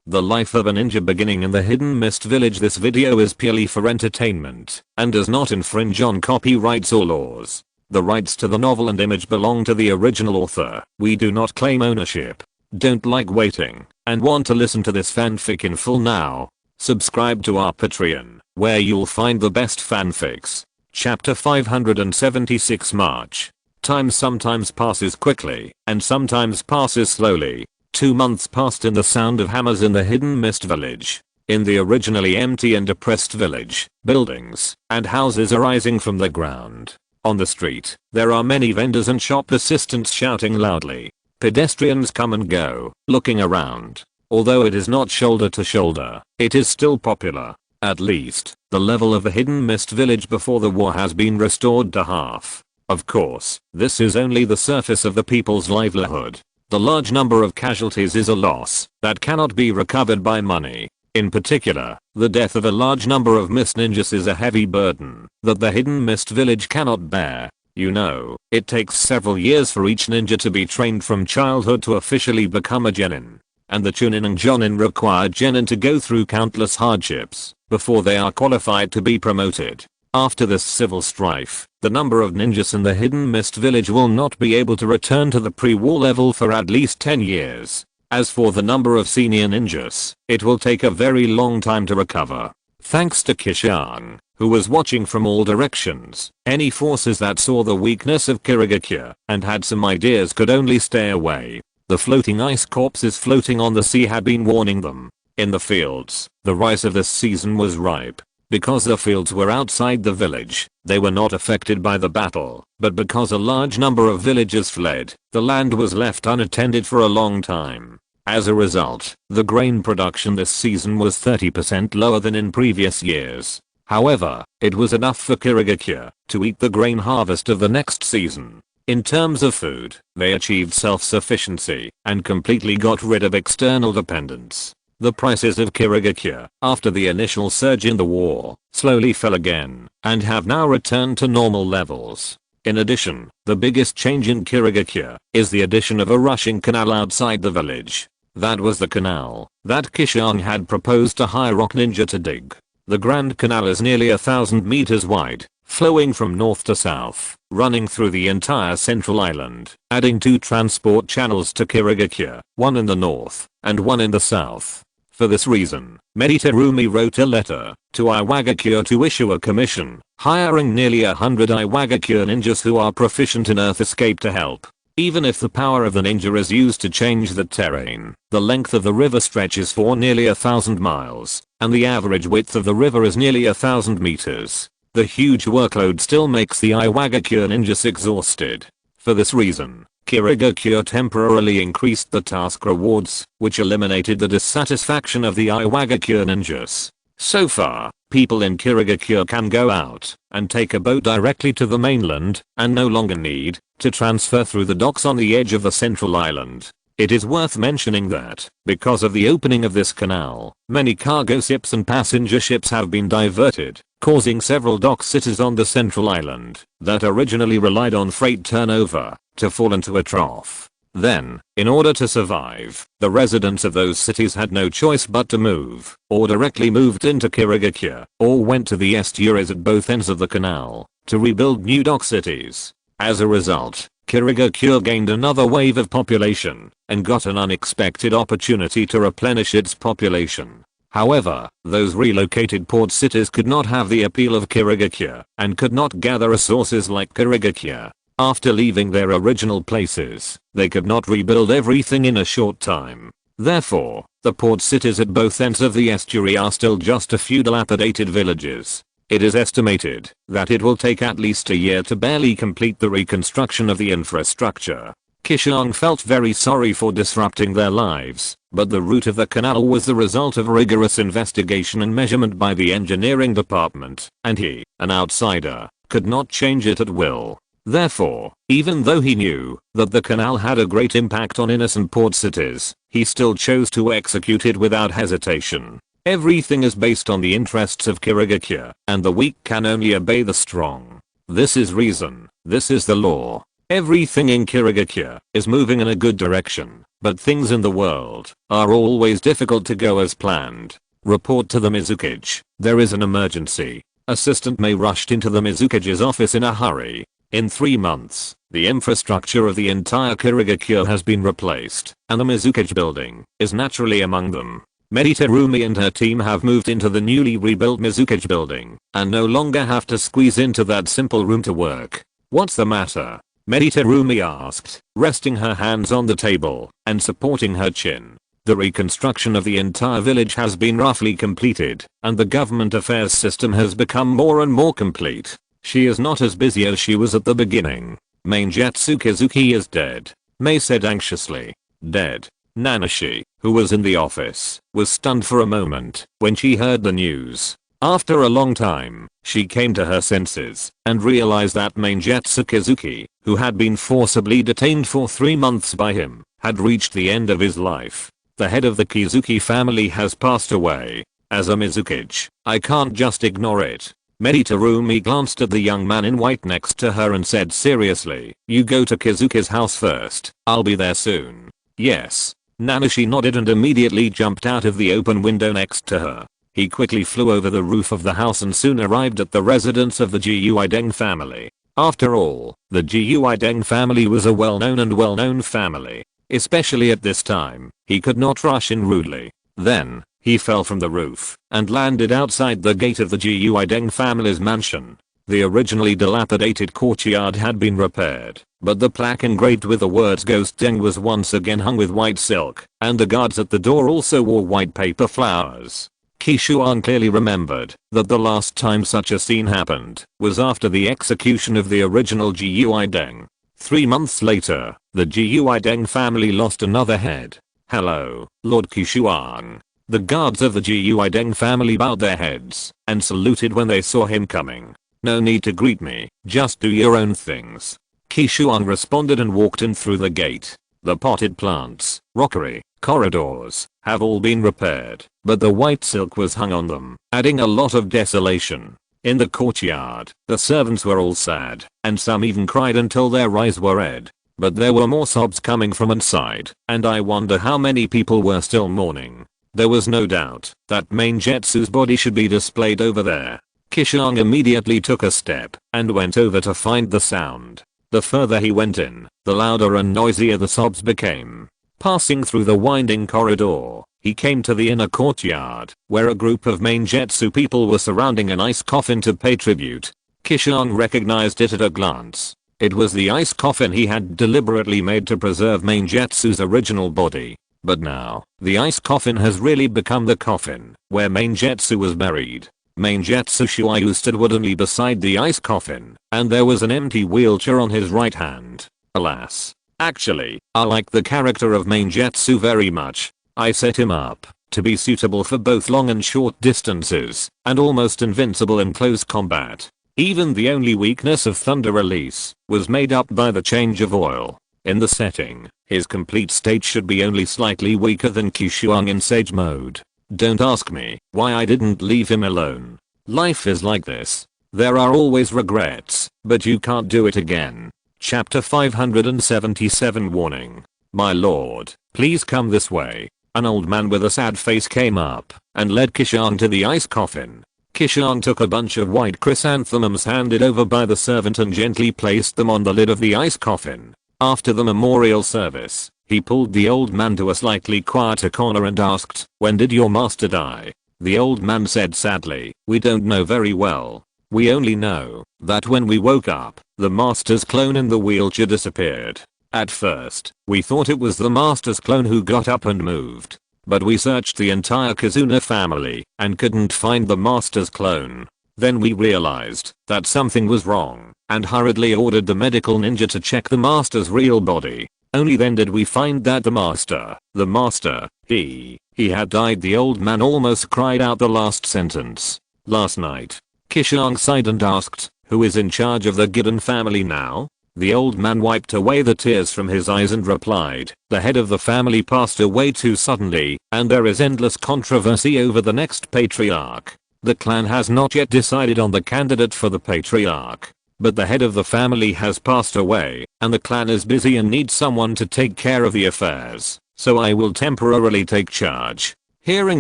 The life of a ninja beginning in the Hidden Mist Village. This video is purely for entertainment and does not infringe on copyrights or laws. The rights to the novel and image belong to the original author. We do not claim ownership. Don't like waiting and want to listen to this fanfic in full now? Subscribe to our Patreon, where you'll find the best fanfics. Chapter 576 March. Time sometimes passes quickly and sometimes passes slowly. 2 months passed in the sound of hammers in the Hidden Mist Village. In the originally empty and depressed village, buildings and houses are rising from the ground. On the street, there are many vendors and shop assistants shouting loudly. Pedestrians come and go, looking around. Although it is not shoulder to shoulder, it is still popular. At least, the level of the Hidden Mist Village before the war has been restored to half. Of course, this is only the surface of the people's livelihood. The large number of casualties is a loss that cannot be recovered by money. In particular, the death of a large number of mist ninjas is a heavy burden that the Hidden Mist Village cannot bear. You know, it takes several years for each ninja to be trained from childhood to officially become a genin. And the chunin and jonin require genin to go through countless hardships before they are qualified to be promoted. After this civil strife, the number of ninjas in the Hidden Mist Village will not be able to return to the pre-war level for at least 10 years. As for the number of senior ninjas, it will take a very long time to recover. Thanks to Qishuang, who was watching from all directions, any forces that saw the weakness of Kirigakure and had some ideas could only stay away. The floating ice corpses floating on the sea had been warning them. In the fields, the rice of this season was ripe. Because the fields were outside the village, they were not affected by the battle, but because a large number of villagers fled, the land was left unattended for a long time. As a result, the grain production this season was 30% lower than in previous years. However, it was enough for Kirigakure to eat the grain harvest of the next season. In terms of food, they achieved self-sufficiency and completely got rid of external dependence. The prices of Kirigakure, after the initial surge in the war, slowly fell again, and have now returned to normal levels. In addition, the biggest change in Kirigakure is the addition of a rushing canal outside the village. That was the canal that Qishuang had proposed to hire rock ninja to dig. The Grand Canal is nearly 1,000 meters wide, flowing from north to south, running through the entire central island, adding 2 transport channels to Kirigakure, one in the north and one in the south. For this reason, Terumi wrote a letter to Iwagakure to issue a commission, hiring nearly 100 Iwagakure ninjas who are proficient in earth escape to help. Even if the power of the ninja is used to change the terrain, the length of the river stretches for nearly 1,000 miles, and the average width of the river is nearly 1,000 meters. The huge workload still makes the Iwagakure ninjas exhausted. For this reason, Kirigakure temporarily increased the task rewards, which eliminated the dissatisfaction of the Iwagakure ninjas. So far, people in Kirigakure can go out and take a boat directly to the mainland and no longer need to transfer through the docks on the edge of the central island. It is worth mentioning that, because of the opening of this canal, many cargo ships and passenger ships have been diverted, causing several dock cities on the central island that originally relied on freight turnover to fall into a trough. Then, in order to survive, the residents of those cities had no choice but to move, or directly moved into Kirigakure, or went to the estuaries at both ends of the canal to rebuild new dock cities. As a result, Kirigakure gained another wave of population and got an unexpected opportunity to replenish its population. However, those relocated port cities could not have the appeal of Kirigakure and could not gather resources like Kirigakure. After leaving their original places, they could not rebuild everything in a short time. Therefore, the port cities at both ends of the estuary are still just a few dilapidated villages. It is estimated that it will take at least a year to barely complete the reconstruction of the infrastructure. Qishuang felt very sorry for disrupting their lives, but the route of the canal was the result of rigorous investigation and measurement by the engineering department, and he, an outsider, could not change it at will. Therefore, even though he knew that the canal had a great impact on innocent port cities, he still chose to execute it without hesitation. Everything is based on the interests of Kirigakure, and the weak can only obey the strong. This is reason. This is the law. Everything in Kirigakure is moving in a good direction. But things in the world are always difficult to go as planned. Report to the Mizukage. There is an emergency. Assistant May rushed into the Mizukage's office in a hurry. In 3 months, the infrastructure of the entire Kirigakure has been replaced, and the Mizukage building is naturally among them. Terumi and her team have moved into the newly rebuilt Mizukage building, and no longer have to squeeze into that simple room to work. What's the matter? Terumi asked, resting her hands on the table and supporting her chin. The reconstruction of the entire village has been roughly completed, and the government affairs system has become more and more complete. She is not as busy as she was at the beginning. Maingetsu Kizuki is dead, May said anxiously. Dead. Nanashi, who was in the office, was stunned for a moment when she heard the news. After a long time, she came to her senses and realized that Maingetsu Kizuki, who had been forcibly detained for 3 months by him, had reached the end of his life. The head of the Kizuki family has passed away. As a Mizukage, I can't just ignore it. Terumi glanced at the young man in white next to her and said seriously, you go to Kizuki's house first, I'll be there soon. Yes. Nanashi nodded and immediately jumped out of the open window next to her. He quickly flew over the roof of the house and soon arrived at the residence of the Qishuang family. After all, the Qishuang family was a well-known family. Especially at this time, he could not rush in rudely. Then, he fell from the roof and landed outside the gate of the Qishuang family's mansion. The originally dilapidated courtyard had been repaired, but the plaque engraved with the words Ghost Deng was once again hung with white silk, and the guards at the door also wore white paper flowers. Qishuang clearly remembered that the last time such a scene happened was after the execution of the original Qishuang. 3 months later, the Qishuang family lost another head. Hello, Lord Qishuang. The guards of the Qishuang family bowed their heads and saluted when they saw him coming. No need to greet me, just do your own things. Qishuang responded and walked in through the gate. The potted plants, rockery, corridors have all been repaired, but the white silk was hung on them, adding a lot of desolation. In the courtyard, the servants were all sad, and some even cried until their eyes were red. But there were more sobs coming from inside, and I wonder how many people were still mourning. There was no doubt that Maingetsu's body should be displayed over there. Qishuang immediately took a step and went over to find the sound. The further he went in, the louder and noisier the sobs became. Passing through the winding corridor, he came to the inner courtyard, where a group of Maingetsu people were surrounding an ice coffin to pay tribute. Qishuang recognized it at a glance. It was the ice coffin he had deliberately made to preserve Maingetsu's original body. But now, the ice coffin has really become the coffin where Maingetsu was buried. Maingetsu Shuayu stood woodenly beside the ice coffin, and there was an empty wheelchair on his right hand. Alas. Actually, I like the character of Maingetsu very much. I set him up to be suitable for both long and short distances, and almost invincible in close combat. Even the only weakness of thunder release was made up by the change of oil. In the setting, his complete state should be only slightly weaker than Qishuang in Sage mode. Don't ask me why I didn't leave him alone. Life is like this. There are always regrets, but you can't do it again. Chapter 577 Warning. My lord, please come this way. An old man with a sad face came up and led Qishuang to the ice coffin. Qishuang took a bunch of white chrysanthemums handed over by the servant and gently placed them on the lid of the ice coffin. After the memorial service, he pulled the old man to a slightly quieter corner and asked, "When did your master die?" The old man said sadly, "We don't know very well. We only know that when we woke up, the master's clone in the wheelchair disappeared. At first, we thought it was the master's clone who got up and moved. But we searched the entire Kizuna family and couldn't find the master's clone. Then we realized that something was wrong and hurriedly ordered the medical ninja to check the master's real body. Only then did we find that the master, he had died." The old man almost cried out the last sentence. "Last night." Qishuang sighed and asked, "Who is in charge of the Giden family now?" The old man wiped away the tears from his eyes and replied, "The head of the family passed away too suddenly, and there is endless controversy over the next patriarch. The clan has not yet decided on the candidate for the patriarch. But the head of the family has passed away, and the clan is busy and needs someone to take care of the affairs. so I will temporarily take charge." Hearing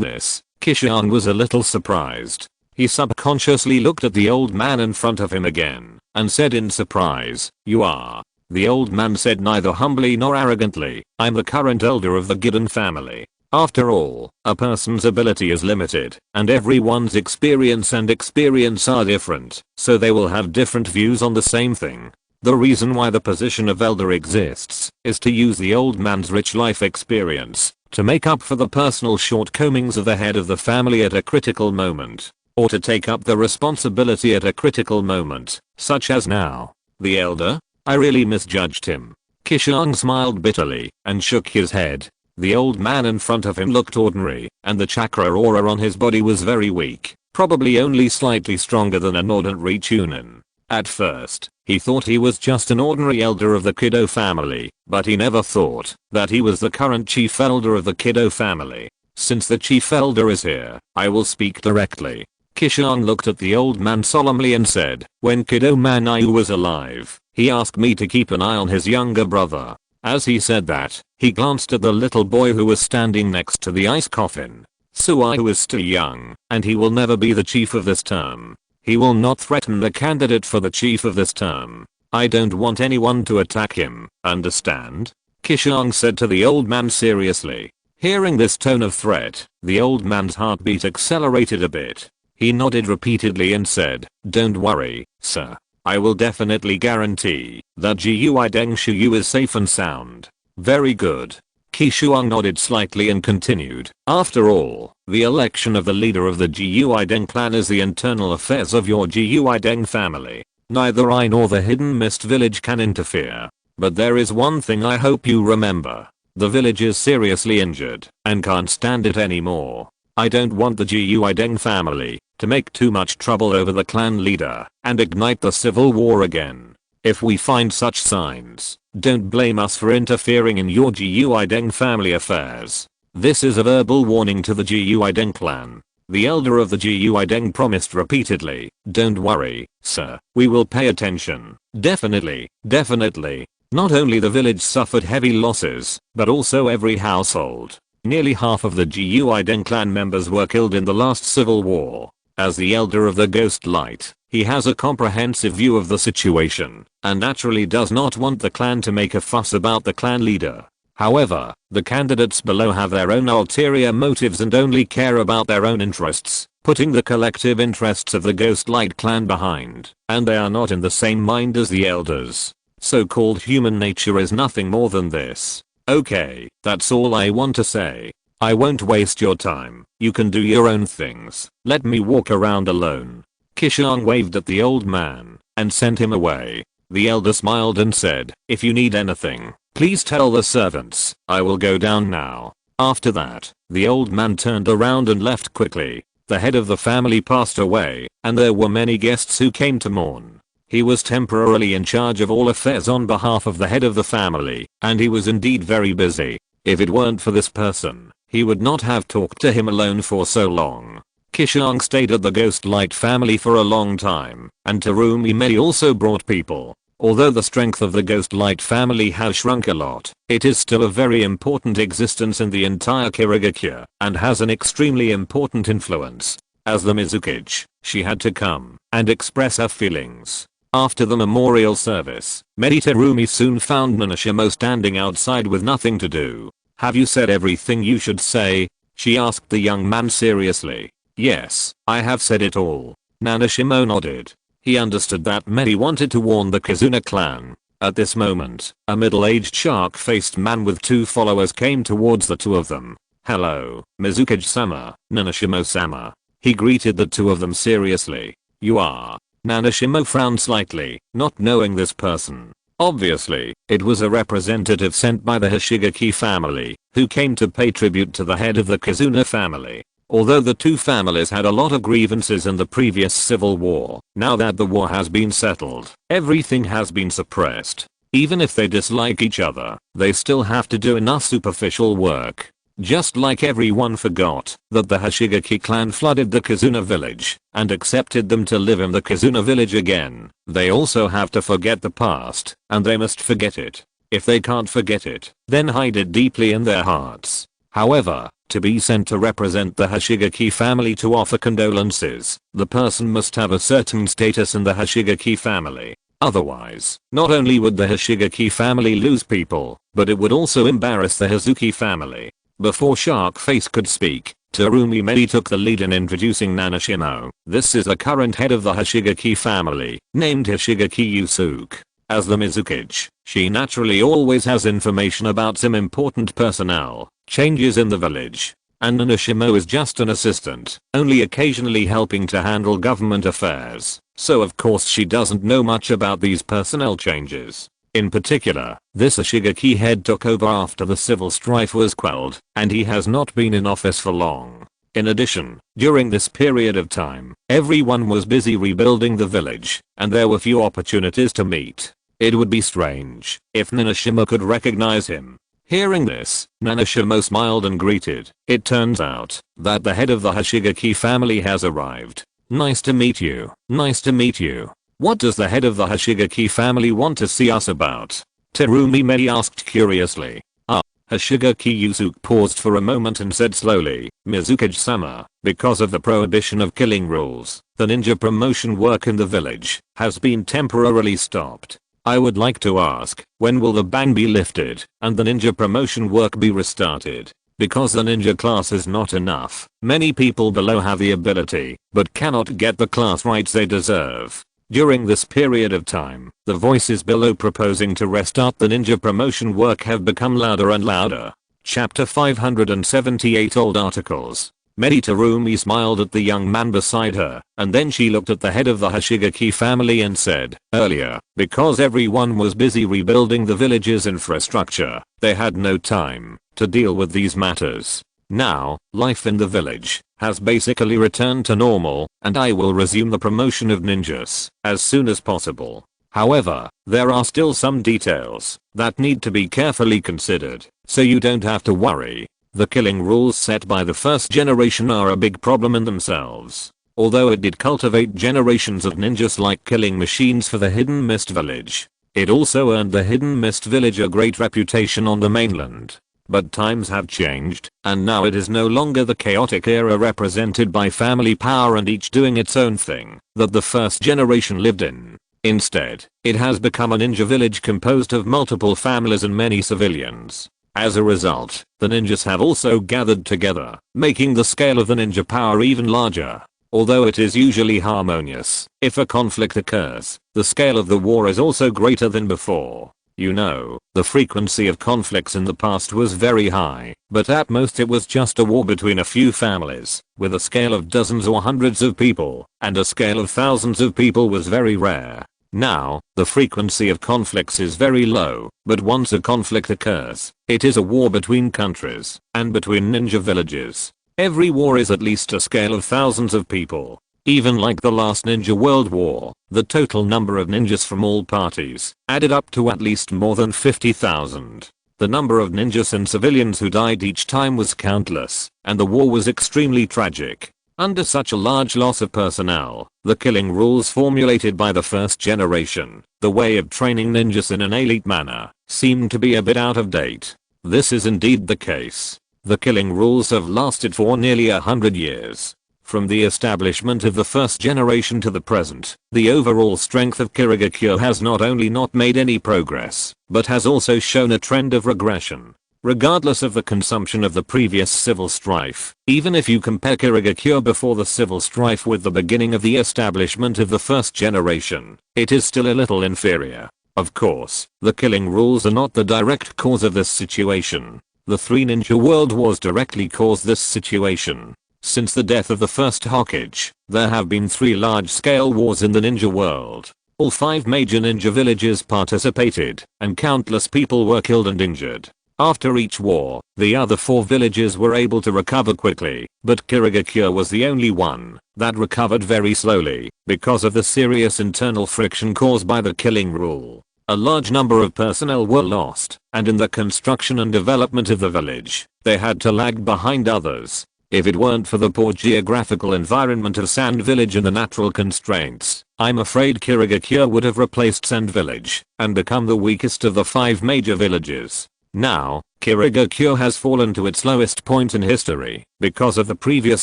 this, Qishuang was a little surprised. He subconsciously looked at the old man in front of him again and said in surprise, "You are?" The old man said neither humbly nor arrogantly, "I'm the current elder of the Gidan family. After all, a person's ability is limited, and everyone's experience are different, so they will have different views on the same thing. The reason why the position of elder exists is to use the old man's rich life experience to make up for the personal shortcomings of the head of the family at a critical moment, or to take up the responsibility at a critical moment, such as now. The elder? I really misjudged him." Qishuang smiled bitterly and shook his head. The old man in front of him looked ordinary, and the chakra aura on his body was very weak, probably only slightly stronger than an ordinary chunin. At first, he thought he was just an ordinary elder of the Kido family, but he never thought that he was the current chief elder of the Kido family. "Since the chief elder is here, I will speak directly." Qishuang looked at the old man solemnly and said, "When Kido Manayu was alive, he asked me to keep an eye on his younger brother." As he said that, he glanced at the little boy who was standing next to the ice coffin. "Suai is still young, and he will never be the chief of this term. He will not threaten the candidate for the chief of this term. I don't want anyone to attack him, understand?" Qishuang said to the old man seriously. Hearing this tone of threat, the old man's heartbeat accelerated a bit. He nodded repeatedly and said, "Don't worry, sir. I will definitely guarantee that Gui Deng Shuyu is safe and sound." "Very good." Qishuang nodded slightly and continued, "After all, the election of the leader of the Gui Deng clan is the internal affairs of your Gui Deng family. Neither I nor the Hidden Mist village can interfere. But there is one thing I hope you remember. The village is seriously injured and can't stand it anymore. I don't want the Gui Deng family to make too much trouble over the clan leader and ignite the civil war again. If we find such signs, don't blame us for interfering in your Gui Deng family affairs. This is a verbal warning to the Gui Deng clan." The elder of the Gui Deng promised repeatedly, "Don't worry, sir, we will pay attention. Definitely, definitely." Not only the village suffered heavy losses, but also every household. Nearly half of the Gui Deng clan members were killed in the last civil war. As the elder of the Ghost Light, he has a comprehensive view of the situation, and naturally does not want the clan to make a fuss about the clan leader. However, the candidates below have their own ulterior motives and only care about their own interests, putting the collective interests of the Ghost Light clan behind, and they are not in the same mind as the elders. So-called human nature is nothing more than this. Okay, that's all I want to say. I won't waste your time. You can do your own things. Let me walk around alone." Qishuang waved at the old man and sent him away. The elder smiled and said, "If you need anything, please tell the servants. I will go down now." After that, the old man turned around and left quickly. The head of the family passed away, and there were many guests who came to mourn. He was temporarily in charge of all affairs on behalf of the head of the family, and he was indeed very busy. If it weren't for this person, he would not have talked to him alone for so long. Qishuang stayed at the Ghost Light family for a long time, and Terumi Mei also brought people. Although the strength of the Ghost Light family has shrunk a lot, it is still a very important existence in the entire Kirigakure, and has an extremely important influence. As the Mizukage, she had to come and express her feelings. After the memorial service, Terumi soon found Nanashimo standing outside with nothing to do. "Have you said everything you should say?" she asked the young man seriously. "Yes, I have said it all." Nanashimo nodded. He understood that Mei wanted to warn the Kizuna clan. At this moment, a middle-aged shark-faced man with 2 followers came towards the 2 of them. "Hello, Mizukage-sama, Nanashimo-sama." He greeted the 2 of them seriously. "You are?" Nanashimo frowned slightly, not knowing this person. Obviously, it was a representative sent by the Hashigaki family, who came to pay tribute to the head of the Kizuna family. Although the 2 families had a lot of grievances in the previous civil war, now that the war has been settled, everything has been suppressed. Even if they dislike each other, they still have to do enough superficial work. Just like everyone forgot that the Hashigaki clan flooded the Kizuna village and accepted them to live in the Kizuna village again, they also have to forget the past, and they must forget it. If they can't forget it, then hide it deeply in their hearts. However, to be sent to represent the Hashigaki family to offer condolences, the person must have a certain status in the Hashigaki family. Otherwise, not only would the Hashigaki family lose people, but it would also embarrass the Hazuki family. Before Sharkface could speak, Terumi Mei took the lead in introducing Nanashimo. This is the current head of the Hashigaki family, named Hashigaki Yusuke. As the Mizukage, she naturally always has information about some important personnel, changes in the village. And Nanashimo is just an assistant, only occasionally helping to handle government affairs, so of course she doesn't know much about these personnel changes. In particular, this Hashigaki head took over after the civil strife was quelled, and he has not been in office for long. In addition, during this period of time, everyone was busy rebuilding the village, and there were few opportunities to meet. It would be strange if Nanashimo could recognize him. Hearing this, Nanashimo smiled and greeted. It turns out that the head of the Hashigaki family has arrived. Nice to meet you. Nice to meet you. What does the head of the Hashigaki family want to see us about? Terumi Mei asked curiously. Hashigaki Yusuke paused for a moment and said slowly, Mizukage-sama, because of the prohibition of killing rules, the ninja promotion work in the village has been temporarily stopped. I would like to ask, when will the ban be lifted and the ninja promotion work be restarted? Because the ninja class is not enough. Many people below have the ability, but cannot get the class rights they deserve. During this period of time, the voices below proposing to restart the ninja promotion work have become louder and louder. Chapter 578 Old Articles. Terumi smiled at the young man beside her, and then she looked at the head of the Hashigaki family and said, earlier, because everyone was busy rebuilding the village's infrastructure, they had no time to deal with these matters. Now, life in the village has basically returned to normal, and I will resume the promotion of ninjas as soon as possible. However, there are still some details that need to be carefully considered, so you don't have to worry. The killing rules set by the first generation are a big problem in themselves. Although it did cultivate generations of ninjas like killing machines for the Hidden Mist Village, it also earned the Hidden Mist Village a great reputation on the mainland. But times have changed, and now it is no longer the chaotic era represented by family power and each doing its own thing that the first generation lived in. Instead, it has become a ninja village composed of multiple families and many civilians. As a result, the ninjas have also gathered together, making the scale of the ninja power even larger. Although it is usually harmonious, if a conflict occurs, the scale of the war is also greater than before. You know, the frequency of conflicts in the past was very high, but at most it was just a war between a few families, with a scale of dozens or hundreds of people, and a scale of thousands of people was very rare. Now, the frequency of conflicts is very low, but once a conflict occurs, it is a war between countries, and between ninja villages. Every war is at least a scale of thousands of people. Even like the last Ninja World War, the total number of ninjas from all parties added up to at least more than 50,000. The number of ninjas and civilians who died each time was countless, and the war was extremely tragic. Under such a large loss of personnel, the killing rules formulated by the first generation, the way of training ninjas in an elite manner, seemed to be a bit out of date. This is indeed the case. The killing rules have lasted for nearly 100 years. From the establishment of the first generation to the present, the overall strength of Kirigakure has not only not made any progress, but has also shown a trend of regression. Regardless of the consumption of the previous civil strife, even if you compare Kirigakure before the civil strife with the beginning of the establishment of the first generation, it is still a little inferior. Of course, the killing rules are not the direct cause of this situation. The 3 ninja world wars directly caused this situation. Since the death of the first Hokage, there have been 3 large-scale wars in the ninja world. All 5 major ninja villages participated, and countless people were killed and injured. After each war, the other 4 villages were able to recover quickly, but Kirigakure was the only one that recovered very slowly because of the serious internal friction caused by the killing rule. A large number of personnel were lost, and in the construction and development of the village, they had to lag behind others. If it weren't for the poor geographical environment of Sand Village and the natural constraints, I'm afraid Kirigakure would have replaced Send Village and become the weakest of the 5 major villages. Now, Kirigakure has fallen to its lowest point in history because of the previous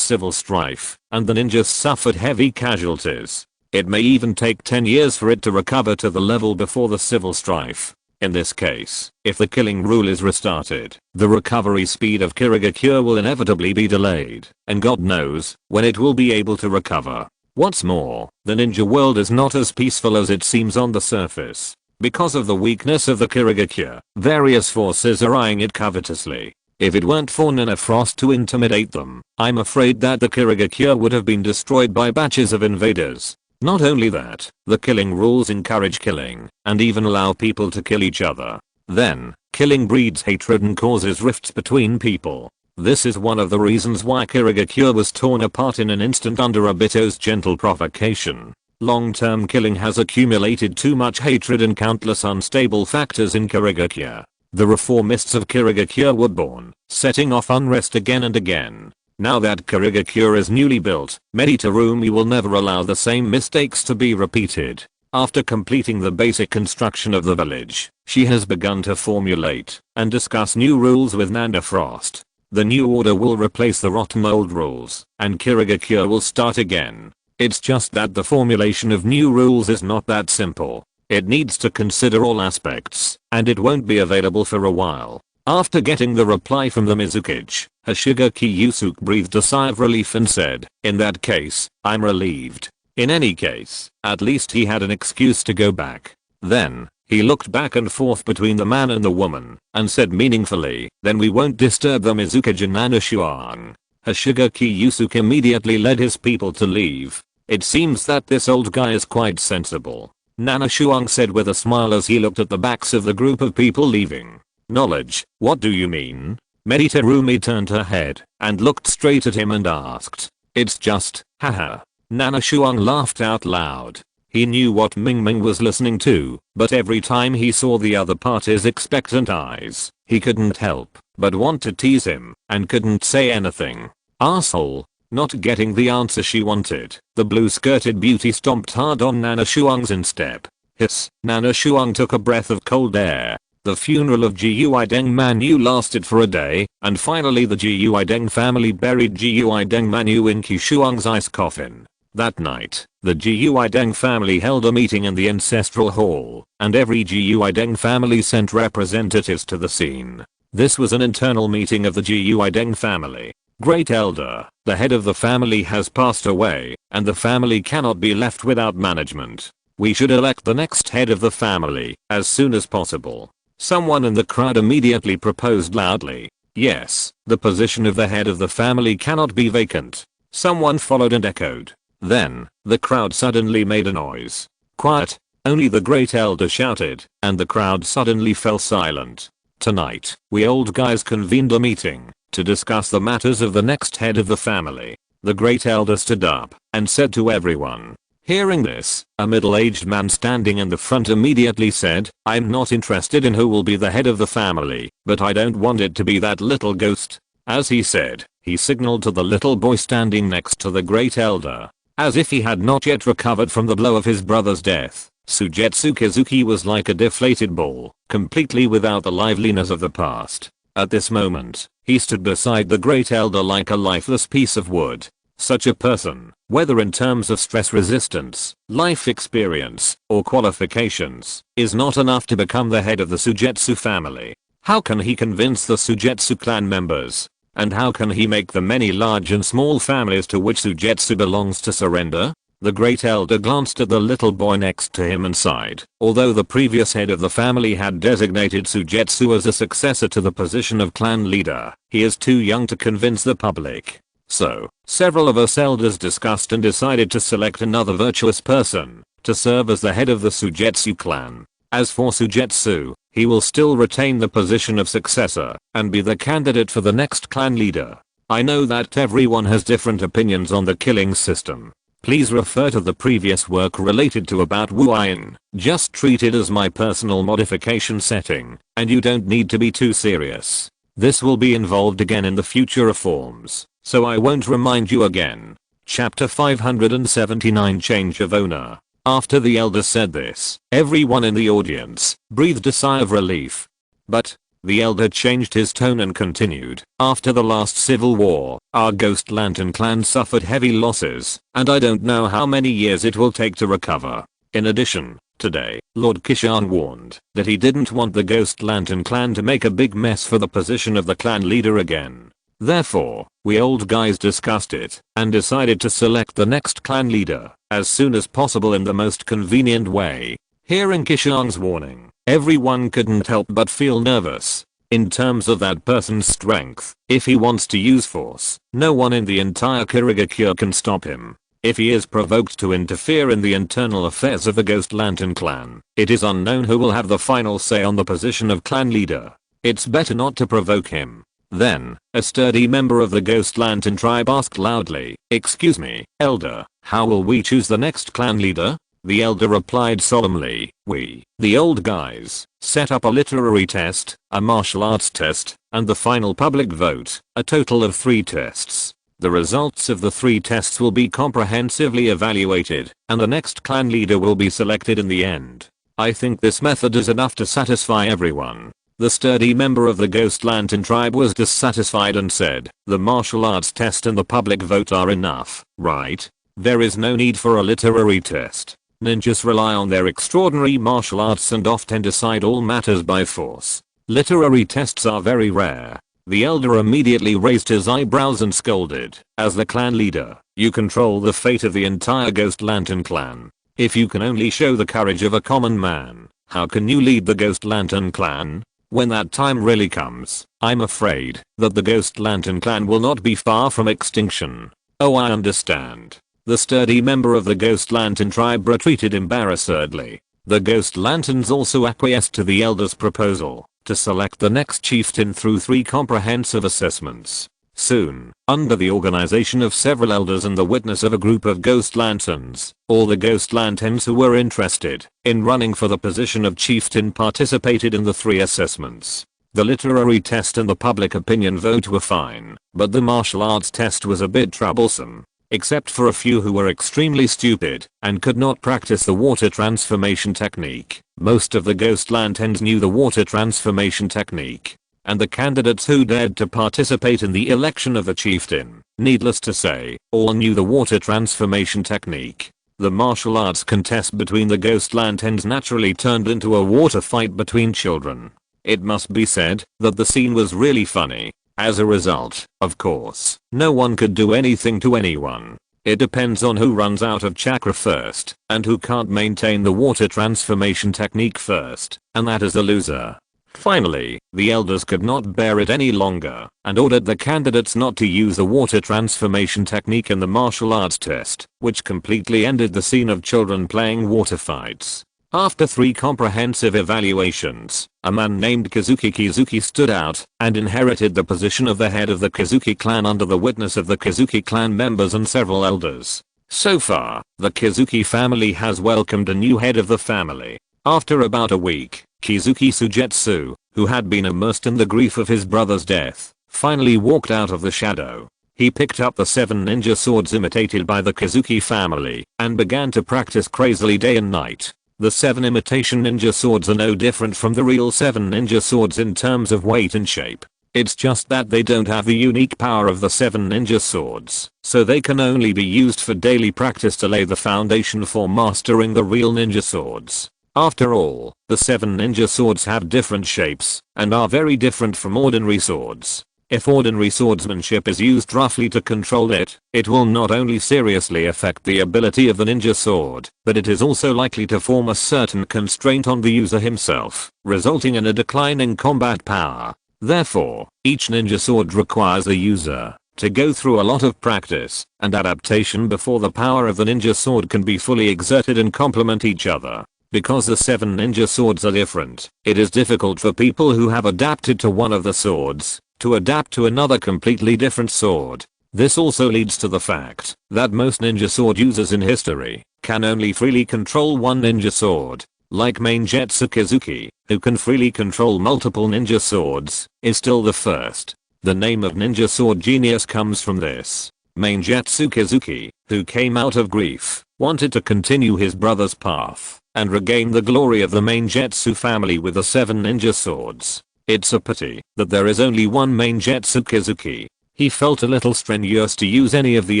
civil strife, and the ninjas suffered heavy casualties. It may even take 10 years for it to recover to the level before the civil strife. In this case, if the killing rule is restarted, the recovery speed of Kirigakure will inevitably be delayed, and God knows when it will be able to recover. What's more, the ninja world is not as peaceful as it seems on the surface. Because of the weakness of the Kirigakure, various forces are eyeing it covetously. If it weren't for Nana Frost to intimidate them, I'm afraid that the Kirigakure would have been destroyed by batches of invaders. Not only that, the killing rules encourage killing, and even allow people to kill each other. Then, killing breeds hatred and causes rifts between people. This is one of the reasons why Kirigakure was torn apart in an instant under Obito's gentle provocation. Long-term killing has accumulated too much hatred and countless unstable factors in Kirigakure. The reformists of Kirigakure were born, setting off unrest again and again. Now that Kirigakure is newly built, Meditarumi will never allow the same mistakes to be repeated. After completing the basic construction of the village, she has begun to formulate and discuss new rules with Nana Frost. The new order will replace the rotten old rules, and Kirigakure will start again. It's just that the formulation of new rules is not that simple. It needs to consider all aspects, and it won't be available for a while. After getting the reply from the Mizukage, Hoshigaki Yusuke breathed a sigh of relief and said, "In that case, I'm relieved." In any case, at least he had an excuse to go back. Then, he looked back and forth between the man and the woman, and said meaningfully, "Then we won't disturb the Mizukage and Qishuang." Hoshigaki Yusuke immediately led his people to leave. It seems that this old guy is quite sensible, Qishuang said with a smile as he looked at the backs of the group of people leaving. "Knowledge, what do you mean?" Meditarumi turned her head and looked straight at him and asked. "It's just, haha." Qishuang laughed out loud. He knew what Ming Ming was listening to, but every time he saw the other party's expectant eyes, he couldn't help but want to tease him and couldn't say anything. Asshole. Not getting the answer she wanted, the blue-skirted beauty stomped hard on Qishuang's instep. Hiss. Qishuang took a breath of cold air. The funeral of Gyuideng Manu lasted for a day, and finally the Gyuideng family buried Gyuideng Manu in Qishuang's ice coffin. That night, the Gyuideng family held a meeting in the ancestral hall, and every Gyuideng family sent representatives to the scene. This was an internal meeting of the Gyuideng family. Great Elder, the head of the family has passed away, and the family cannot be left without management. We should elect the next head of the family as soon as possible. Someone in the crowd immediately proposed loudly. Yes, the position of the head of the family cannot be vacant. Someone followed and echoed. Then, the crowd suddenly made a noise. Quiet, only the Great Elder shouted, and the crowd suddenly fell silent. Tonight, we old guys convened a meeting to discuss the matters of the next head of the family. The Great Elder stood up and said to everyone. Hearing this, a middle-aged man standing in the front immediately said, "I'm not interested in who will be the head of the family, but I don't want it to be that little ghost." As he said, he signaled to the little boy standing next to the Great Elder. As if he had not yet recovered from the blow of his brother's death, Sujetsu Kizuki was like a deflated ball, completely without the liveliness of the past. At this moment, he stood beside the Great Elder like a lifeless piece of wood. Such a person, whether in terms of stress resistance, life experience, or qualifications, is not enough to become the head of the Sujetsu family. How can he convince the Sujetsu clan members? And how can he make the many large and small families to which Sujetsu belongs to surrender? The Great Elder glanced at the little boy next to him and sighed. Although the previous head of the family had designated Sujetsu as a successor to the position of clan leader, he is too young to convince the public. So, several of us elders discussed and decided to select another virtuous person to serve as the head of the Sujetsu clan. As for Sujetsu, he will still retain the position of successor and be the candidate for the next clan leader. I know that everyone has different opinions on the killing system. Please refer to the previous work related to about Wuin. Just treat it as my personal modification setting, and you don't need to be too serious. This will be involved again in the future reforms, so I won't remind you again. Chapter 579 Change of Owner. After the elder said this, everyone in the audience breathed a sigh of relief. But the elder changed his tone and continued, after the last civil war, our Ghost Lantern clan suffered heavy losses, and I don't know how many years it will take to recover. In addition, today, Lord Qishuang warned that he didn't want the Ghost Lantern clan to make a big mess for the position of the clan leader again. Therefore, we old guys discussed it and decided to select the next clan leader as soon as possible in the most convenient way. Hearing Qishuang's warning, everyone couldn't help but feel nervous. In terms of that person's strength, if he wants to use force, no one in the entire Kirigakure can stop him. If he is provoked to interfere in the internal affairs of the Ghost Lantern clan, it is unknown who will have the final say on the position of clan leader. It's better not to provoke him. Then, a sturdy member of the Ghost Lantern tribe asked loudly, "Excuse me, elder, how will we choose the next clan leader?" The elder replied solemnly, "We, the old guys, set up a literary test, a martial arts test, and the final public vote, a total of 3 tests. The results of the 3 tests will be comprehensively evaluated, and the next clan leader will be selected in the end. I think this method is enough to satisfy everyone." The sturdy member of the Ghost Lantern tribe was dissatisfied and said, "The martial arts test and the public vote are enough, right? There is no need for a literary test. Ninjas rely on their extraordinary martial arts and often decide all matters by force. Literary tests are very rare." The elder immediately raised his eyebrows and scolded, "As the clan leader, you control the fate of the entire Ghost Lantern clan. If you can only show the courage of a common man, how can you lead the Ghost Lantern clan? When that time really comes, I'm afraid that the Ghost Lantern clan will not be far from extinction." "Oh, I understand." The sturdy member of the Ghost Lantern tribe retreated embarrassedly. The Ghost Lanterns also acquiesced to the elder's proposal to select the next chieftain through 3 comprehensive assessments. Soon, under the organization of several elders and the witness of a group of Ghost Lanterns, all the Ghost Lanterns who were interested in running for the position of chieftain participated in the 3 assessments. The literary test and the public opinion vote were fine, but the martial arts test was a bit troublesome. Except for a few who were extremely stupid and could not practice the water transformation technique, most of the Ghost Lanterns knew the water transformation technique. And the candidates who dared to participate in the election of a chieftain, needless to say, all knew the water transformation technique. The martial arts contest between the Ghost Lanterns naturally turned into a water fight between children. It must be said that the scene was really funny. As a result, of course, no one could do anything to anyone. It depends on who runs out of chakra first, and who can't maintain the water transformation technique first, and that is the loser. Finally, the elders could not bear it any longer, and ordered the candidates not to use the water transformation technique in the martial arts test, which completely ended the scene of children playing water fights. After 3 comprehensive evaluations, a man named Kizuki stood out and inherited the position of the head of the Kizuki clan under the witness of the Kizuki clan members and several elders. So far, the Kizuki family has welcomed a new head of the family. After about a week, Kizuki Sujetsu, who had been immersed in the grief of his brother's death, finally walked out of the shadow. He picked up the 7 ninja swords imitated by the Kizuki family and began to practice crazily day and night. The 7 imitation ninja swords are no different from the real 7 ninja swords in terms of weight and shape. It's just that they don't have the unique power of the 7 ninja swords, so they can only be used for daily practice to lay the foundation for mastering the real ninja swords. After all, the 7 ninja swords have different shapes and are very different from ordinary swords. If ordinary swordsmanship is used roughly to control it, it will not only seriously affect the ability of the ninja sword, but it is also likely to form a certain constraint on the user himself, resulting in a decline in combat power. Therefore, each ninja sword requires the user to go through a lot of practice and adaptation before the power of the ninja sword can be fully exerted and complement each other. Because the 7 ninja swords are different, it is difficult for people who have adapted to one of the swords to adapt to another completely different sword. This also leads to the fact that most ninja sword users in history can only freely control one ninja sword. Like main Jetsu Kizuki, who can freely control multiple ninja swords, is still the first. The name of ninja sword genius comes from this. Main Jetsukizuki, who came out of grief, wanted to continue his brother's path and regain the glory of the main Jetsu family with the 7 ninja swords. It's a pity that there is only one main Jetsukizuki. He felt a little strenuous to use any of the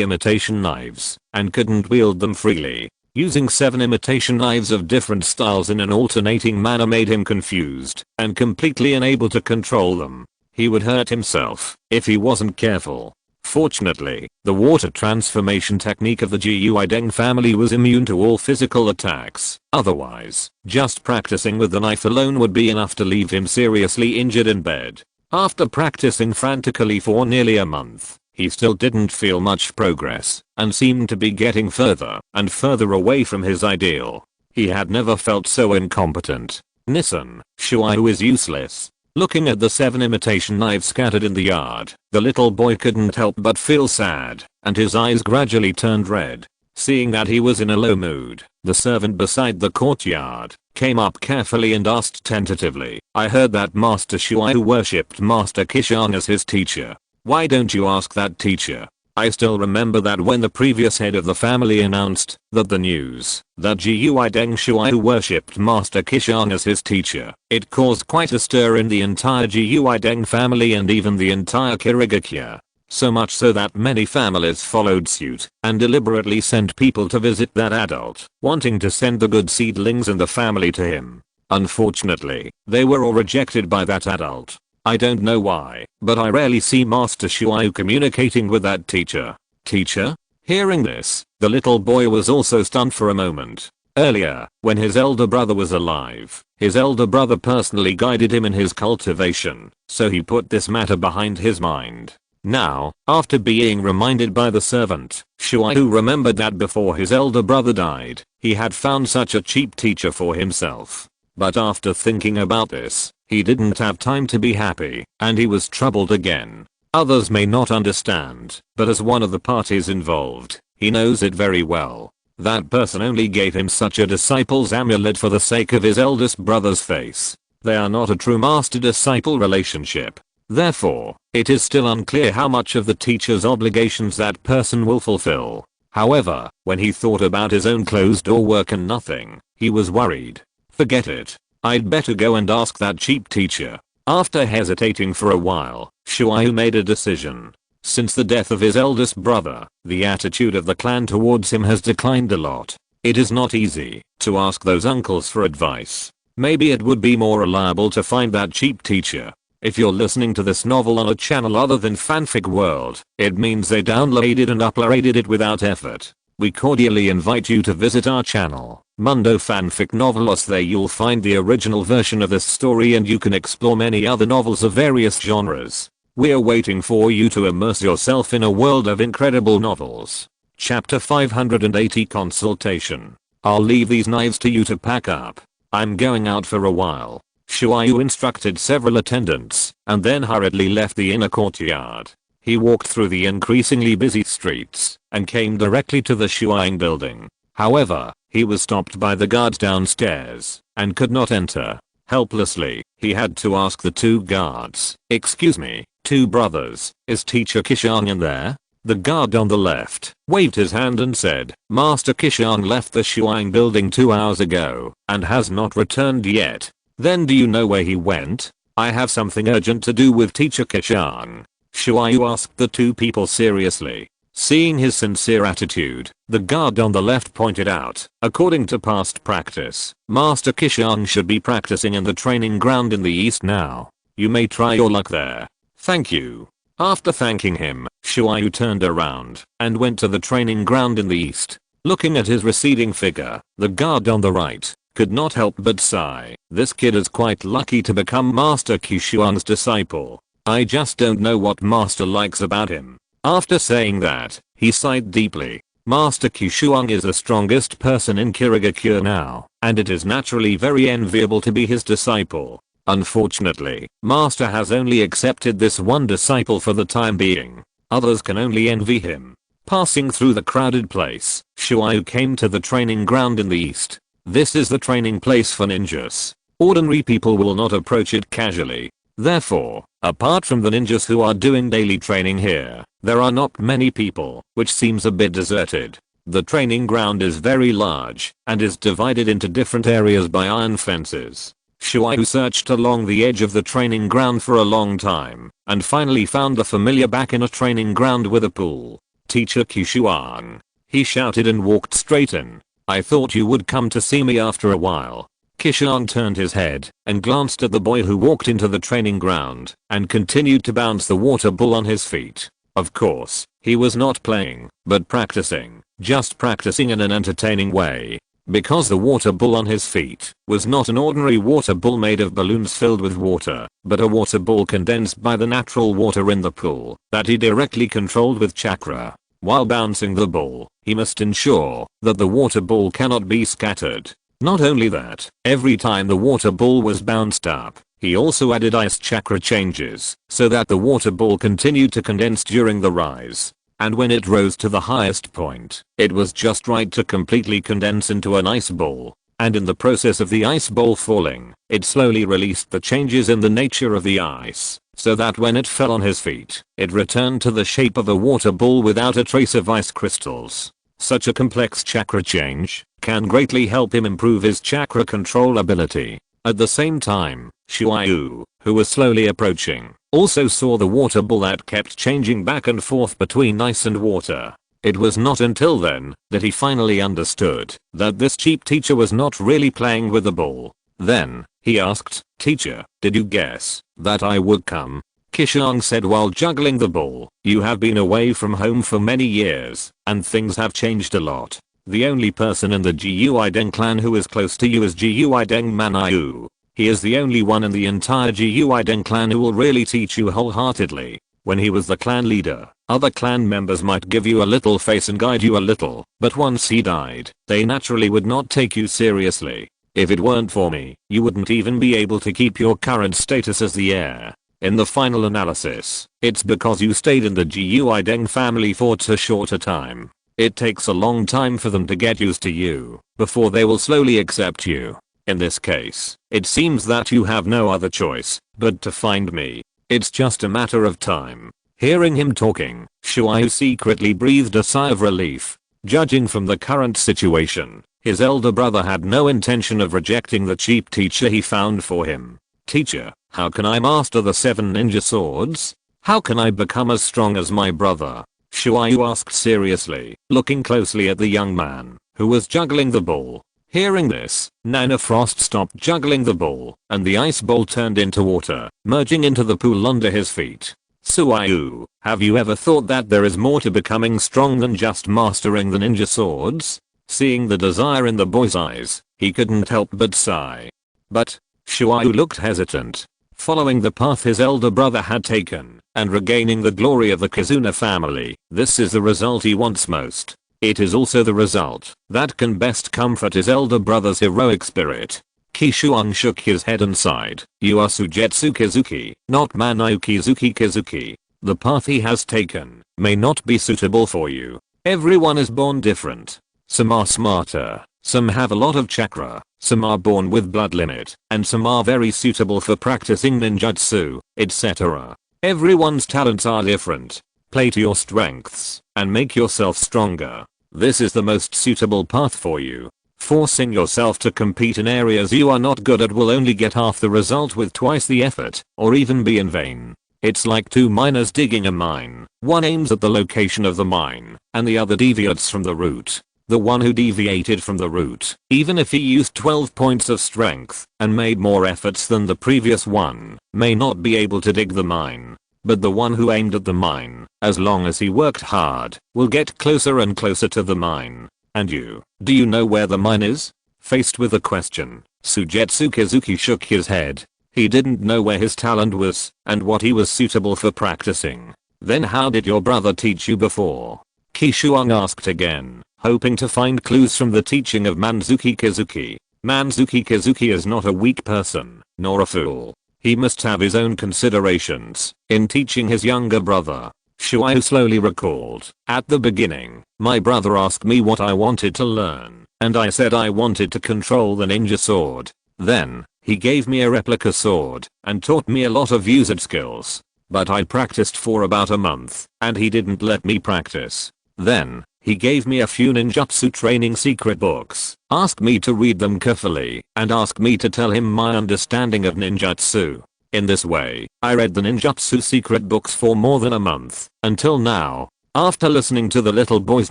imitation knives and couldn't wield them freely. Using 7 imitation knives of different styles in an alternating manner made him confused and completely unable to control them. He would hurt himself if he wasn't careful. Fortunately, the water transformation technique of the Qishuang family was immune to all physical attacks. Otherwise, just practicing with the knife alone would be enough to leave him seriously injured in bed. After practicing frantically for nearly a month, he still didn't feel much progress and seemed to be getting further and further away from his ideal. He had never felt so incompetent. Nissan, Shuai is useless. Looking at the 7 imitation knives scattered in the yard, the little boy couldn't help but feel sad, and his eyes gradually turned red. Seeing that he was in a low mood, the servant beside the courtyard came up carefully and asked tentatively, "I heard that Master Shuai worshipped Master Qishuang as his teacher. Why don't you ask that teacher?" I still remember that when the previous head of the family announced that the news that Qishuang Shuai worshipped Master Qishuang as his teacher, it caused quite a stir in the entire Qishuang family and even the entire Kirigakure. So much so that many families followed suit and deliberately sent people to visit that adult, wanting to send the good seedlings in the family to him. Unfortunately, they were all rejected by that adult. I don't know why, but I rarely see Master Shuai communicating with that teacher. Teacher? Hearing this, the little boy was also stunned for a moment. Earlier, when his elder brother was alive, his elder brother personally guided him in his cultivation, so he put this matter behind his mind. Now, after being reminded by the servant, Shuai remembered that before his elder brother died, he had found such a cheap teacher for himself. But after thinking about this, he didn't have time to be happy, and he was troubled again. Others may not understand, but as one of the parties involved, he knows it very well. That person only gave him such a disciple's amulet for the sake of his eldest brother's face. They are not a true master-disciple relationship. Therefore, it is still unclear how much of the teacher's obligations that person will fulfill. However, when he thought about his own closed-door work and nothing, he was worried. Forget it. I'd better go and ask that cheap teacher. After hesitating for a while, Shuai made a decision. Since the death of his eldest brother, the attitude of the clan towards him has declined a lot. It is not easy to ask those uncles for advice. Maybe it would be more reliable to find that cheap teacher. If you're listening to this novel on a channel other than Fanfic World, it means they downloaded and uploaded it without effort. We cordially invite you to visit our channel, Mundo Fanfic Novelos. There you'll find the original version of this story and you can explore many other novels of various genres. We're waiting for you to immerse yourself in a world of incredible novels. Chapter 580 Consultation. I'll leave these knives to you to pack up. I'm going out for a while. Shuai instructed several attendants and then hurriedly left the inner courtyard. He walked through the increasingly busy streets and came directly to the Qishuang building. However, he was stopped by the guards downstairs and could not enter. Helplessly, he had to ask the 2 guards, "Excuse me, 2 brothers, is Teacher Qishuang in there?" The guard on the left waved his hand and said, "Master Qishuang left the Qishuang building 2 hours ago and has not returned yet." "Then do you know where he went?" "I have something urgent to do with Teacher Qishuang." Shuai asked the 2 people seriously. Seeing his sincere attitude, the guard on the left pointed out, according to past practice, Master Qishuang should be practicing in the training ground in the east now. You may try your luck there. Thank you. After thanking him, Shuai turned around and went to the training ground in the east. Looking at his receding figure, the guard on the right could not help but sigh. This kid is quite lucky to become Master Qishuang's disciple. I just don't know what Master likes about him. After saying that, he sighed deeply. Master Qishuang is the strongest person in Kirigakure now, and it is naturally very enviable to be his disciple. Unfortunately, Master has only accepted this one disciple for the time being. Others can only envy him. Passing through the crowded place, Shuai came to the training ground in the east. This is the training place for ninjas. Ordinary people will not approach it casually. Therefore, apart from the ninjas who are doing daily training here, There are not many people, which seems a bit deserted. The training ground is very large and is divided into different areas by iron fences. Xiaoyu searched along the edge of the training ground for a long time and finally found the familiar back in a training ground with a pool. Teacher Qishuang. He shouted and walked straight in. I thought you would come to see me after a while. Qishuang turned his head and glanced at the boy who walked into the training ground and continued to bounce the water bull on his feet. Of course, he was not playing, but practicing, just practicing in an entertaining way. Because the water bull on his feet was not an ordinary water bull made of balloons filled with water, but a water bull condensed by the natural water in the pool that he directly controlled with chakra. While bouncing the bull, he must ensure that the water bull cannot be scattered. Not only that, every time the water bull was bounced up, he also added ice chakra changes so that the water bull continued to condense during the rise. And when it rose to the highest point, it was just right to completely condense into an ice ball. And in the process of the ice ball falling, it slowly released the changes in the nature of the ice, so that when it fell on his feet, it returned to the shape of a water ball without a trace of ice crystals. Such a complex chakra change can greatly help him improve his chakra control ability. At the same time, Xiaoyu, who was slowly approaching, also saw the water bull that kept changing back and forth between ice and water. It was not until then that he finally understood that this cheap teacher was not really playing with the bull. Then, he asked, Teacher, did you guess that I would come? Qishuang said while juggling the bull, you have been away from home for many years, and things have changed a lot. The only person in the Gui Deng clan who is close to you is Gui Deng Manayu. He is the only one in the entire Gui Deng clan who will really teach you wholeheartedly. When he was the clan leader, other clan members might give you a little face and guide you a little, but once he died, they naturally would not take you seriously. If it weren't for me, you wouldn't even be able to keep your current status as the heir. In the final analysis, it's because you stayed in the Gui Deng family for too short a time. It takes a long time for them to get used to you before they will slowly accept you. In this case, it seems that you have no other choice but to find me. It's just a matter of time. Hearing him talking, Xiaoyu secretly breathed a sigh of relief. Judging from the current situation, his elder brother had no intention of rejecting the cheap teacher he found for him. Teacher, how can I master the 7 ninja swords? How can I become as strong as my brother? Xiaoyu asked seriously, looking closely at the young man who was juggling the bull. Hearing this, Nana Frost stopped juggling the bull, and the ice ball turned into water, merging into the pool under his feet. Xiaoyu, have you ever thought that there is more to becoming strong than just mastering the ninja swords? Seeing the desire in the boy's eyes, he couldn't help but sigh. But, Xiaoyu looked hesitant. Following the path his elder brother had taken, and regaining the glory of the Kizuna family, this is the result he wants most. It is also the result that can best comfort his elder brother's heroic spirit. Qishuang shook his head and sighed. You are Sujetsu Kizuki, not Manai Kizuki. The path he has taken may not be suitable for you. Everyone is born different. Some are smarter, some have a lot of chakra, some are born with blood limit, and some are very suitable for practicing ninjutsu, etc. Everyone's talents are different. Play to your strengths and make yourself stronger. This is the most suitable path for you. Forcing yourself to compete in areas you are not good at will only get half the result with twice the effort, or even be in vain. It's like two miners digging a mine. One aims at the location of the mine, and the other deviates from the route. The one who deviated from the route, even if he used 12 points of strength and made more efforts than the previous one, may not be able to dig the mine. But the one who aimed at the mine, as long as he worked hard, will get closer and closer to the mine. And you, do you know where the mine is? Faced with the question, Sujetsu Kizuki shook his head. He didn't know where his talent was, and what he was suitable for practicing. Then how did your brother teach you before? Qishuang asked again, hoping to find clues from the teaching of Manzuki Kizuki. Manzuki Kizuki is not a weak person, nor a fool. He must have his own considerations in teaching his younger brother. Xiaoyu slowly recalled, at the beginning, my brother asked me what I wanted to learn, and I said I wanted to control the ninja sword. Then, he gave me a replica sword, and taught me a lot of usage skills. but I practiced for about a month, and he didn't let me practice. Then, he gave me a few ninjutsu training secret books, asked me to read them carefully, and asked me to tell him my understanding of ninjutsu. In this way, I read the ninjutsu secret books for more than a month, until now. After listening to the little boy's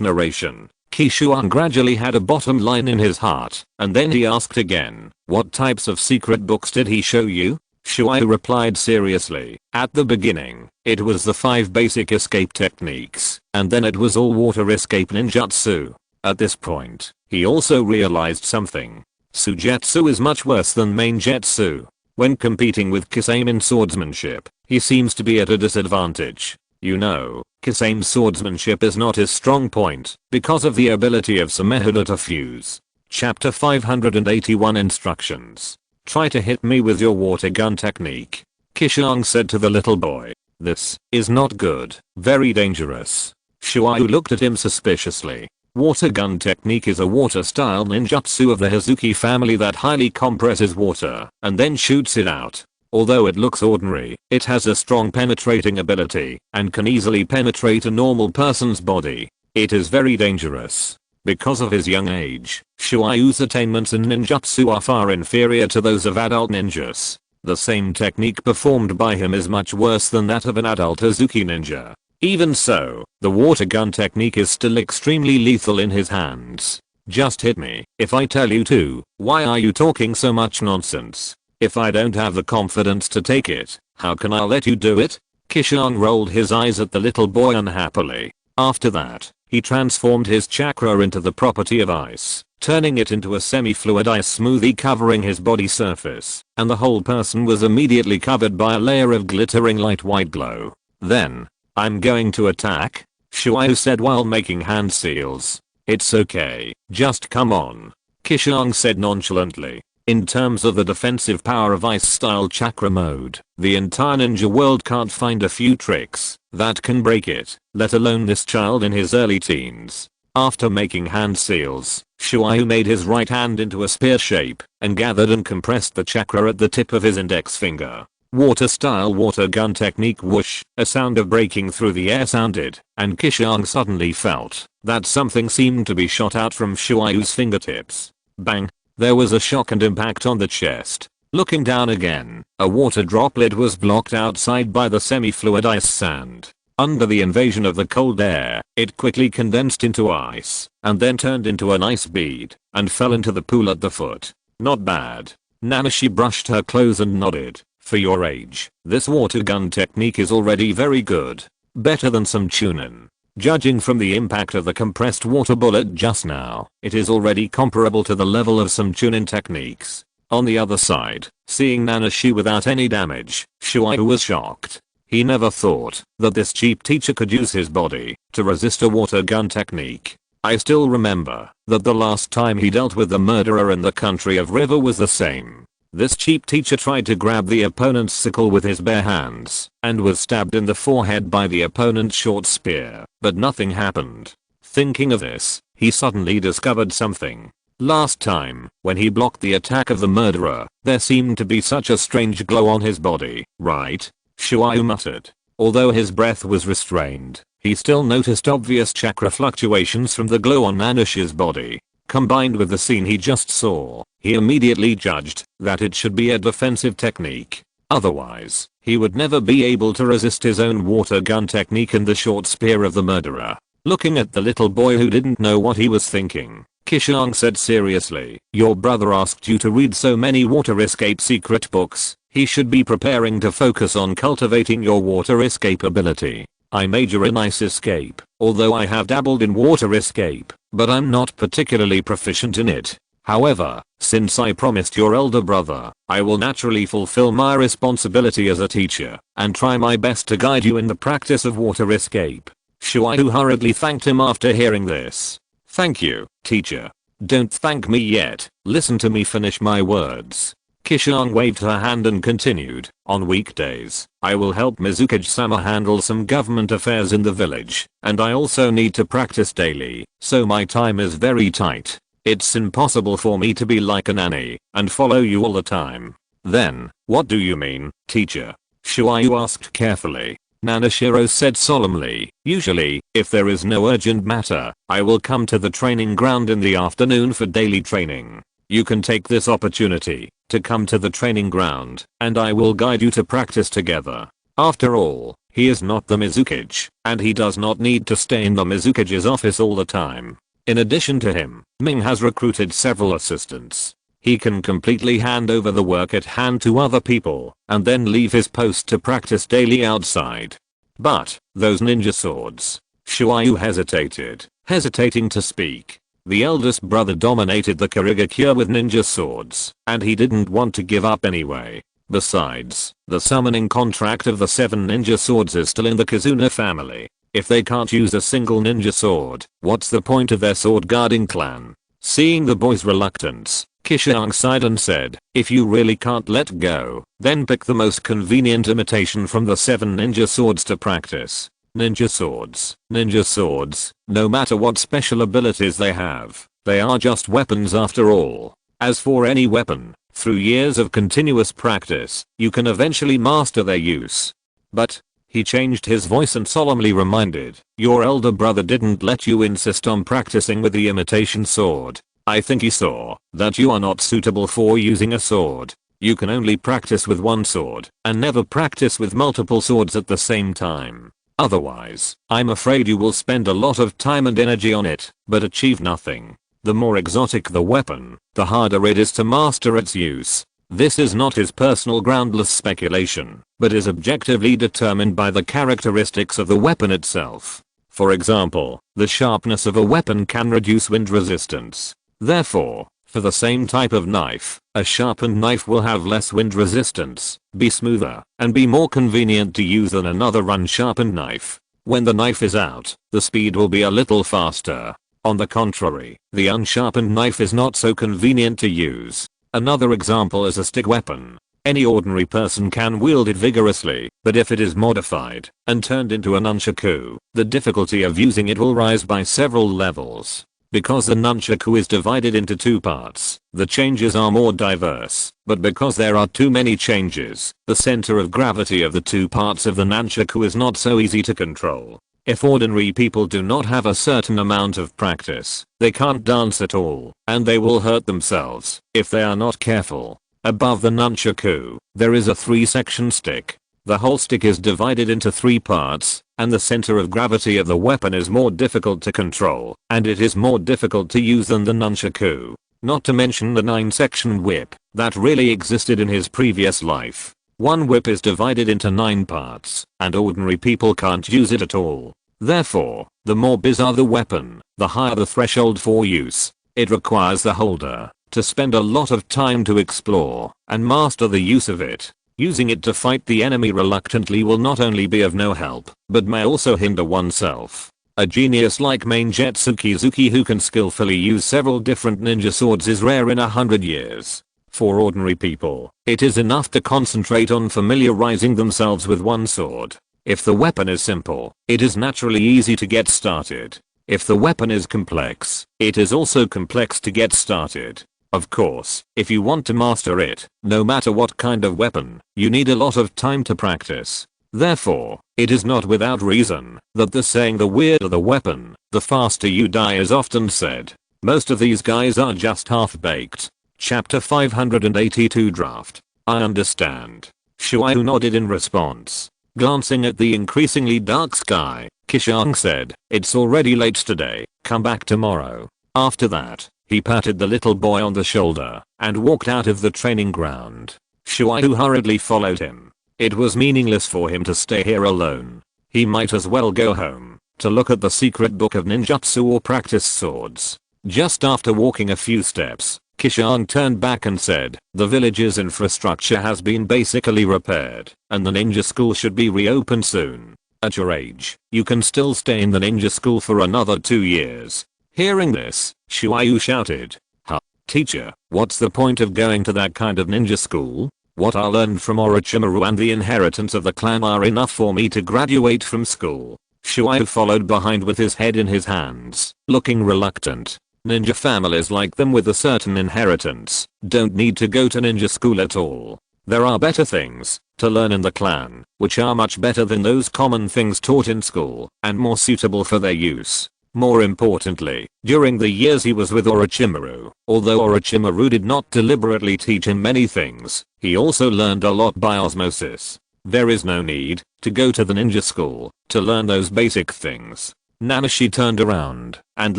narration, Qishuang gradually had a bottom line in his heart, and then he asked again, "What types of secret books did he show you?" Shuai replied seriously, "At the beginning, it was the 5 basic escape techniques, and then it was all water escape ninjutsu." At this point, he also realized something. Sujetsu is much worse than main jutsu. When competing with Kisame in swordsmanship, he seems to be at a disadvantage. You know, Kisame's swordsmanship is not his strong point, because of the ability of Samehuda to fuse. Chapter 581 Instructions. Try to hit me with your water gun technique. Qishuang said to the little boy. This is not good, very dangerous. Shuai looked at him suspiciously. Water gun technique is a water style ninjutsu of the Hazuki family that highly compresses water and then shoots it out. Although it looks ordinary, it has a strong penetrating ability and can easily penetrate a normal person's body. It is very dangerous. Because of his young age, Shuai's attainments in ninjutsu are far inferior to those of adult ninjas. The same technique performed by him is much worse than that of an adult Hazuki ninja. Even so, the water gun technique is still extremely lethal in his hands. Just hit me. If I tell you to, why are you talking so much nonsense? If I don't have the confidence to take it, how can I let you do it? Qishuang rolled his eyes at the little boy unhappily. After that, he transformed his chakra into the property of ice, turning it into a semi-fluid ice smoothie covering his body surface, and the whole person was immediately covered by a layer of glittering light white glow. Then, "I'm going to attack," Shuai said while making hand seals. "It's okay, just come on," Qishuang said nonchalantly. In terms of the defensive power of ice-style chakra mode, the entire ninja world can't find a few tricks that can break it, let alone this child in his early teens. After making hand seals, Shuai made his right hand into a spear shape and gathered and compressed the chakra at the tip of his index finger. Water-style water gun technique whoosh, a sound of breaking through the air sounded, and Qishuang suddenly felt that something seemed to be shot out from Shuai's fingertips. Bang! There was a shock and impact on the chest. Looking down again, a water droplet was blocked outside by the semi-fluid ice sand. Under the invasion of the cold air, it quickly condensed into ice, and then turned into an ice bead, and fell into the pool at the foot. Not bad. Nanashi brushed her clothes and nodded. For your age, this water gun technique is already very good. Better than some chunin. Judging from the impact of the compressed water bullet just now, it is already comparable to the level of some chunin techniques. On the other side, seeing Nanashi without any damage, Shuai was shocked. He never thought that this cheap teacher could use his body to resist a water gun technique. I still remember that the last time he dealt with the murderer in the country of River was the same. This cheap teacher tried to grab the opponent's sickle with his bare hands and was stabbed in the forehead by the opponent's short spear, but nothing happened. Thinking of this, he suddenly discovered something. Last time, when he blocked the attack of the murderer, there seemed to be such a strange glow on his body, right? Shuai muttered. Although his breath was restrained, he still noticed obvious chakra fluctuations from the glow on Nanashi's body. Combined with the scene he just saw, he immediately judged that it should be a defensive technique. Otherwise, he would never be able to resist his own water gun technique and the short spear of the murderer. Looking at the little boy who didn't know what he was thinking, Qishuang said seriously, "Your brother asked you to read so many water escape secret books. He should be preparing to focus on cultivating your water escape ability. I major in ice escape, although I have dabbled in water escape, but I'm not particularly proficient in it. However, since I promised your elder brother, I will naturally fulfill my responsibility as a teacher and try my best to guide you in the practice of water escape." Shuai hurriedly thanked him after hearing this. "Thank you, teacher." "Don't thank me yet, listen to me finish my words." Qishuang waved her hand and continued, "On weekdays, I will help Mizukage-sama handle some government affairs in the village, and I also need to practice daily, so my time is very tight. It's impossible for me to be like a nanny and follow you all the time." "Then, what do you mean, teacher?" Shuayu asked carefully. Nanashiro said solemnly, usually, if there is no urgent matter, I will come to the training ground in the afternoon for daily training. You can take this opportunity to come to the training ground, and I will guide you to practice together. After all, he is not the Mizukage, and he does not need to stay in the Mizukage's office all the time. In addition to him, Ming has recruited several assistants. He can completely hand over the work at hand to other people, and then leave his post to practice daily outside. But, those ninja swords. Shuayu hesitated, hesitating to speak. The eldest brother dominated the Kirigakure with ninja swords, and he didn't want to give up anyway. Besides, the summoning contract of the 7 ninja swords is still in the Kazuna family. If they can't use a single ninja sword, what's the point of their sword guarding clan? Seeing the boy's reluctance, Qishuang sighed and said, if you really can't let go, then pick the most convenient imitation from the 7 ninja swords to practice. Ninja swords, no matter what special abilities they have, they are just weapons after all. As for any weapon, through years of continuous practice, you can eventually master their use. But, he changed his voice and solemnly reminded, your elder brother didn't let you insist on practicing with the imitation sword. I think he saw that you are not suitable for using a sword. You can only practice with one sword, and never practice with multiple swords at the same time. Otherwise, I'm afraid you will spend a lot of time and energy on it, but achieve nothing. The more exotic the weapon, the harder it is to master its use. This is not his personal groundless speculation, but is objectively determined by the characteristics of the weapon itself. For example, the sharpness of a weapon can reduce wind resistance. Therefore, for the same type of knife, a sharpened knife will have less wind resistance, be smoother, and be more convenient to use than another unsharpened knife. When the knife is out, the speed will be a little faster. On the contrary, the unsharpened knife is not so convenient to use. Another example is a stick weapon. Any ordinary person can wield it vigorously, but if it is modified and turned into a nunchaku, the difficulty of using it will rise by several levels. Because the nunchaku is divided into 2 parts, the changes are more diverse, but because there are too many changes, the center of gravity of the 2 parts of the nunchaku is not so easy to control. If ordinary people do not have a certain amount of practice, they can't dance at all, and they will hurt themselves if they are not careful. Above the nunchaku, there is a 3-section stick. The whole stick is divided into 3 parts, and the center of gravity of the weapon is more difficult to control, and it is more difficult to use than the nunchaku. Not to mention the 9-section whip that really existed in his previous life. One whip is divided into 9 parts, and ordinary people can't use it at all. Therefore, the more bizarre the weapon, the higher the threshold for use. It requires the holder to spend a lot of time to explore and master the use of it. Using it to fight the enemy reluctantly will not only be of no help, but may also hinder oneself. A genius like Maingetsu Kizuki who can skillfully use several different ninja swords is rare in 100 years. For ordinary people, it is enough to concentrate on familiarizing themselves with one sword. If the weapon is simple, it is naturally easy to get started. If the weapon is complex, it is also complex to get started. Of course, if you want to master it, no matter what kind of weapon, you need a lot of time to practice. Therefore, it is not without reason that the saying the weirder the weapon, the faster you die is often said. Most of these guys are just half-baked. Chapter 582 Draft. I understand. Shuayu nodded in response. Glancing at the increasingly dark sky, Qishuang said, it's already late today, come back tomorrow. After that, he patted the little boy on the shoulder and walked out of the training ground. Shuayu hurriedly followed him. It was meaningless for him to stay here alone. He might as well go home to look at the secret book of ninjutsu or practice swords. Just after walking a few steps, Qishuang turned back and said, the village's infrastructure has been basically repaired, and the ninja school should be reopened soon. At your age, you can still stay in the ninja school for another 2 years. Hearing this, Shuayu shouted, huh, teacher, what's the point of going to that kind of ninja school? What I learned from Orochimaru and the inheritance of the clan are enough for me to graduate from school. Shuayu followed behind with his head in his hands, looking reluctant. Ninja families like them with a certain inheritance don't need to go to ninja school at all. There are better things to learn in the clan, which are much better than those common things taught in school, and more suitable for their use. More importantly, during the years he was with Orochimaru, although Orochimaru did not deliberately teach him many things, he also learned a lot by osmosis. There is no need to go to the ninja school to learn those basic things. Nanashi turned around and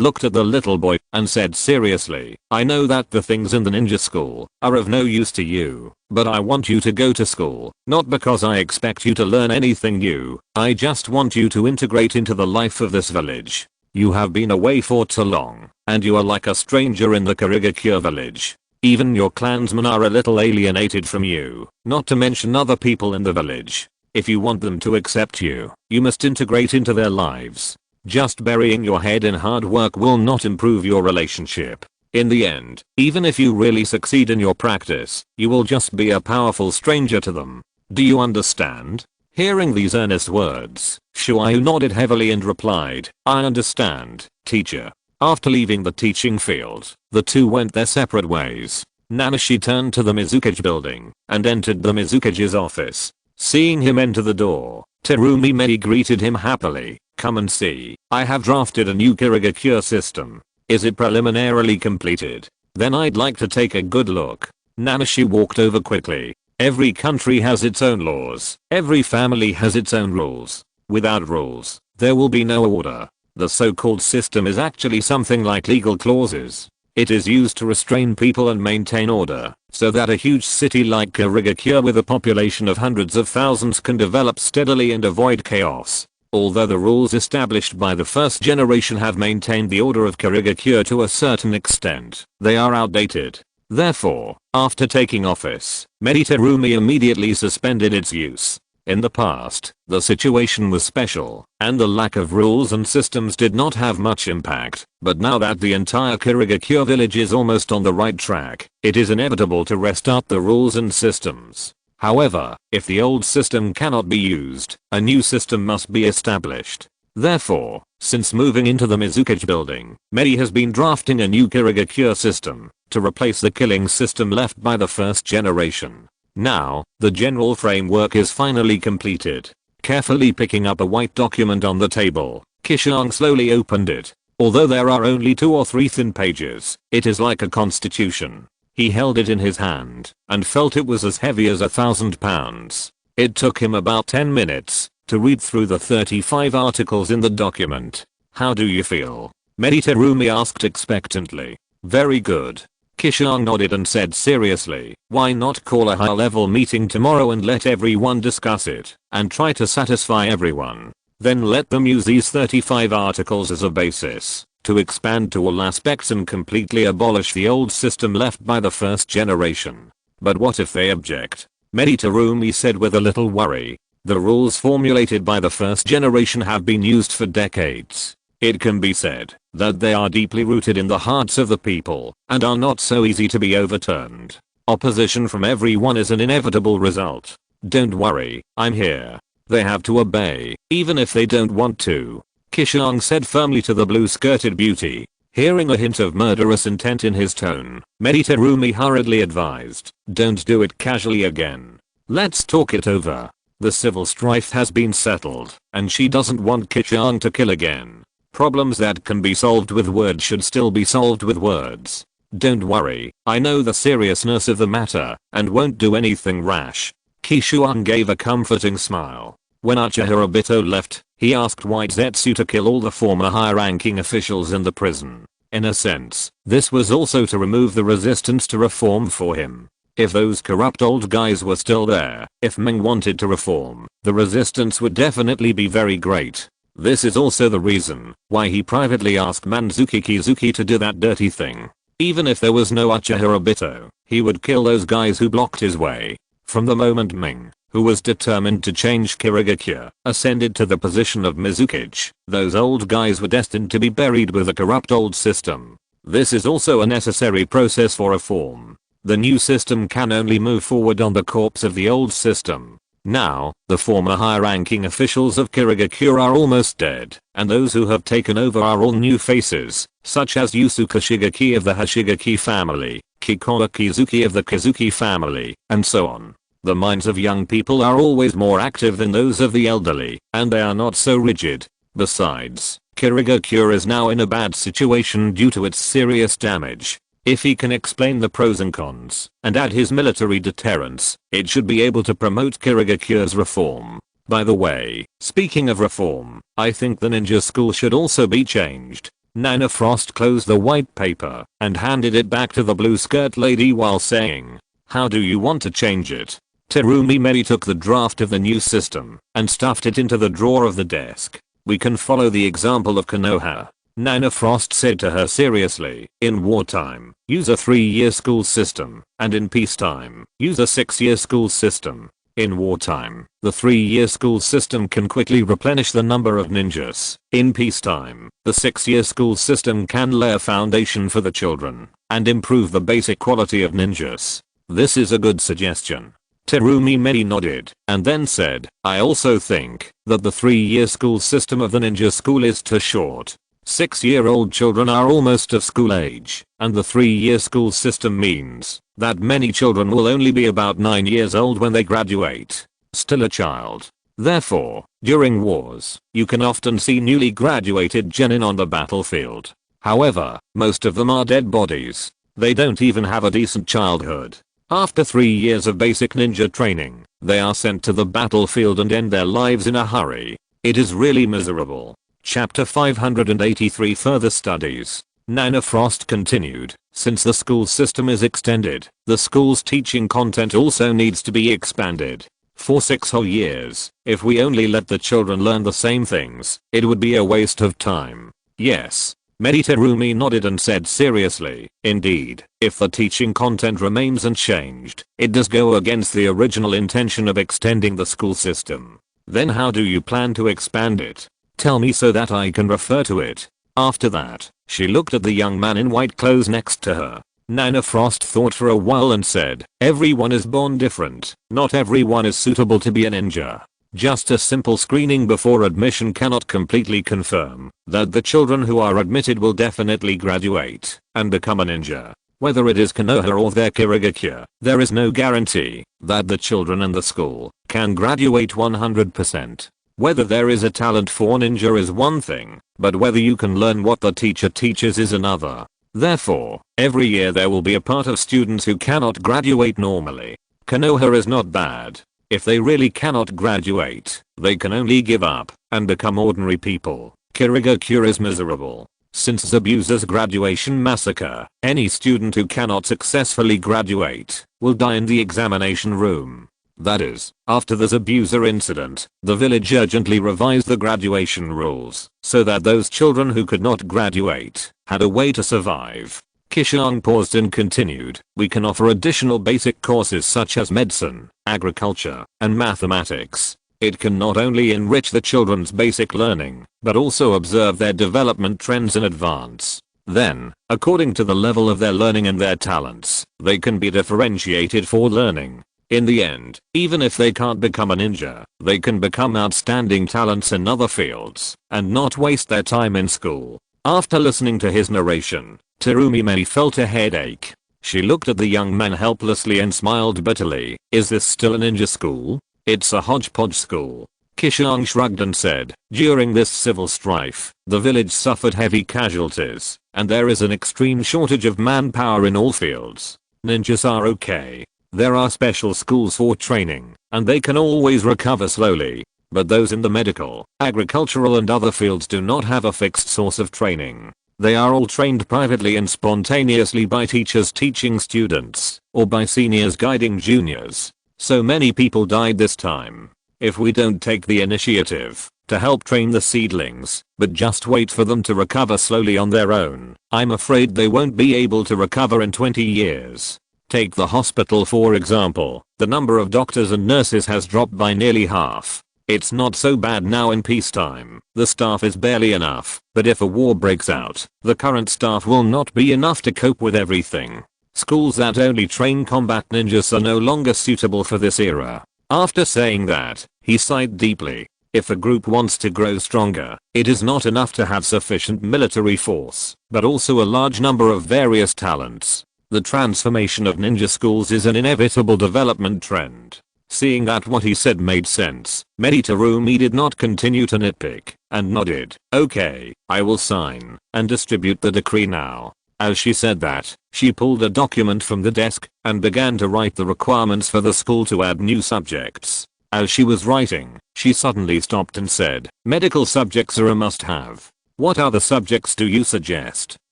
looked at the little boy and said seriously, I know that the things in the ninja school are of no use to you, but I want you to go to school, not because I expect you to learn anything new, I just want you to integrate into the life of this village. You have been away for too long, and you are like a stranger in the Kirigakure village. Even your clansmen are a little alienated from you, not to mention other people in the village. If you want them to accept you, you must integrate into their lives. Just burying your head in hard work will not improve your relationship. In the end, even if you really succeed in your practice, you will just be a powerful stranger to them. Do you understand? Hearing these earnest words, Shuai nodded heavily and replied, I understand, teacher. After leaving the teaching field, the two went their separate ways. Nanashi turned to the Mizukage building and entered the Mizukage's office. Seeing him enter the door, Terumi Mei greeted him happily. Come and see, I have drafted a new Kirigakure system. Is it preliminarily completed? Then I'd like to take a good look. Nanashi walked over quickly. Every country has its own laws. Every family has its own rules. Without rules, there will be no order. The so-called system is actually something like legal clauses. It is used to restrain people and maintain order, so that a huge city like Kirigakure with a population of hundreds of thousands can develop steadily and avoid chaos. Although the rules established by the first generation have maintained the order of Kirigakure to a certain extent, they are outdated. Therefore, after taking office, Terumi immediately suspended its use. In the past, the situation was special, and the lack of rules and systems did not have much impact, but now that the entire Kirigakure village is almost on the right track, it is inevitable to restart the rules and systems. However, if the old system cannot be used, a new system must be established. Therefore, since moving into the Mizukage building, Mei has been drafting a new Kirigakure system to replace the killing system left by the first generation. Now, the general framework is finally completed. Carefully picking up a white document on the table, Qishuang slowly opened it. Although there are only 2 or 3 thin pages, it is like a constitution. He held it in his hand and felt it was as heavy as 1,000 pounds. It took him about 10 minutes to read through the 35 articles in the document. How do you feel? Terumi asked expectantly. Very good. Qishuang nodded and said seriously, why not call a high-level meeting tomorrow and let everyone discuss it, and try to satisfy everyone. Then let them use these 35 articles as a basis to expand to all aspects and completely abolish the old system left by the first generation. But what if they object? Terumi said with a little worry. The rules formulated by the first generation have been used for decades. It can be said that they are deeply rooted in the hearts of the people and are not so easy to be overturned. Opposition from everyone is an inevitable result. Don't worry, I'm here. They have to obey, even if they don't want to. Qishuang said firmly to the blue-skirted beauty. Hearing a hint of murderous intent in his tone, Terumi hurriedly advised, don't do it casually again. Let's talk it over. The civil strife has been settled, and she doesn't want Qishuang to kill again. Problems that can be solved with words should still be solved with words. Don't worry, I know the seriousness of the matter, and won't do anything rash. Qishuang gave a comforting smile. When Uchiha Obito left, he asked White Zetsu to kill all the former high-ranking officials in the prison. In a sense, this was also to remove the resistance to reform for him. If those corrupt old guys were still there, if Meng wanted to reform, the resistance would definitely be very great. This is also the reason why he privately asked Manzuki Kizuki to do that dirty thing. Even if there was no Uchiha Obito, he would kill those guys who blocked his way. From the moment Meng, who was determined to change Kirigakure, ascended to the position of Mizukage, those old guys were destined to be buried with a corrupt old system. This is also a necessary process for reform. The new system can only move forward on the corpse of the old system. Now, the former high-ranking officials of Kirigakure are almost dead, and those who have taken over are all new faces, such as Yusuke Shigeki of the Hashigaki family, Kikoa Kizuki of the Kizuki family, and so on. The minds of young people are always more active than those of the elderly, and they are not so rigid. Besides, Kirigakure is now in a bad situation due to its serious damage. If he can explain the pros and cons, and add his military deterrence, it should be able to promote Kirigakure's reform. By the way, speaking of reform, I think the ninja school should also be changed. Nana Frost closed the white paper and handed it back to the blue skirt lady while saying, "How do you want to change it?" Terumi Mei took the draft of the new system and stuffed it into the drawer of the desk. "We can follow the example of Konoha," Nana Frost said to her seriously. "In wartime, use a 3-year school system, and in peacetime, use a 6-year school system. In wartime, the 3-year school system can quickly replenish the number of ninjas. In peacetime, the 6-year school system can lay a foundation for the children and improve the basic quality of ninjas. This is a good suggestion." Terumi Mei nodded and then said, "I also think that the 3-year school system of the ninja school is too short. 6-year-old children are almost of school age, and the 3-year school system means that many children will only be about 9 years old when they graduate. Still a child. Therefore, during wars, you can often see newly graduated genin on the battlefield. However, most of them are dead bodies. They don't even have a decent childhood. After 3 years of basic ninja training, they are sent to the battlefield and end their lives in a hurry. It is really miserable." Chapter 583 Further Studies. Nana Frost continued, "Since the school system is extended, the school's teaching content also needs to be expanded. For 6 whole years, if we only let the children learn the same things, it would be a waste of time." "Yes." Terumi nodded and said seriously, "Indeed, if the teaching content remains unchanged, it does go against the original intention of extending the school system. Then how do you plan to expand it? Tell me so that I can refer to it." After that, she looked at the young man in white clothes next to her. Nana Frost thought for a while and said, "Everyone is born different. Not everyone is suitable to be a ninja. Just a simple screening before admission cannot completely confirm that the children who are admitted will definitely graduate and become a ninja. Whether it is Konoha or their Kirigakure, there is no guarantee that the children in the school can graduate 100%. Whether there is a talent for ninja is one thing, but whether you can learn what the teacher teaches is another. Therefore, every year there will be a part of students who cannot graduate normally. Konoha is not bad. If they really cannot graduate, they can only give up and become ordinary people. Kirigakure is miserable. Since Zabuza's graduation massacre, any student who cannot successfully graduate will die in the examination room. That is, after the Zabuza incident, the village urgently revised the graduation rules so that those children who could not graduate had a way to survive. Qishuang paused and continued, "We can offer additional basic courses such as medicine, agriculture, and mathematics. It can not only enrich the children's basic learning, but also observe their development trends in advance. Then, according to the level of their learning and their talents, they can be differentiated for learning. In the end, even if they can't become a ninja, they can become outstanding talents in other fields and not waste their time in school." After listening to his narration, Terumi Mei felt a headache. She looked at the young man helplessly and smiled bitterly. "Is this still a ninja school? It's a hodgepodge school." Qishuang shrugged and said, "During this civil strife, the village suffered heavy casualties, and there is an extreme shortage of manpower in all fields. Ninjas are okay. There are special schools for training, and they can always recover slowly. But those in the medical, agricultural and other fields do not have a fixed source of training. They are all trained privately and spontaneously by teachers teaching students, or by seniors guiding juniors. So many people died this time. If we don't take the initiative to help train the seedlings, but just wait for them to recover slowly on their own, I'm afraid they won't be able to recover in 20 years. Take the hospital for example. The number of doctors and nurses has dropped by nearly half. It's not so bad now in peacetime. The staff is barely enough, but if a war breaks out, the current staff will not be enough to cope with everything. Schools that only train combat ninjas are no longer suitable for this era." After saying that, he sighed deeply. If a group wants to grow stronger, it is not enough to have sufficient military force, but also a large number of various talents. The transformation of ninja schools is an inevitable development trend. Seeing that what he said made sense, Meditarumi did not continue to nitpick, and nodded. Okay, I will sign and distribute the decree now. As she said that, she pulled a document from the desk and began to write the requirements for the school to add new subjects. As she was writing, she suddenly stopped and said, medical subjects are a must-have. What other subjects do you suggest?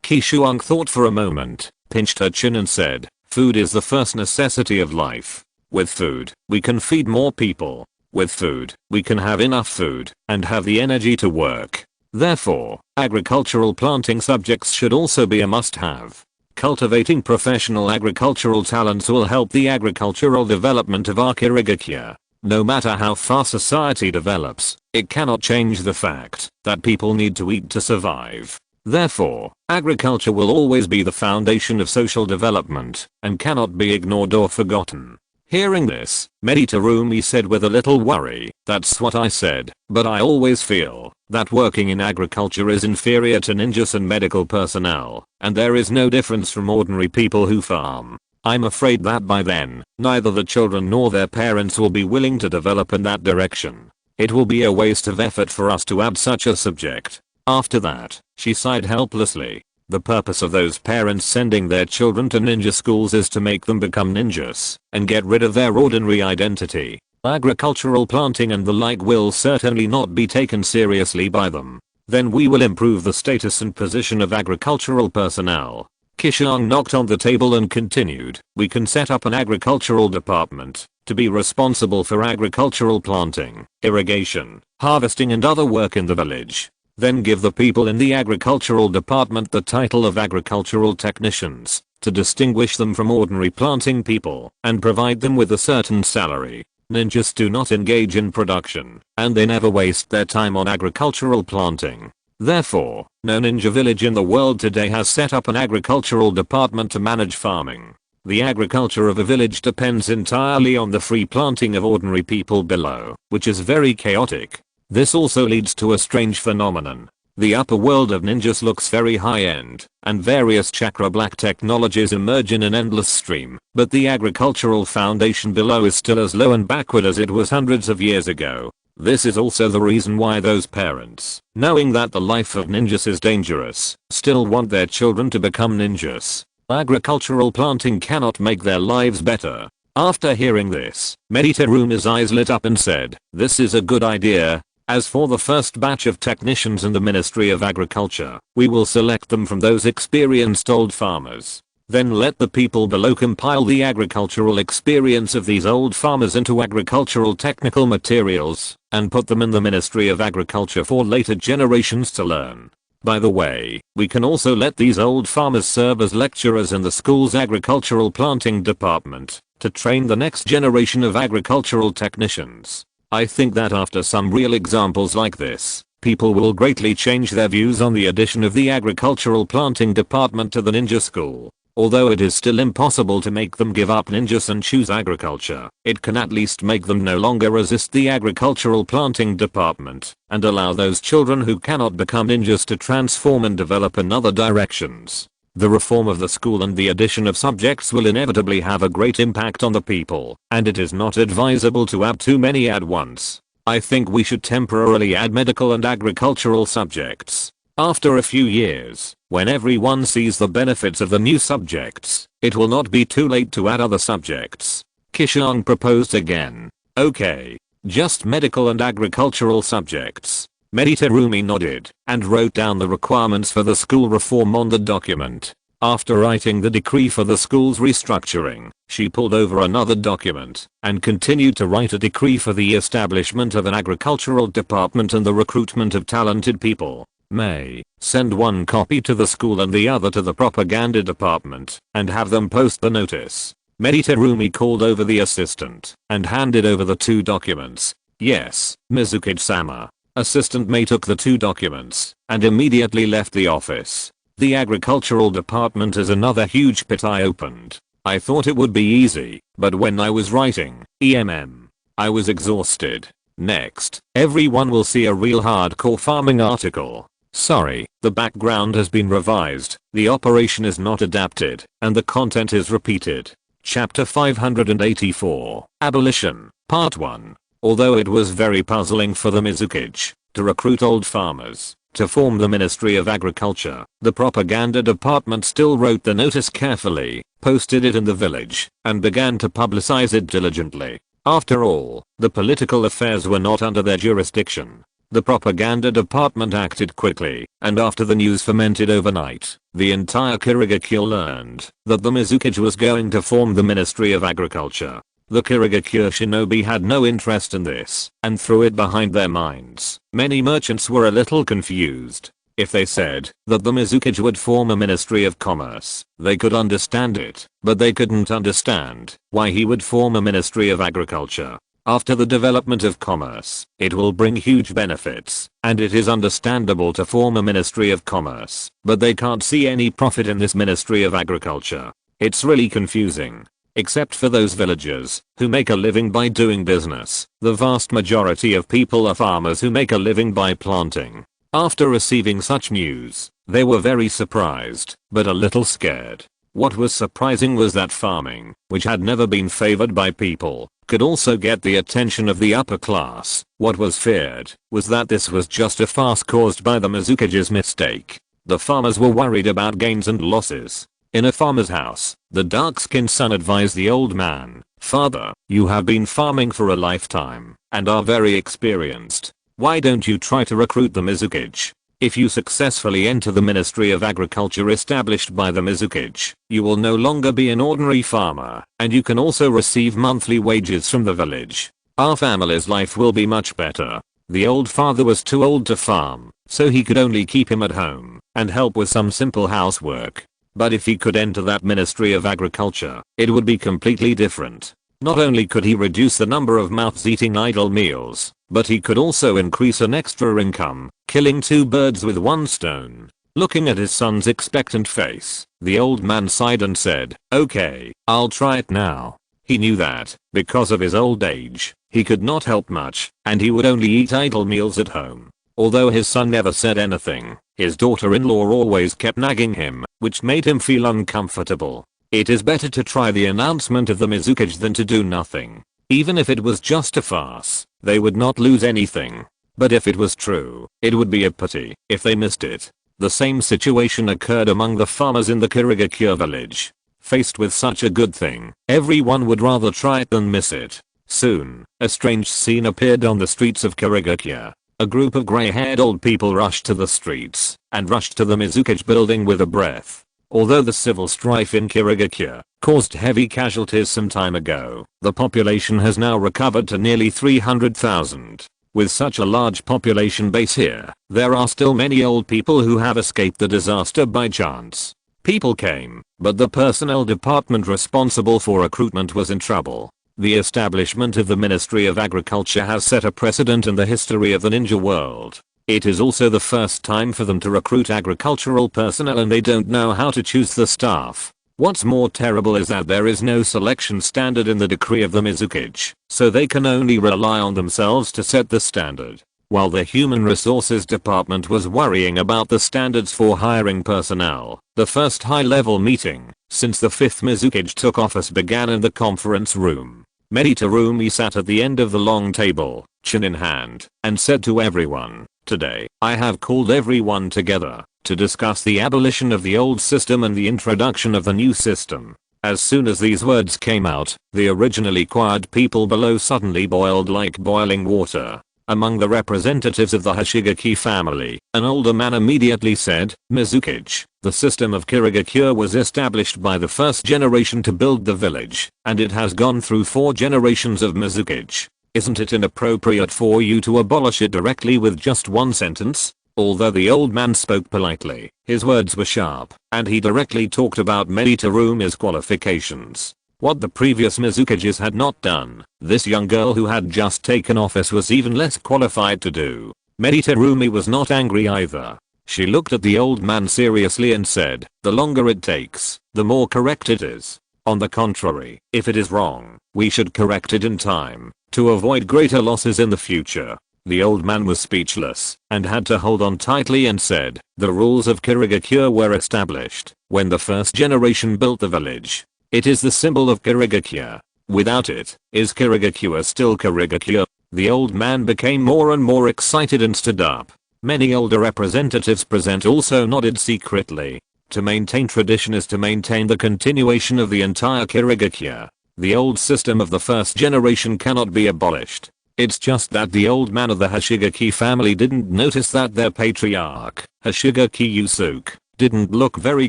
Qishuang thought for a moment, pinched her chin and said, food is the first necessity of life. With food, we can feed more people. With food, we can have enough food and have the energy to work. Therefore, agricultural planting subjects should also be a must-have. Cultivating professional agricultural talents will help the agricultural development of our Kirigakure. No matter how far society develops, it cannot change the fact that people need to eat to survive. Therefore, agriculture will always be the foundation of social development and cannot be ignored or forgotten. Hearing this, Meditarumi said with a little worry, that's what I said, but I always feel that working in agriculture is inferior to ninjas and medical personnel, and there is no difference from ordinary people who farm. I'm afraid that by then, neither the children nor their parents will be willing to develop in that direction. It will be a waste of effort for us to add such a subject. After that, she sighed helplessly. The purpose of those parents sending their children to ninja schools is to make them become ninjas and get rid of their ordinary identity. Agricultural planting and the like will certainly not be taken seriously by them. Then we will improve the status and position of agricultural personnel. Qishuang knocked on the table and continued, we can set up an agricultural department to be responsible for agricultural planting, irrigation, harvesting and other work in the village. Then give the people in the agricultural department the title of agricultural technicians to distinguish them from ordinary planting people and provide them with a certain salary. Ninjas do not engage in production and they never waste their time on agricultural planting. Therefore, no ninja village in the world today has set up an agricultural department to manage farming. The agriculture of a village depends entirely on the free planting of ordinary people below, which is very chaotic. This also leads to a strange phenomenon. The upper world of ninjas looks very high-end, and various chakra black technologies emerge in an endless stream, but the agricultural foundation below is still as low and backward as it was hundreds of years ago. This is also the reason why those parents, knowing that the life of ninjas is dangerous, still want their children to become ninjas. Agricultural planting cannot make their lives better. After hearing this, Meditarumi's eyes lit up and said, this is a good idea. As for the first batch of technicians in the Ministry of Agriculture, we will select them from those experienced old farmers. Then let the people below compile the agricultural experience of these old farmers into agricultural technical materials and put them in the Ministry of Agriculture for later generations to learn. By the way, we can also let these old farmers serve as lecturers in the school's agricultural planting department to train the next generation of agricultural technicians. I think that after some real examples like this, people will greatly change their views on the addition of the agricultural planting department to the ninja school. Although it is still impossible to make them give up ninjas and choose agriculture, it can at least make them no longer resist the agricultural planting department and allow those children who cannot become ninjas to transform and develop in other directions. The reform of the school and the addition of subjects will inevitably have a great impact on the people, and it is not advisable to add too many at once. I think we should temporarily add medical and agricultural subjects. After a few years, when everyone sees the benefits of the new subjects, it will not be too late to add other subjects. Qishuang proposed again. Okay, just medical and agricultural subjects. Meditarumi nodded and wrote down the requirements for the school reform on the document. After writing the decree for the school's restructuring, she pulled over another document and continued to write a decree for the establishment of an agricultural department and the recruitment of talented people. May send one copy to the school and the other to the propaganda department and have them post the notice. Meditarumi called over the assistant and handed over the two documents. Yes, Mizukage-sama. Assistant May took the two documents and immediately left the office. The agricultural department is another huge pit I opened. I thought it would be easy, but when I was writing, I was exhausted. Next, everyone will see a real hardcore farming article. Sorry, the background has been revised, the operation is not adapted, and the content is repeated. Chapter 584, Abolition, Part 1. Although it was very puzzling for the Mizukage to recruit old farmers to form the Ministry of Agriculture, the propaganda department still wrote the notice carefully, posted it in the village, and began to publicize it diligently. After all, the political affairs were not under their jurisdiction. The propaganda department acted quickly, and after the news fermented overnight, the entire Kirigakure learned that the Mizukage was going to form the Ministry of Agriculture. The Kirigakure shinobi had no interest in this, and threw it behind their minds. Many merchants were a little confused. If they said that the Mizukage would form a Ministry of Commerce, they could understand it, but they couldn't understand why he would form a Ministry of Agriculture. After the development of commerce, it will bring huge benefits, and it is understandable to form a Ministry of Commerce, but they can't see any profit in this Ministry of Agriculture. It's really confusing. Except for those villagers who make a living by doing business, the vast majority of people are farmers who make a living by planting. After receiving such news, they were very surprised, but a little scared. What was surprising was that farming, which had never been favored by people, could also get the attention of the upper class. What was feared was that this was just a farce caused by the Mizukage's mistake. The farmers were worried about gains and losses. In a farmer's house, the dark-skinned son advised the old man, "Father, you have been farming for a lifetime, and are very experienced. Why don't you try to recruit the Mizukage? If you successfully enter the Ministry of Agriculture established by the Mizukage, you will no longer be an ordinary farmer, and you can also receive monthly wages from the village. Our family's life will be much better." The old father was too old to farm, so he could only keep him at home and help with some simple housework. But if he could enter that Ministry of Agriculture, it would be completely different. Not only could he reduce the number of mouths eating idle meals, but he could also increase an extra income, killing two birds with one stone. Looking at his son's expectant face, the old man sighed and said, "Okay, I'll try it now." He knew that, because of his old age, he could not help much, and he would only eat idle meals at home. Although his son never said anything, his daughter-in-law always kept nagging him, which made him feel uncomfortable. It is better to try the announcement of the Mizukage than to do nothing. Even if it was just a farce, they would not lose anything. But if it was true, it would be a pity if they missed it. The same situation occurred among the farmers in the Kirigakure village. Faced with such a good thing, everyone would rather try it than miss it. Soon, a strange scene appeared on the streets of Kirigakure. A group of gray-haired old people rushed to the streets and rushed to the Mizukage building with a breath. Although the civil strife in Kirigakure caused heavy casualties some time ago, the population has now recovered to nearly 300,000. With such a large population base here, there are still many old people who have escaped the disaster by chance. People came, but the personnel department responsible for recruitment was in trouble. The establishment of the Ministry of Agriculture has set a precedent in the history of the ninja world. It is also the first time for them to recruit agricultural personnel, and they don't know how to choose the staff. What's more terrible is that there is no selection standard in the decree of the Mizukage, so they can only rely on themselves to set the standard. While the Human Resources Department was worrying about the standards for hiring personnel, the first high-level meeting since the 5th Mizukage took office began in the conference room. Meditarumi sat at the end of the long table, chin in hand, and said to everyone, "Today, I have called everyone together to discuss the abolition of the old system and the introduction of the new system." As soon as these words came out, the originally quiet people below suddenly boiled like boiling water. Among the representatives of the Hoshigaki family, an older man immediately said, "Mizukage, the system of Kirigakure was established by the first generation to build the village, and it has gone through 4 generations of Mizukage. Isn't it inappropriate for you to abolish it directly with just one sentence?" Although the old man spoke politely, his words were sharp, and he directly talked about Meditarumi's qualifications. What the previous Mizukages had not done, this young girl who had just taken office was even less qualified to do. Meditarumi was not angry either. She looked at the old man seriously and said, "The longer it takes, the more correct it is. On the contrary, if it is wrong, we should correct it in time, to avoid greater losses in the future." The old man was speechless and had to hold on tightly and said, "The rules of Kirigakure were established when the first generation built the village. It is the symbol of Kirigakure. Without it, is Kirigakure still Kirigakure? The old man became more and more excited and stood up. Many older representatives present also nodded secretly. To maintain tradition is to maintain the continuation of the entire Kirigakure. The old system of the first generation cannot be abolished. It's just that the old man of the Hoshigaki family didn't notice that their patriarch, Hoshigaki Yusuke, didn't look very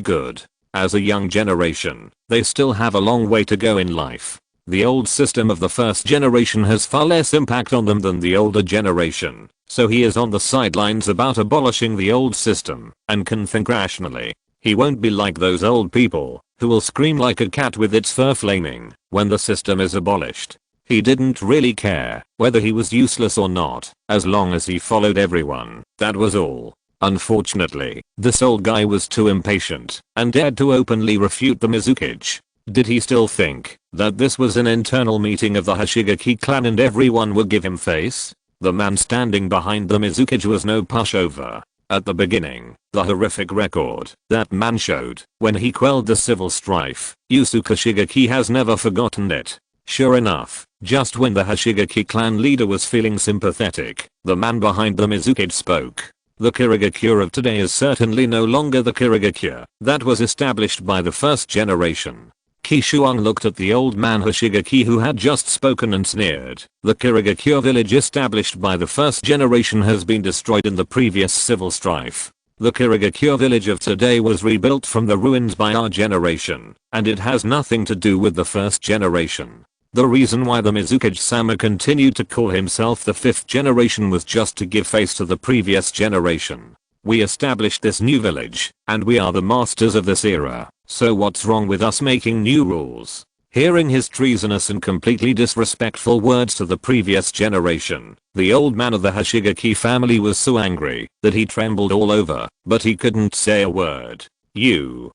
good. As a young generation, they still have a long way to go in life. The old system of the first generation has far less impact on them than the older generation, so he is on the sidelines about abolishing the old system and can think rationally. He won't be like those old people who will scream like a cat with its fur flaming when the system is abolished. He didn't really care whether he was useless or not, as long as he followed everyone, that was all. Unfortunately, this old guy was too impatient and dared to openly refute the Mizukage. Did he still think that this was an internal meeting of the Hoshigaki clan and everyone would give him face? The man standing behind the Mizukage was no pushover. At the beginning, the horrific record that man showed when he quelled the civil strife, Yusuke Hoshigaki has never forgotten it. Sure enough, just when the Hoshigaki clan leader was feeling sympathetic, the man behind the Mizukage spoke. The Kirigakure of today is certainly no longer the Kirigakure that was established by the first generation. Qishuang looked at the old man Hoshigaki who had just spoken and sneered. The Kirigakure village established by the first generation has been destroyed in the previous civil strife. The Kirigakure village of today was rebuilt from the ruins by our generation, and it has nothing to do with the first generation. The reason why the Mizukage-sama continued to call himself the fifth generation was just to give face to the previous generation. We established this new village, and we are the masters of this era, so what's wrong with us making new rules? Hearing his treasonous and completely disrespectful words to the previous generation, the old man of the Hoshigaki family was so angry that he trembled all over, but he couldn't say a word. You.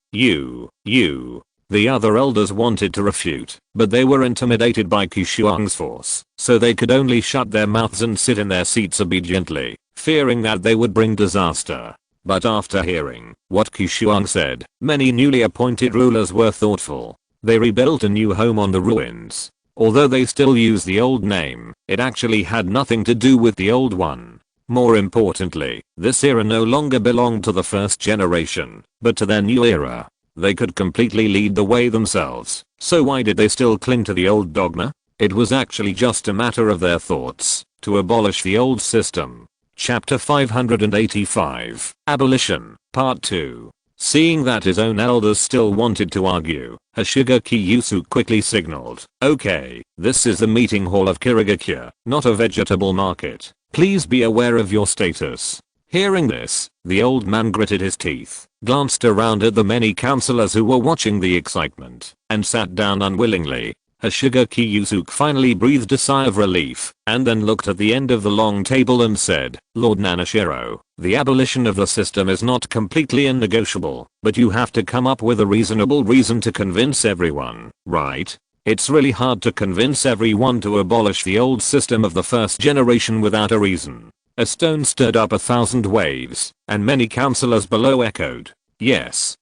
The other elders wanted to refute, but they were intimidated by Qishuang's force, so they could only shut their mouths and sit in their seats obediently, fearing that they would bring disaster. But after hearing what Qishuang said, many newly appointed rulers were thoughtful. They rebuilt a new home on the ruins. Although they still use the old name, it actually had nothing to do with the old one. More importantly, this era no longer belonged to the first generation, but to their new era. They could completely lead the way themselves, so why did they still cling to the old dogma? It was actually just a matter of their thoughts to abolish the old system. Chapter 585, Abolition, Part 2. Seeing that his own elders still wanted to argue, Hoshigaki Yusuke quickly signaled, "Okay, this is the meeting hall of Kirigakure, not a vegetable market. Please be aware of your status." Hearing this, the old man gritted his teeth, glanced around at the many counselors who were watching the excitement, and sat down unwillingly. Hoshigaki Yusuke finally breathed a sigh of relief, and then looked at the end of the long table and said, "Lord Nanashiro, the abolition of the system is not completely unnegotiable, but you have to come up with a reasonable reason to convince everyone, right? It's really hard to convince everyone to abolish the old system of the first generation without a reason." A stone stirred up 1,000 waves, and many counselors below echoed, Yes,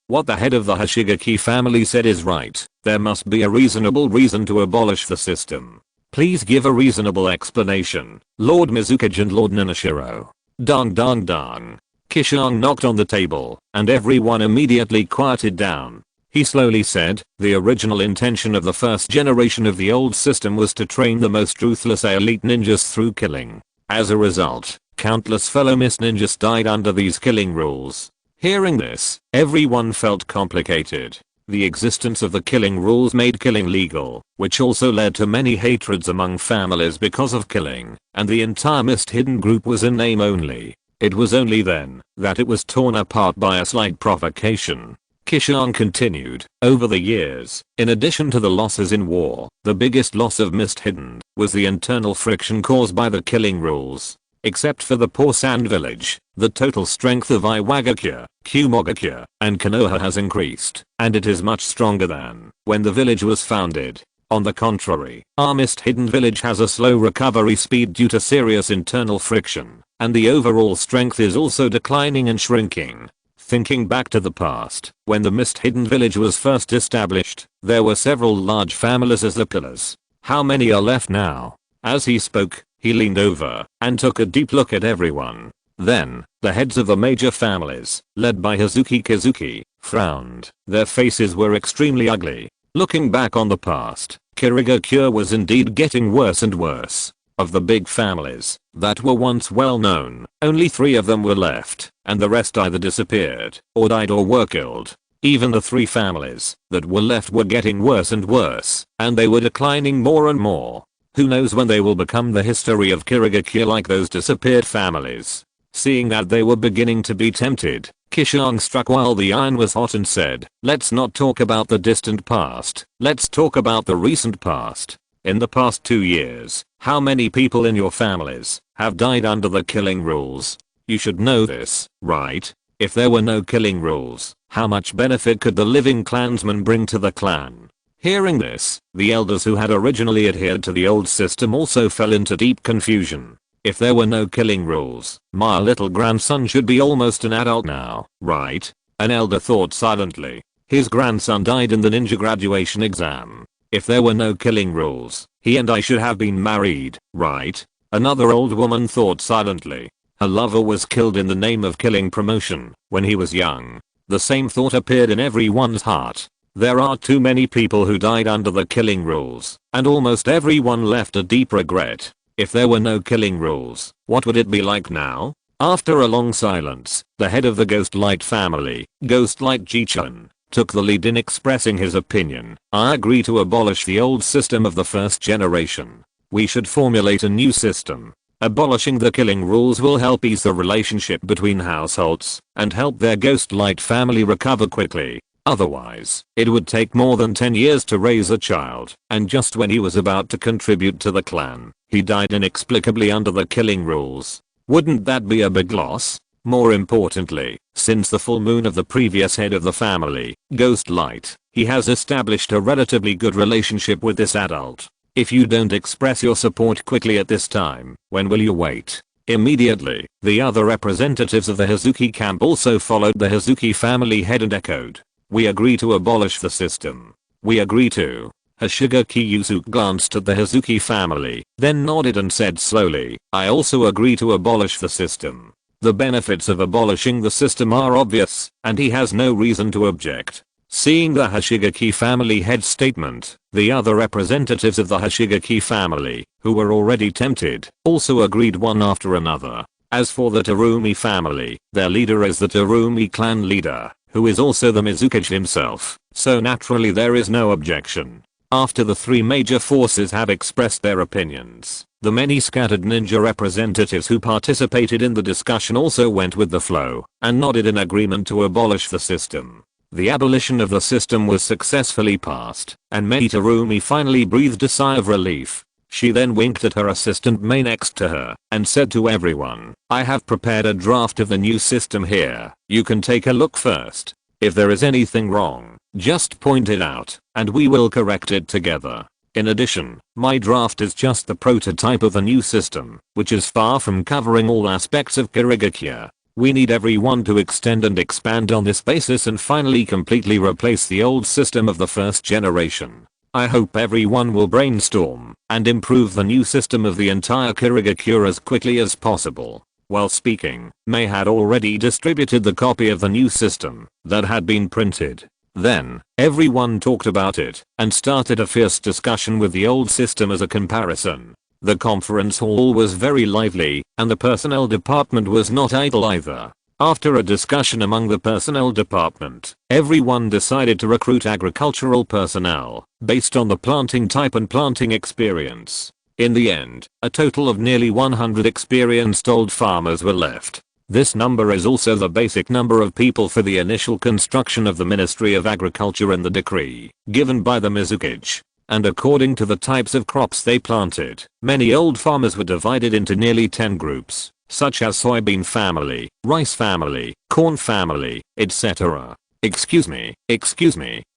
what the head of the Hoshigaki family said is right. There must be a reasonable reason to abolish the system. Please give a reasonable explanation, Lord Mizukage and Lord Nanashiro." Dong. Qishuang knocked on the table, and everyone immediately quieted down. He slowly said, "The original intention of the first generation of the old system was to train the most ruthless elite ninjas through killing. As a result, countless fellow Mist ninjas died under these killing rules." Hearing this, everyone felt complicated. The existence of the killing rules made killing legal, which also led to many hatreds among families because of killing, and the entire Mist Hidden group was in name only. It was only then that it was torn apart by a slight provocation. Qishuang continued, "Over the years, in addition to the losses in war, the biggest loss of Mist Hidden was the internal friction caused by the killing rules. Except for the poor sand village, the total strength of Iwagakure, Kumogakure, and Konoha has increased, and it is much stronger than when the village was founded. On the contrary, our Mist Hidden village has a slow recovery speed due to serious internal friction, and the overall strength is also declining and shrinking. Thinking back to the past, when the Mist Hidden Village was first established, there were several large families as the pillars. How many are left now? As he spoke, he leaned over and took a deep look at everyone. Then, the heads of the major families, led by Hazuki Kizuki, frowned. Their faces were extremely ugly. Looking back on the past, Kirigakure was indeed getting worse and worse. Of the big families that were once well known, only 3 of them were left, and the rest either disappeared, or died or were killed. Even the 3 families that were left were getting worse and worse, and they were declining more and more. Who knows when they will become the history of Kirigakure like those disappeared families. Seeing that they were beginning to be tempted, Qishuang struck while the iron was hot and said, "Let's not talk about the distant past, let's talk about the recent past. In the past 2 years, how many people in your families have died under the killing rules? You should know this, right? If there were no killing rules, how much benefit could the living clansmen bring to the clan?" Hearing this, the elders who had originally adhered to the old system also fell into deep confusion. If there were no killing rules, my little grandson should be almost an adult now, right? An elder thought silently. His grandson died in the ninja graduation exam. If there were no killing rules, he and I should have been married, right? Another old woman thought silently. Her lover was killed in the name of killing promotion when he was young. The same thought appeared in everyone's heart. There are too many people who died under the killing rules, and almost everyone left a deep regret. If there were no killing rules, what would it be like now? After a long silence, the head of the Ghostlight family, Ghostlight Jichun, took the lead in expressing his opinion. "I agree to abolish the old system of the first generation. We should formulate a new system. Abolishing the killing rules will help ease the relationship between households and help their Ghostlight family recover quickly. Otherwise, it would take more than 10 years to raise a child, and just when he was about to contribute to the clan, he died inexplicably under the killing rules. Wouldn't that be a big loss? More importantly, since the full moon of the previous head of the family, Ghostlight, he has established a relatively good relationship with this adult. If you don't express your support quickly at this time, when will you wait?" Immediately, the other representatives of the Hazuki camp also followed the Hazuki family head and echoed, "We agree to abolish the system. We agree to." Hashiga Kiyusuke glanced at the Hazuki family, then nodded and said slowly, "I also agree to abolish the system. The benefits of abolishing the system are obvious, and he has no reason to object." Seeing the Hashigaki family head's statement, the other representatives of the Hashigaki family, who were already tempted, also agreed one after another. As for the Terumi family, their leader is the Terumi clan leader, who is also the Mizukage himself, so naturally there is no objection. After the 3 major forces have expressed their opinions, the many scattered ninja representatives who participated in the discussion also went with the flow and nodded in agreement to abolish the system. The abolition of the system was successfully passed, and Mei Terumi finally breathed a sigh of relief. She then winked at her assistant Mei next to her and said to everyone, "I have prepared a draft of the new system here. You can take a look first. If there is anything wrong, just point it out, and we will correct it together. In addition, my draft is just the prototype of the new system, which is far from covering all aspects of Kirigakure. We need everyone to extend and expand on this basis and finally completely replace the old system of the first generation. I hope everyone will brainstorm and improve the new system of the entire Kirigakure as quickly as possible." While speaking, Mei had already distributed the copy of the new system that had been printed. Then, everyone talked about it and started a fierce discussion with the old system as a comparison. The conference hall was very lively, and the personnel department was not idle either. After a discussion among the personnel department, everyone decided to recruit agricultural personnel based on the planting type and planting experience. In the end, a total of nearly 100 experienced old farmers were left. This number is also the basic number of people for the initial construction of the Ministry of Agriculture and the decree given by the Mizukage. And according to the types of crops they planted, many old farmers were divided into nearly 10 groups, such as soybean family, rice family, corn family, etc. Excuse me,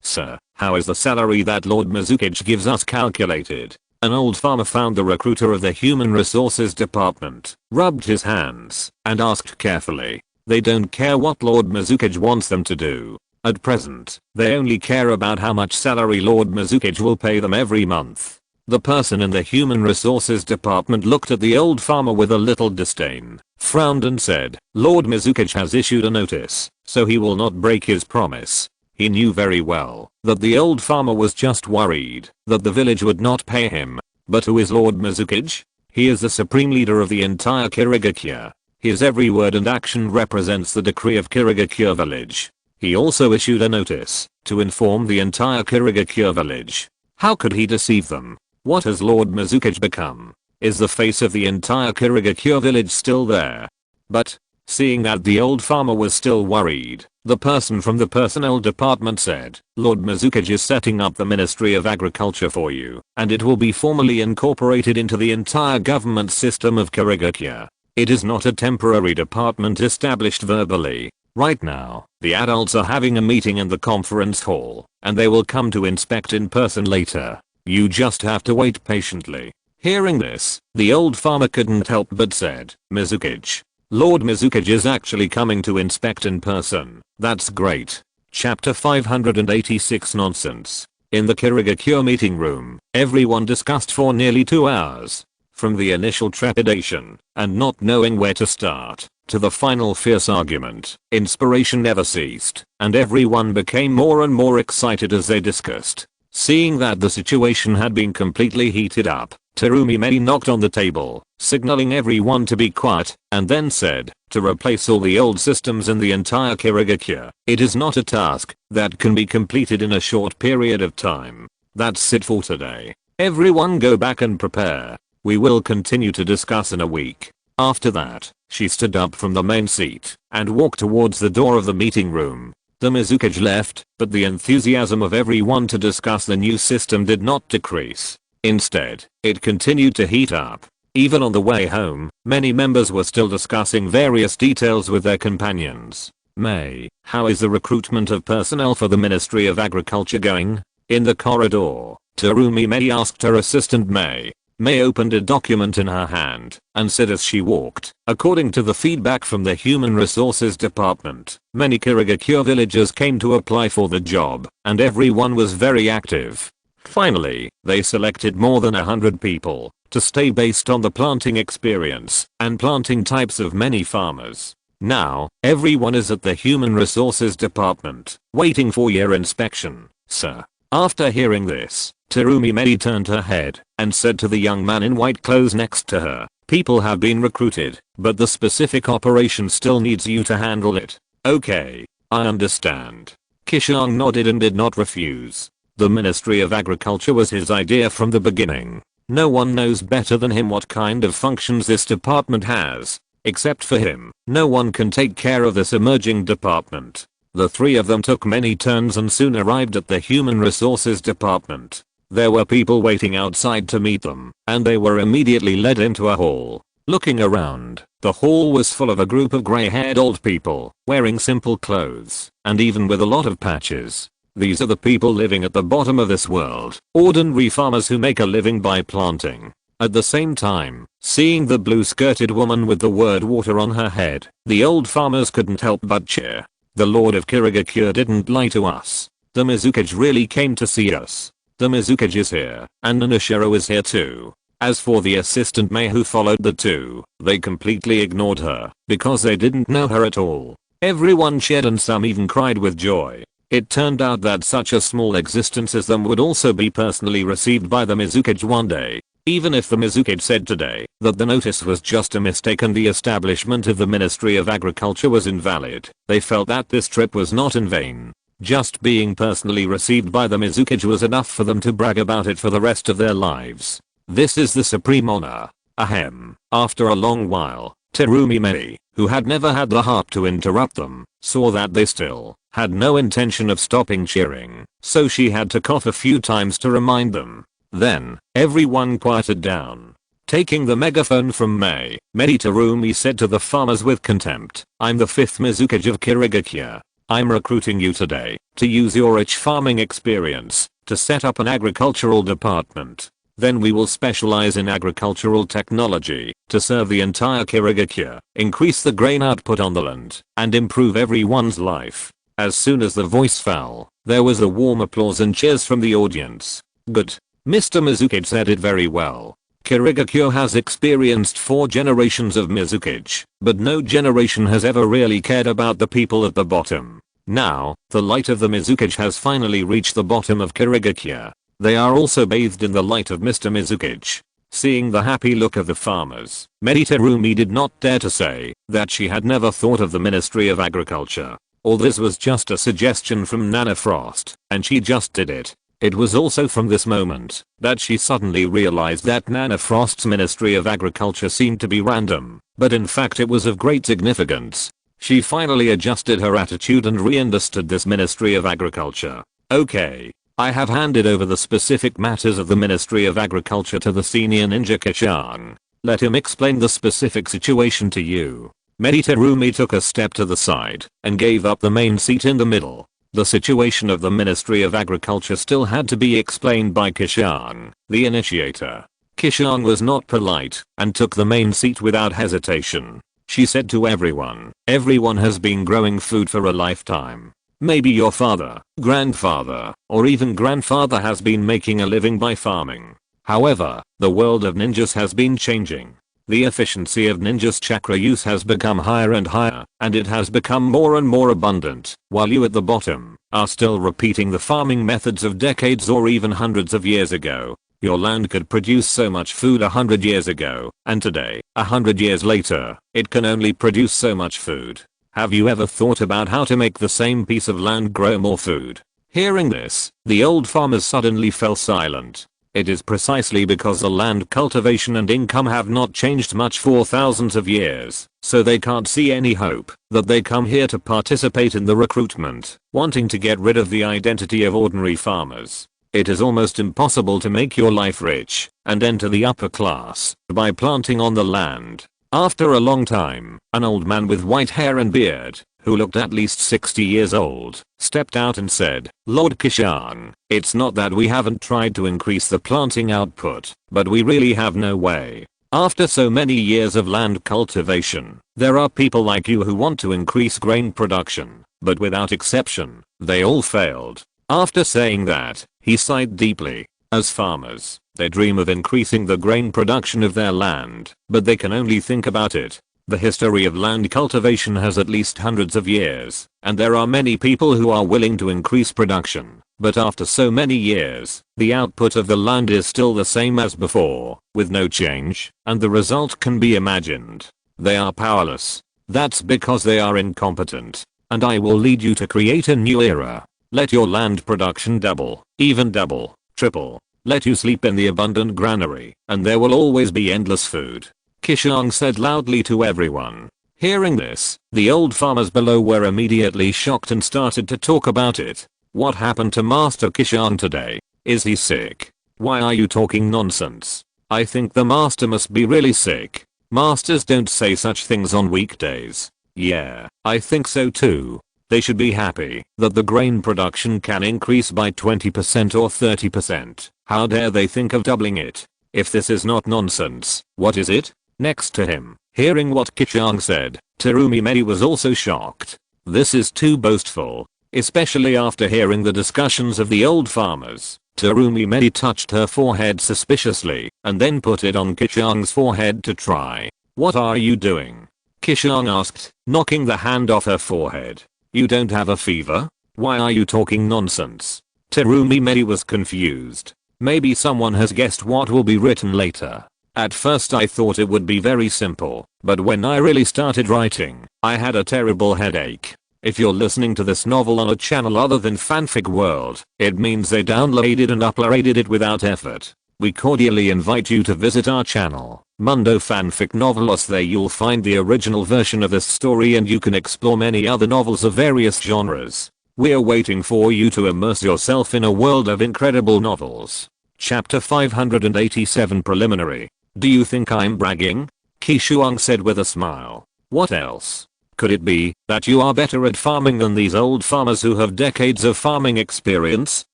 sir, how is the salary that Lord Mizukage gives us calculated?" An old farmer found the recruiter of the Human Resources Department, rubbed his hands, and asked carefully. They don't care what Lord Mizukage wants them to do. At present, they only care about how much salary Lord Mizukage will pay them every month. The person in the Human Resources Department looked at the old farmer with a little disdain, frowned and said, Lord Mizukage has issued a notice, so he will not break his promise. He knew very well that the old farmer was just worried that the village would not pay him. But who is Lord Mizukage? He is the supreme leader of the entire Kirigakure. His every word and action represents the decree of Kirigakure village. He also issued a notice to inform the entire Kirigakure village. How could he deceive them? What has Lord Mizukage become? Is the face of the entire Kirigakure village still there? But, seeing that the old farmer was still worried, the person from the personnel department said, Lord Mizukage is setting up the Ministry of Agriculture for you, and it will be formally incorporated into the entire government system of Kirigakure. It is not a temporary department established verbally. Right now, the adults are having a meeting in the conference hall, and they will come to inspect in person later. You just have to wait patiently. Hearing this, the old farmer couldn't help but said, Mizukage. Lord Mizukage is actually coming to inspect in person. That's great. Chapter 586 Nonsense. In the Kirigakure meeting room, everyone discussed for nearly 2 hours. From the initial trepidation and not knowing where to start, to the final fierce argument, inspiration never ceased, and everyone became more and more excited as they discussed. Seeing that the situation had been completely heated up, Terumi Mei knocked on the table, signaling everyone to be quiet, and then said, to replace all the old systems in the entire Kirigakure, it is not a task that can be completed in a short period of time. That's it for today. Everyone go back and prepare. We will continue to discuss in a week. After that, she stood up from the main seat and walked towards the door of the meeting room. The Mizukage left, but the enthusiasm of everyone to discuss the new system did not decrease. Instead, it continued to heat up. Even on the way home, many members were still discussing various details with their companions. Mei, how is the recruitment of personnel for the Ministry of Agriculture going? In the corridor, Terumi Mei asked her assistant Mei. Mei opened a document in her hand and said as she walked, according to the feedback from the Human Resources Department, many Kirigakure villagers came to apply for the job, and everyone was very active. Finally, they selected more than 100 people to stay based on the planting experience and planting types of many farmers. Now, everyone is at the Human Resources Department, waiting for your inspection, sir. After hearing this, Terumi Mei turned her head and said to the young man in white clothes next to her, people have been recruited, but the specific operation still needs you to handle it. Okay, I understand. Qishuang nodded and did not refuse. The Ministry of Agriculture was his idea from the beginning. No one knows better than him what kind of functions this department has. Except for him, no one can take care of this emerging department. The three of them took many turns and soon arrived at the Human Resources Department. There were people waiting outside to meet them, and they were immediately led into a hall. Looking around, the hall was full of a group of gray-haired old people, wearing simple clothes, and even with a lot of patches. These are the people living at the bottom of this world, ordinary farmers who make a living by planting. At the same time, seeing the blue-skirted woman with the word water on her head, the old farmers couldn't help but cheer. The Lord of Kirigakure didn't lie to us. The Mizukage really came to see us. The Mizukage is here, and Nanushiro is here too. As for the assistant Mei who followed the two, they completely ignored her, because they didn't know her at all. Everyone cheered and some even cried with joy. It turned out that such a small existence as them would also be personally received by the Mizukage one day. Even if the Mizukage said today that the notice was just a mistake and the establishment of the Ministry of Agriculture was invalid, they felt that this trip was not in vain. Just being personally received by the Mizukage was enough for them to brag about it for the rest of their lives. This is the supreme honor. Ahem. After a long while, Terumi Mei, who had never had the heart to interrupt them, saw that they still had no intention of stopping cheering, so she had to cough a few times to remind them. Then, everyone quieted down. Taking the megaphone from Mei, Terumi said to the farmers with contempt, I'm the 5th Mizukage of Kirigakure. I'm recruiting you today to use your rich farming experience to set up an agricultural department. Then we will specialize in agricultural technology to serve the entire Kirigakure, increase the grain output on the land, and improve everyone's life. As soon as the voice fell, there was a warm applause and cheers from the audience. Good. Mr. Mizukage said it very well. Kirigakure has experienced 4 generations of Mizukage, but no generation has ever really cared about the people at the bottom. Now, the light of the Mizukage has finally reached the bottom of Kirigakure. They are also bathed in the light of Mr. Mizukage. Seeing the happy look of the farmers, Terumi did not dare to say that she had never thought of the Ministry of Agriculture. All this was just a suggestion from Nana Frost, and she just did it. It was also from this moment that she suddenly realized that Nana Frost's Ministry of Agriculture seemed to be random, but in fact it was of great significance. She finally adjusted her attitude and re-understood this Ministry of Agriculture. Okay. I have handed over the specific matters of the Ministry of Agriculture to the senior ninja Qishuang. Let him explain the specific situation to you. Terumi took a step to the side and gave up the main seat in the middle. The situation of the Ministry of Agriculture still had to be explained by Qishuang, the initiator. Qishuang was not polite and took the main seat without hesitation. She said to everyone has been growing food for a lifetime. Maybe your father, grandfather, or even grandfather has been making a living by farming. However, the world of ninjas has been changing. The efficiency of ninjas' chakra use has become higher and higher, and it has become more and more abundant, while you at the bottom are still repeating the farming methods of decades or even hundreds of years ago. Your land could produce so much food 100 years ago, and today, 100 years later, it can only produce so much food. Have you ever thought about how to make the same piece of land grow more food? Hearing this, the old farmers suddenly fell silent. It is precisely because the land cultivation and income have not changed much for thousands of years, so they can't see any hope, that they come here to participate in the recruitment, wanting to get rid of the identity of ordinary farmers. It is almost impossible to make your life rich and enter the upper class by planting on the land. After a long time, an old man with white hair and beard, who looked at least 60 years old, stepped out and said, Lord Qishuang, it's not that we haven't tried to increase the planting output, but we really have no way. After so many years of land cultivation, there are people like you who want to increase grain production, but without exception, they all failed. After saying that, he sighed deeply. As farmers, they dream of increasing the grain production of their land, but they can only think about it. The history of land cultivation has at least hundreds of years, and there are many people who are willing to increase production, but after so many years, the output of the land is still the same as before, with no change, and the result can be imagined. They are powerless. That's because they are incompetent, and I will lead you to create a new era. Let your land production double, even double, triple. Let you sleep in the abundant granary, and there will always be endless food. Qishuang said loudly to everyone. Hearing this, the old farmers below were immediately shocked and started to talk about it. What happened to Master Qishuang today? Is he sick? Why are you talking nonsense? I think the master must be really sick. Masters don't say such things on weekdays. Yeah, I think so too. They should be happy that the grain production can increase by 20% or 30%. How dare they think of doubling it? If this is not nonsense, what is it? Next to him, hearing what Qishuang said, Terumi was also shocked. This is too boastful. Especially after hearing the discussions of the old farmers. Terumi touched her forehead suspiciously, and then put it on Qishuang's forehead to try. What are you doing? Qishuang asked, knocking the hand off her forehead. You don't have a fever? Why are you talking nonsense? Terumi was confused. Maybe someone has guessed what will be written later. At first I thought it would be very simple, but when I really started writing, I had a terrible headache. If you're listening to this novel on a channel other than Fanfic World, it means they downloaded and uploaded it without effort. We cordially invite you to visit our channel, Mundo Fanfic Novelos. There you'll find the original version of this story and you can explore many other novels of various genres. We're waiting for you to immerse yourself in a world of incredible novels. Chapter 587 Preliminary. Do you think I'm bragging? Qishuang said with a smile. What else? Could it be that you are better at farming than these old farmers who have decades of farming experience?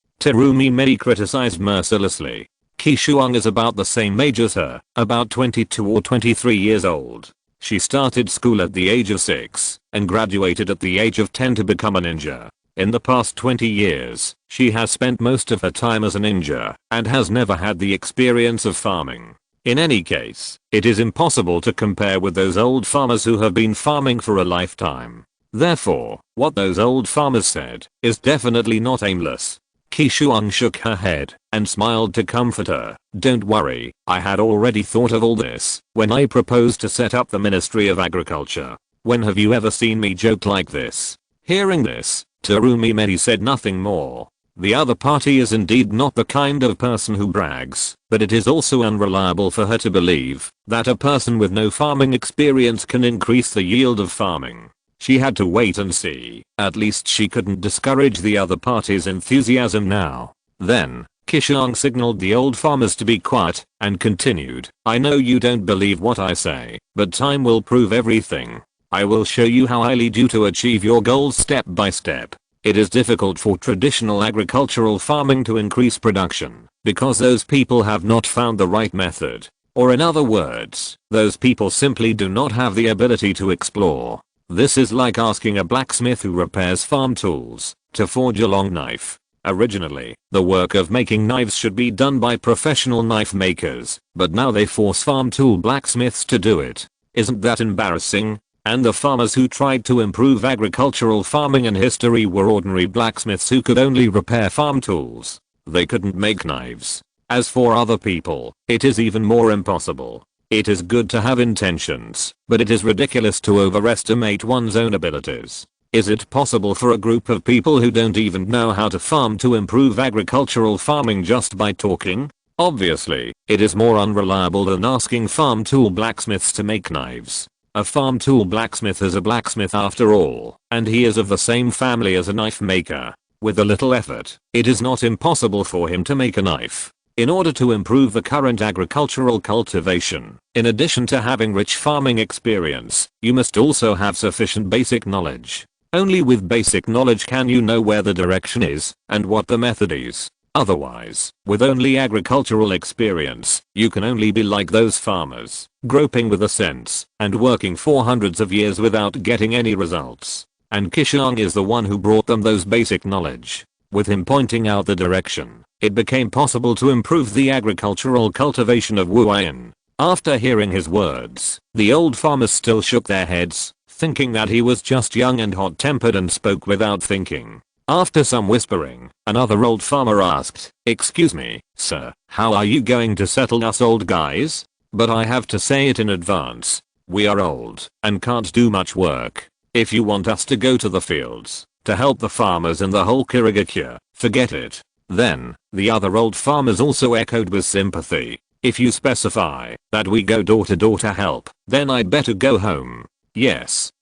Terumi criticized mercilessly. Qishuang is about the same age as her, about 22 or 23 years old. She started school at the age of 6 and graduated at the age of 10 to become a ninja. In the past 20 years, she has spent most of her time as a ninja and has never had the experience of farming. In any case, it is impossible to compare with those old farmers who have been farming for a lifetime. Therefore, what those old farmers said is definitely not aimless. Qishuang shook her head and smiled to comfort her. Don't worry, I had already thought of all this when I proposed to set up the Ministry of Agriculture. When have you ever seen me joke like this? Hearing this, Terumi Medi said nothing more. The other party is indeed not the kind of person who brags, but it is also unreliable for her to believe that a person with no farming experience can increase the yield of farming. She had to wait and see. At least she couldn't discourage the other party's enthusiasm now. Then, Qishuang signaled the old farmers to be quiet and continued, I know you don't believe what I say, but time will prove everything. I will show you how I lead you to achieve your goals step by step. It is difficult for traditional agricultural farming to increase production because those people have not found the right method. Or in other words, those people simply do not have the ability to explore. This is like asking a blacksmith who repairs farm tools to forge a long knife. Originally, the work of making knives should be done by professional knife makers, but now they force farm tool blacksmiths to do it. Isn't that embarrassing? And the farmers who tried to improve agricultural farming in history were ordinary blacksmiths who could only repair farm tools. They couldn't make knives. As for other people, it is even more impossible. It is good to have intentions, but it is ridiculous to overestimate one's own abilities. Is it possible for a group of people who don't even know how to farm to improve agricultural farming just by talking? Obviously, it is more unreliable than asking farm tool blacksmiths to make knives. A farm tool blacksmith is a blacksmith after all, and he is of the same family as a knife maker. With a little effort, it is not impossible for him to make a knife. In order to improve the current agricultural cultivation, in addition to having rich farming experience, you must also have sufficient basic knowledge. Only with basic knowledge can you know where the direction is and what the method is. Otherwise, with only agricultural experience, you can only be like those farmers, groping with a sense and working for hundreds of years without getting any results. And Qishuang is the one who brought them those basic knowledge. With him pointing out the direction, it became possible to improve the agricultural cultivation of Wuyan. After hearing his words, the old farmers still shook their heads, thinking that he was just young and hot-tempered and spoke without thinking. After some whispering, another old farmer asked, "Excuse me, sir, how are you going to settle us old guys? But I have to say it in advance. We are old and can't do much work. If you want us to go to the fields to help the farmers in the whole Kirigakure, forget it." Then, the other old farmers also echoed with sympathy. "If you specify that we go door to door to help, then I'd better go home. Yes,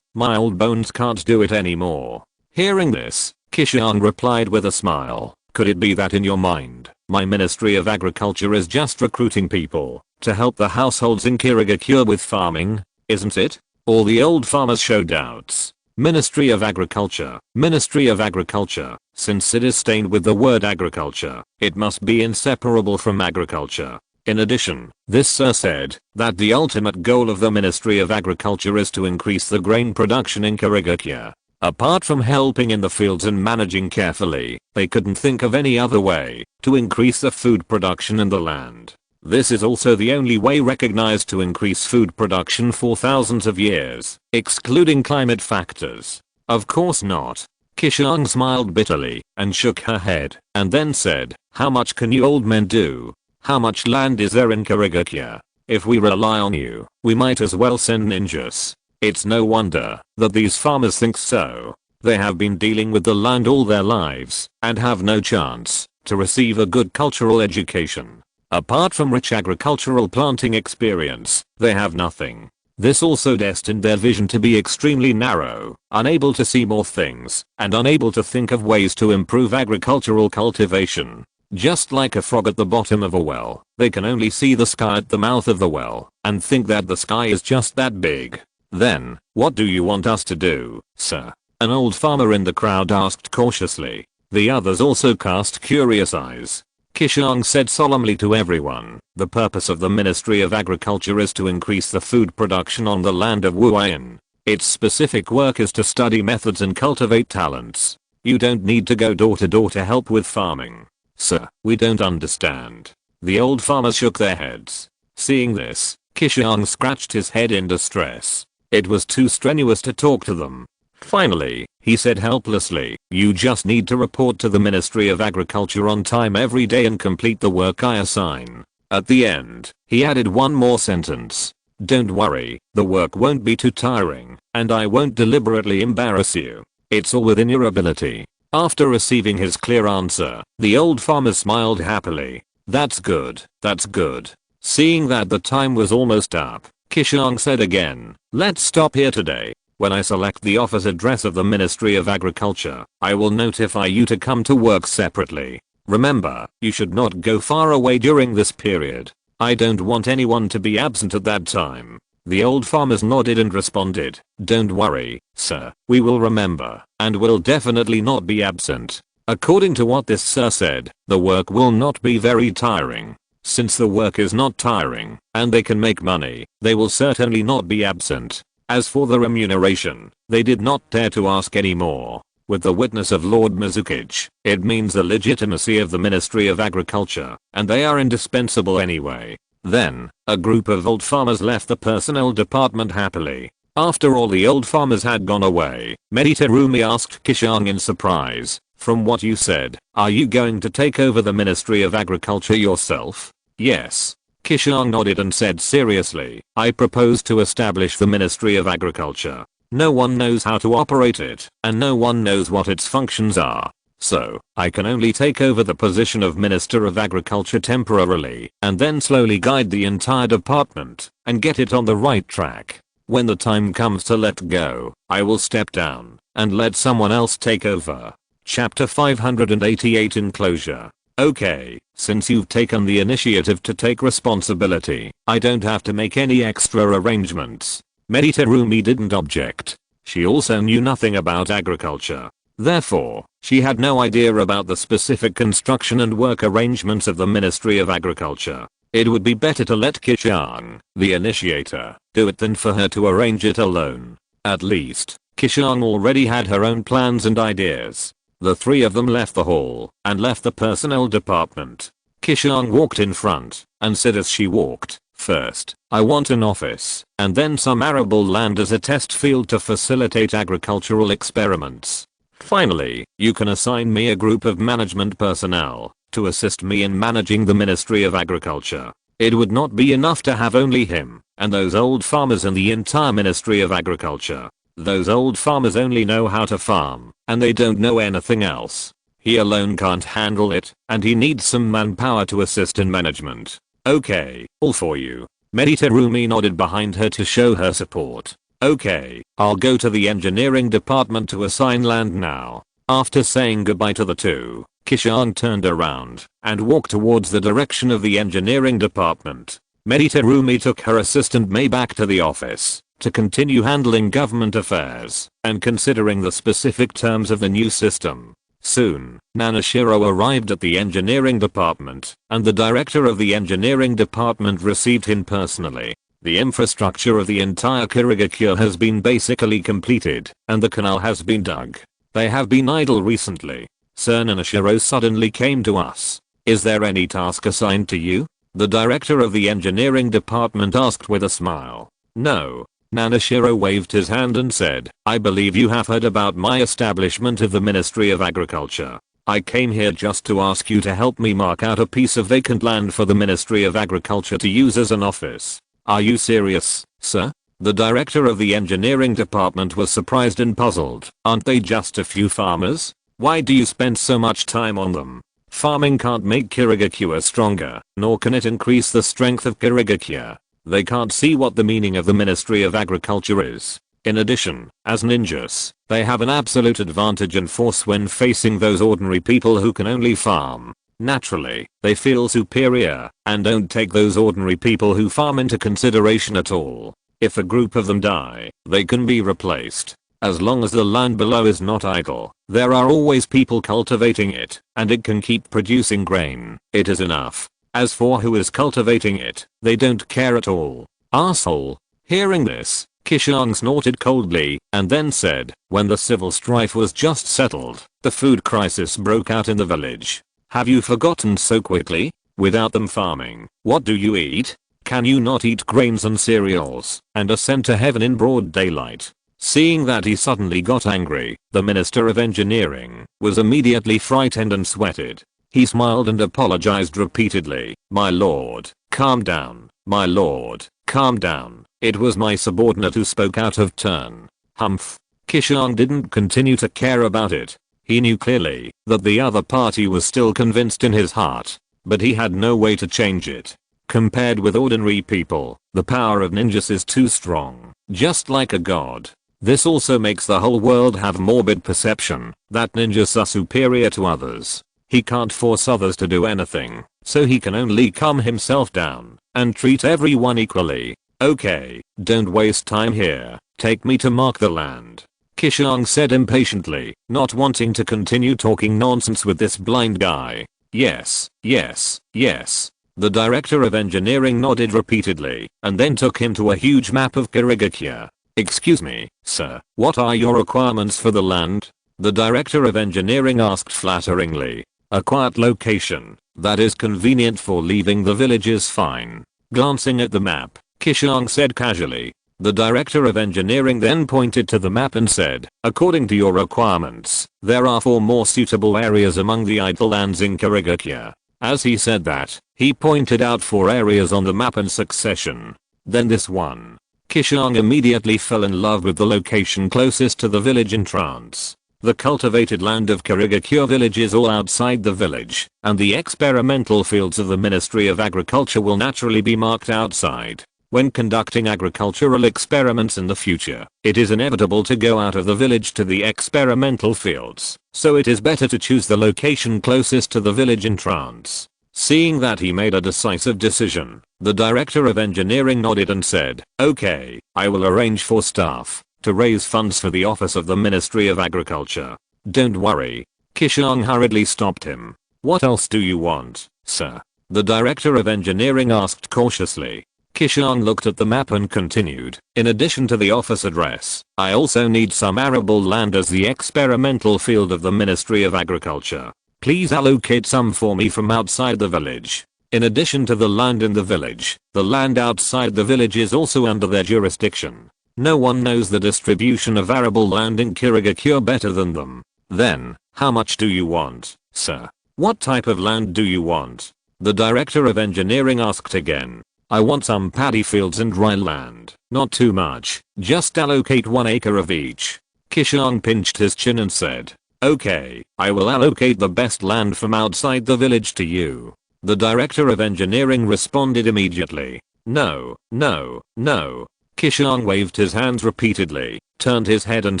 my old bones can't do it anymore." Hearing this, Qishuang replied with a smile, "Could it be that in your mind, my Ministry of Agriculture is just recruiting people to help the households in Kirigakure with farming, isn't it?" All the old farmers showed doubts. Ministry of Agriculture, Ministry of Agriculture. Since it is stained with the word agriculture, it must be inseparable from agriculture. In addition, this sir said that the ultimate goal of the Ministry of Agriculture is to increase the grain production in Kirigakure. Apart from helping in the fields and managing carefully, they couldn't think of any other way to increase the food production in the land. This is also the only way recognized to increase food production for thousands of years, excluding climate factors. Of course not. Qishuang smiled bitterly and shook her head, and then said, "How much can you old men do? How much land is there in Kirigakure? If we rely on you, we might as well send ninjas." It's no wonder that these farmers think so. They have been dealing with the land all their lives and have no chance to receive a good cultural education. Apart from rich agricultural planting experience, they have nothing. This also destined their vision to be extremely narrow, unable to see more things, and unable to think of ways to improve agricultural cultivation. Just like a frog at the bottom of a well, they can only see the sky at the mouth of the well, and think that the sky is just that big. "Then, what do you want us to do, sir?" an old farmer in the crowd asked cautiously. The others also cast curious eyes. Qishuang said solemnly to everyone, the purpose of the Ministry of Agriculture is to increase the food production on the land of Wuyin. Its specific work is to study methods and cultivate talents. You don't need to go door to door to help with farming. Sir, we don't understand. The old farmers shook their heads. Seeing this, Qishuang scratched his head in distress. It was too strenuous to talk to them. Finally, he said helplessly, you just need to report to the Ministry of Agriculture on time every day and complete the work I assign. At the end, he added one more sentence. Don't worry, the work won't be too tiring, and I won't deliberately embarrass you. It's all within your ability. After receiving his clear answer, the old farmer smiled happily. That's good, that's good. Seeing that the time was almost up, Qishuang said again, let's stop here today. When I select the office address of the Ministry of Agriculture, I will notify you to come to work separately. Remember, you should not go far away during this period. I don't want anyone to be absent at that time. The old farmers nodded and responded, don't worry, sir, we will remember, and will definitely not be absent. According to what this sir said, the work will not be very tiring. Since the work is not tiring, and they can make money, they will certainly not be absent. As for the remuneration, they did not dare to ask any more. With the witness of Lord Mizukage, it means the legitimacy of the Ministry of Agriculture, and they are indispensable anyway. Then, a group of old farmers left the personnel department happily. After all the old farmers had gone away, Terumi asked Qishuang in surprise, from what you said, are you going to take over the Ministry of Agriculture yourself? Yes. Qishuang nodded and said seriously, I propose to establish the Ministry of Agriculture. No one knows how to operate it, and no one knows what its functions are. So, I can only take over the position of Minister of Agriculture temporarily, and then slowly guide the entire department, and get it on the right track. When the time comes to let go, I will step down, and let someone else take over. Chapter 588 Enclosure. Okay, since you've taken the initiative to take responsibility, I don't have to make any extra arrangements. Terumi didn't object. She also knew nothing about agriculture. Therefore, she had no idea about the specific construction and work arrangements of the Ministry of Agriculture. It would be better to let Qishuang, the initiator, do it than for her to arrange it alone. At least, Qishuang already had her own plans and ideas. The three of them left the hall and left the personnel department. Qishuang walked in front and said as she walked, first, I want an office and then some arable land as a test field to facilitate agricultural experiments. Finally, you can assign me a group of management personnel to assist me in managing the Ministry of Agriculture. It would not be enough to have only him and those old farmers in the entire Ministry of Agriculture. Those old farmers only know how to farm, and they don't know anything else. He alone can't handle it, and he needs some manpower to assist in management. Okay, all for you. Terumi nodded behind her to show her support. Okay, I'll go to the engineering department to assign land now. After saying goodbye to the two, Qishuang turned around and walked towards the direction of the engineering department. Terumi took her assistant Mei back to the office to continue handling government affairs and considering the specific terms of the new system. Soon, Nanashiro arrived at the engineering department, and the director of the engineering department received him personally. The infrastructure of the entire Kirigakure has been basically completed, and the canal has been dug. They have been idle recently. Sir Nanashiro suddenly came to us. Is there any task assigned to you? The director of the engineering department asked with a smile. No. Nanashiro waved his hand and said, I believe you have heard about my establishment of the Ministry of Agriculture. I came here just to ask you to help me mark out a piece of vacant land for the Ministry of Agriculture to use as an office. Are you serious, sir? The director of the engineering department was surprised and puzzled. Aren't they just a few farmers? Why do you spend so much time on them? Farming can't make Kirigakure stronger, nor can it increase the strength of Kirigakure. They can't see what the meaning of the Ministry of Agriculture is. In addition, as ninjas, they have an absolute advantage and force when facing those ordinary people who can only farm. Naturally, they feel superior and don't take those ordinary people who farm into consideration at all. If a group of them die, they can be replaced. As long as the land below is not idle, there are always people cultivating it, and it can keep producing grain. It is enough. As for who is cultivating it, they don't care at all. Arsehole. Hearing this, Qishuang snorted coldly, and then said, when the civil strife was just settled, the food crisis broke out in the village. Have you forgotten so quickly? Without them farming, what do you eat? Can you not eat grains and cereals, and ascend to heaven in broad daylight? Seeing that he suddenly got angry, the Minister of Engineering was immediately frightened and sweated. He smiled and apologized repeatedly. My lord, calm down. My lord, calm down. It was my subordinate who spoke out of turn. Humph. Qishuang didn't continue to care about it. He knew clearly that the other party was still convinced in his heart, but he had no way to change it. Compared with ordinary people, the power of ninjas is too strong, just like a god. This also makes the whole world have morbid perception that ninjas are superior to others. He can't force others to do anything, so he can only calm himself down and treat everyone equally. Okay, don't waste time here. Take me to mark the land. Qishuang said impatiently, not wanting to continue talking nonsense with this blind guy. Yes, yes, yes. The director of engineering nodded repeatedly and then took him to a huge map of Kirigakure. Excuse me, sir, what are your requirements for the land? The director of engineering asked flatteringly. A quiet location that is convenient for leaving the village is fine. Glancing at the map, Qishuang said casually. The director of engineering then pointed to the map and said, according to your requirements, there are 4 more suitable areas among the idle lands in Kirigakure. As he said that, he pointed out 4 areas on the map in succession. Then this one. Qishuang immediately fell in love with the location closest to the village entrance. The cultivated land of Kirigakure village is all outside the village, and the experimental fields of the Ministry of Agriculture will naturally be marked outside. When conducting agricultural experiments in the future, it is inevitable to go out of the village to the experimental fields, so it is better to choose the location closest to the village entrance. Seeing that he made a decisive decision, the director of engineering nodded and said, okay, I will arrange for staff to raise funds for the office of the Ministry of Agriculture. Don't worry. Qishuang hurriedly stopped him. What else do you want, sir? The director of engineering asked cautiously. Qishuang looked at the map and continued, in addition to the office address, I also need some arable land as the experimental field of the Ministry of Agriculture. Please allocate some for me from outside the village. In addition to the land in the village, the land outside the village is also under their jurisdiction. No one knows the distribution of arable land in Kirigakure better than them. Then, how much do you want, sir? What type of land do you want? The director of engineering asked again. I want some paddy fields and dry land. Not too much. Just allocate 1 acre of each. Qishuang pinched his chin and said, okay, I will allocate the best land from outside the village to you. The director of engineering responded immediately. No, no, no. Qishuang waved his hands repeatedly, turned his head and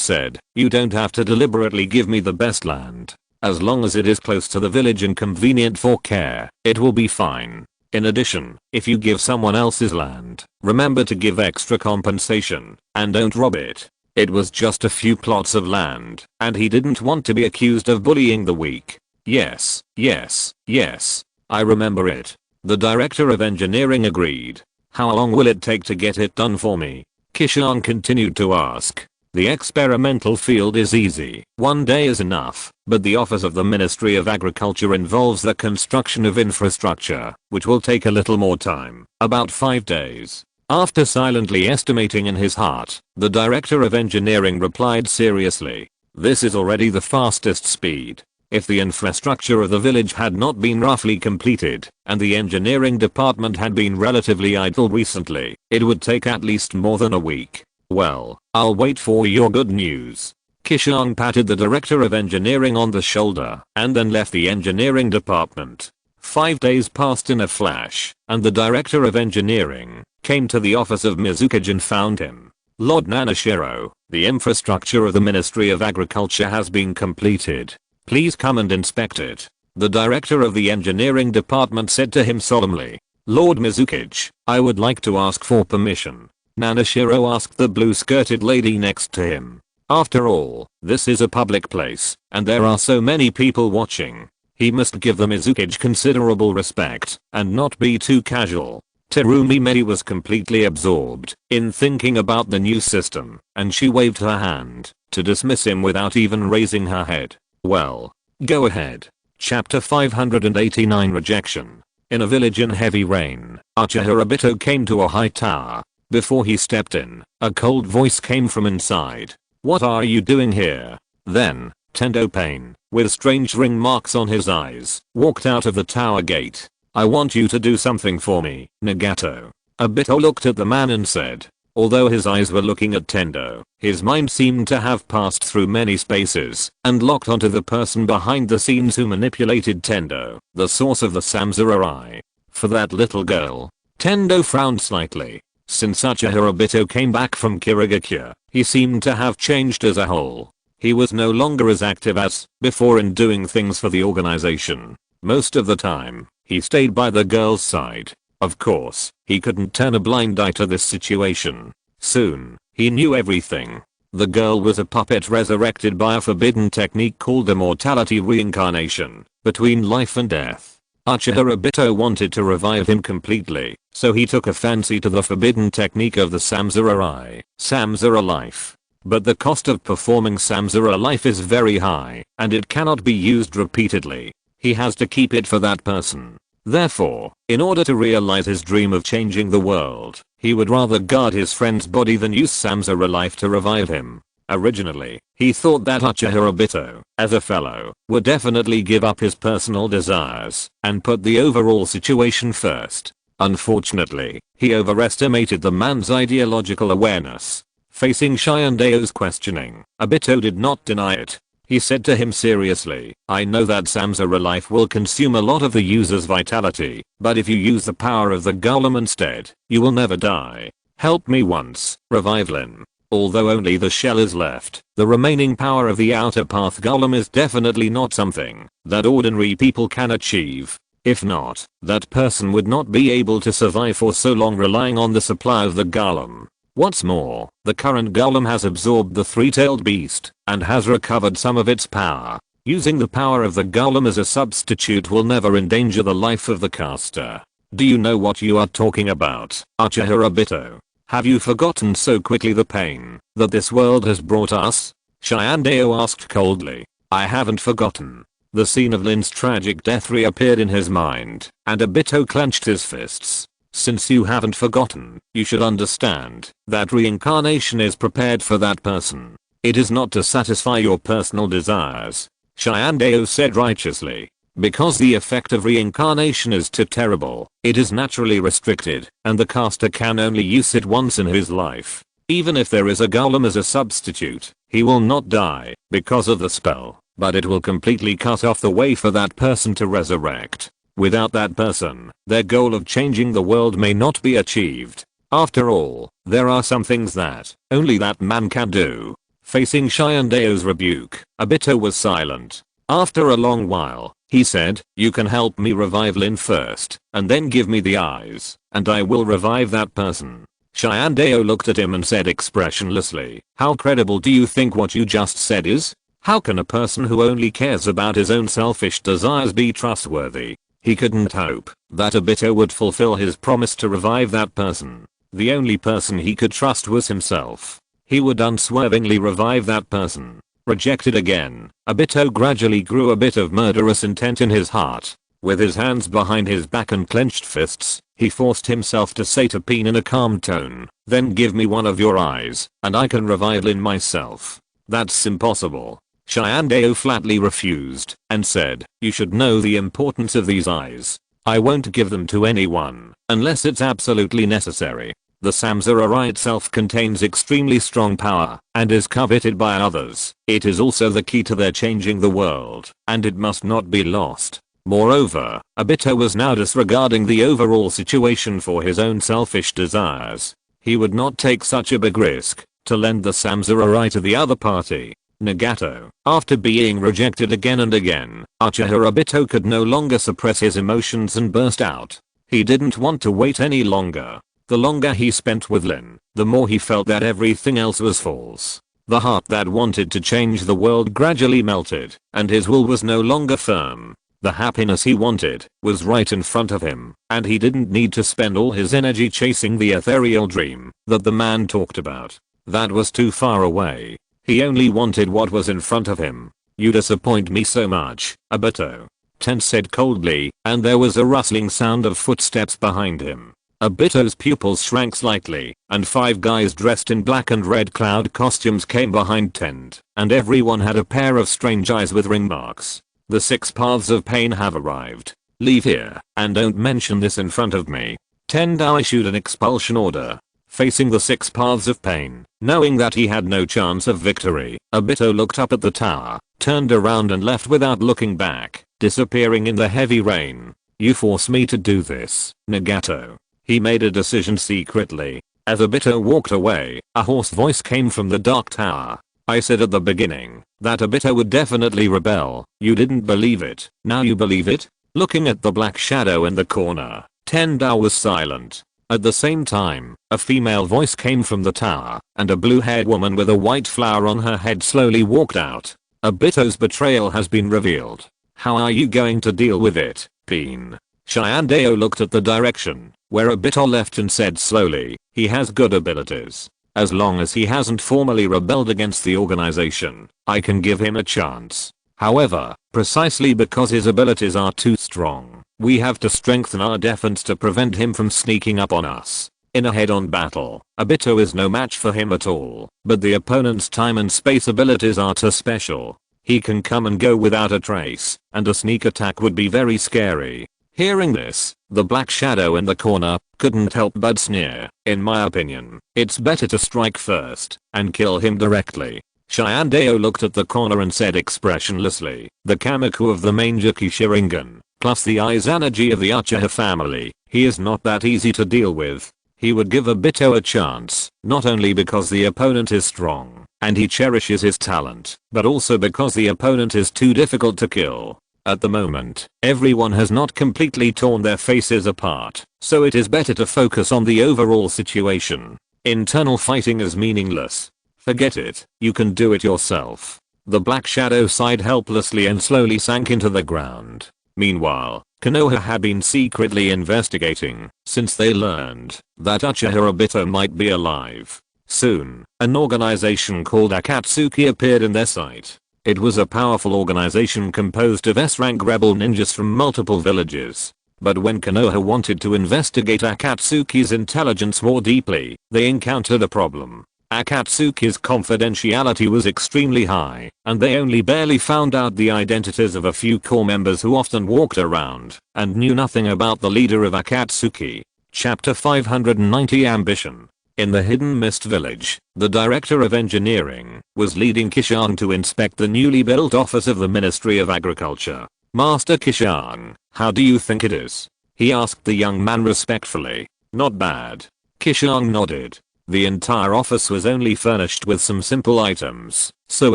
said, you don't have to deliberately give me the best land. As long as it is close to the village and convenient for care, it will be fine. In addition, if you give someone else's land, remember to give extra compensation, and don't rob it. It was just a few plots of land, and he didn't want to be accused of bullying the weak. Yes, yes, yes. I remember it. The director of engineering agreed. How long will it take to get it done for me? Qishuang continued to ask. The experimental field is easy. 1 day is enough, but the office of the Ministry of Agriculture involves the construction of infrastructure, which will take a little more time, about 5 days. After silently estimating in his heart, the director of engineering replied seriously. This is already the fastest speed. If the infrastructure of the village had not been roughly completed, and the engineering department had been relatively idle recently, it would take at least more than a week. Well, I'll wait for your good news. Qishuang patted the director of engineering on the shoulder and then left the engineering department. 5 days passed in a flash, and the director of engineering came to the office of Mizukage and found him. Lord Nanashiro, the infrastructure of the Ministry of Agriculture has been completed. Please come and inspect it. The director of the engineering department said to him solemnly. Lord Mizukage, I would like to ask for permission. Nanashiro asked the blue-skirted lady next to him. After all, this is a public place, and there are so many people watching. He must give the Mizukage considerable respect, and not be too casual. Terumi Mei was completely absorbed in thinking about the new system, and she waved her hand to dismiss him without even raising her head. Well, go ahead. Chapter 589 Rejection. In a village in heavy rain, Achihirobito came to a high tower. Before he stepped in, a cold voice came from inside. What are you doing here? Then, Tendo Pain, with strange ring marks on his eyes, walked out of the tower gate. I want you to do something for me, Nagato. Obito looked at the man and said. Although his eyes were looking at Tendo, his mind seemed to have passed through many spaces and locked onto the person behind the scenes who manipulated Tendo, the source of the samurai. For that little girl. Tendo frowned slightly. Since Achihirobito came back from Kirigakure, he seemed to have changed as a whole. He was no longer as active as before in doing things for the organization. Most of the time, he stayed by the girl's side. Of course, he couldn't turn a blind eye to this situation. Soon, he knew everything. The girl was a puppet resurrected by a forbidden technique called immortality reincarnation, between life and death. Achihirobito wanted to revive him completely, so he took a fancy to the forbidden technique of the Samsara life. But the cost of performing Samsara life is very high, and it cannot be used repeatedly. He has to keep it for that person. Therefore, in order to realize his dream of changing the world, he would rather guard his friend's body than use Samsara life to revive him. Originally, he thought that Achihirobito, as a fellow, would definitely give up his personal desires and put the overall situation first. Unfortunately, he overestimated the man's ideological awareness. Facing Shiandeo's questioning, Obito did not deny it. He said to him seriously, I know that Samsara life will consume a lot of the user's vitality, but if you use the power of the golem instead, you will never die. Help me once, revive Lin. Although only the shell is left, the remaining power of the outer path golem is definitely not something that ordinary people can achieve. If not, that person would not be able to survive for so long relying on the supply of the golem. What's more, the current golem has absorbed the three-tailed beast and has recovered some of its power. Using the power of the golem as a substitute will never endanger the life of the caster. Do you know what you are talking about, Achihirobito? Have you forgotten so quickly the pain that this world has brought us? Shiandeo asked coldly. I haven't forgotten. The scene of Lin's tragic death reappeared in his mind, and Obito clenched his fists. Since you haven't forgotten, you should understand that reincarnation is prepared for that person. It is not to satisfy your personal desires. Shiandeo said righteously. Because the effect of reincarnation is too terrible, it is naturally restricted, and the caster can only use it once in his life. Even if there is a golem as a substitute, he will not die because of the spell, but it will completely cut off the way for that person to resurrect. Without that person, their goal of changing the world may not be achieved. After all, there are some things that only that man can do. Facing Shiandeo's rebuke, Obito was silent. After a long while, he said, you can help me revive Lin first, and then give me the eyes, and I will revive that person. Shiandeo looked at him and said expressionlessly, how credible do you think what you just said is? How can a person who only cares about his own selfish desires be trustworthy? He couldn't hope that Obito would fulfill his promise to revive that person. The only person he could trust was himself. He would unswervingly revive that person. Rejected again, Obito gradually grew a bit of murderous intent in his heart. With his hands behind his back and clenched fists, he forced himself to say to Pain in a calm tone, then give me one of your eyes, and I can revive Lin myself. That's impossible. Shiandeo flatly refused, and said, you should know the importance of these eyes. I won't give them to anyone, unless it's absolutely necessary. The Samsara itself contains extremely strong power, and is coveted by others. It is also the key to their changing the world, and it must not be lost. Moreover, Obito was now disregarding the overall situation for his own selfish desires. He would not take such a big risk to lend the Samsara to the other party. Nagato, after being rejected again and again, Achihirobito could no longer suppress his emotions and burst out. He didn't want to wait any longer. The longer he spent with Lin, the more he felt that everything else was false. The heart that wanted to change the world gradually melted, and his will was no longer firm. The happiness he wanted was right in front of him, and he didn't need to spend all his energy chasing the ethereal dream that the man talked about. That was too far away. He only wanted what was in front of him. You disappoint me so much, Obito. Ten said coldly, and there was a rustling sound of footsteps behind him. Obito's pupils shrank slightly, and 5 guys dressed in black and red cloud costumes came behind Tend, and everyone had a pair of strange eyes with ring marks. The 6 paths of pain have arrived. Leave here, and don't mention this in front of me. Tend now issued an expulsion order. Facing the 6 paths of pain, knowing that he had no chance of victory, Obito looked up at the tower, turned around and left without looking back, disappearing in the heavy rain. You force me to do this, Nagato. He made a decision secretly. As Obito walked away, a hoarse voice came from the dark tower. I said at the beginning that Obito would definitely rebel. You didn't believe it. Now you believe it? Looking at the black shadow in the corner, Tendao was silent. At the same time, a female voice came from the tower, and a blue-haired woman with a white flower on her head slowly walked out. Obito's betrayal has been revealed. How are you going to deal with it, Bean? Shiandeo looked at the direction where Obito left and said slowly, he has good abilities. As long as he hasn't formally rebelled against the organization, I can give him a chance. However, precisely because his abilities are too strong, we have to strengthen our defense to prevent him from sneaking up on us. In a head-on battle, Obito is no match for him at all, but the opponent's time and space abilities are too special. He can come and go without a trace, and a sneak attack would be very scary. Hearing this, the black shadow in the corner couldn't help but sneer. In my opinion, it's better to strike first and kill him directly. Shiandeo looked at the corner and said expressionlessly, the Kamiku of the Mangeki Sharingan, plus the eyes energy of the Uchiha family, he is not that easy to deal with. He would give Obito a chance, not only because the opponent is strong and he cherishes his talent, but also because the opponent is too difficult to kill. At the moment, everyone has not completely torn their faces apart, so it is better to focus on the overall situation. Internal fighting is meaningless. Forget it, you can do it yourself. The black shadow sighed helplessly and slowly sank into the ground. Meanwhile, Konoha had been secretly investigating, since they learned that Uchiha Obito might be alive. Soon, an organization called Akatsuki appeared in their sight. It was a powerful organization composed of S-rank rebel ninjas from multiple villages. But when Konoha wanted to investigate Akatsuki's intelligence more deeply, they encountered a problem. Akatsuki's confidentiality was extremely high, and they only barely found out the identities of a few core members who often walked around and knew nothing about the leader of Akatsuki. Chapter 590 Ambition. In the Hidden Mist Village, the Director of Engineering was leading Qishuang to inspect the newly built office of the Ministry of Agriculture. Master Qishuang, how do you think it is? He asked the young man respectfully. Not bad. Qishuang nodded. The entire office was only furnished with some simple items, so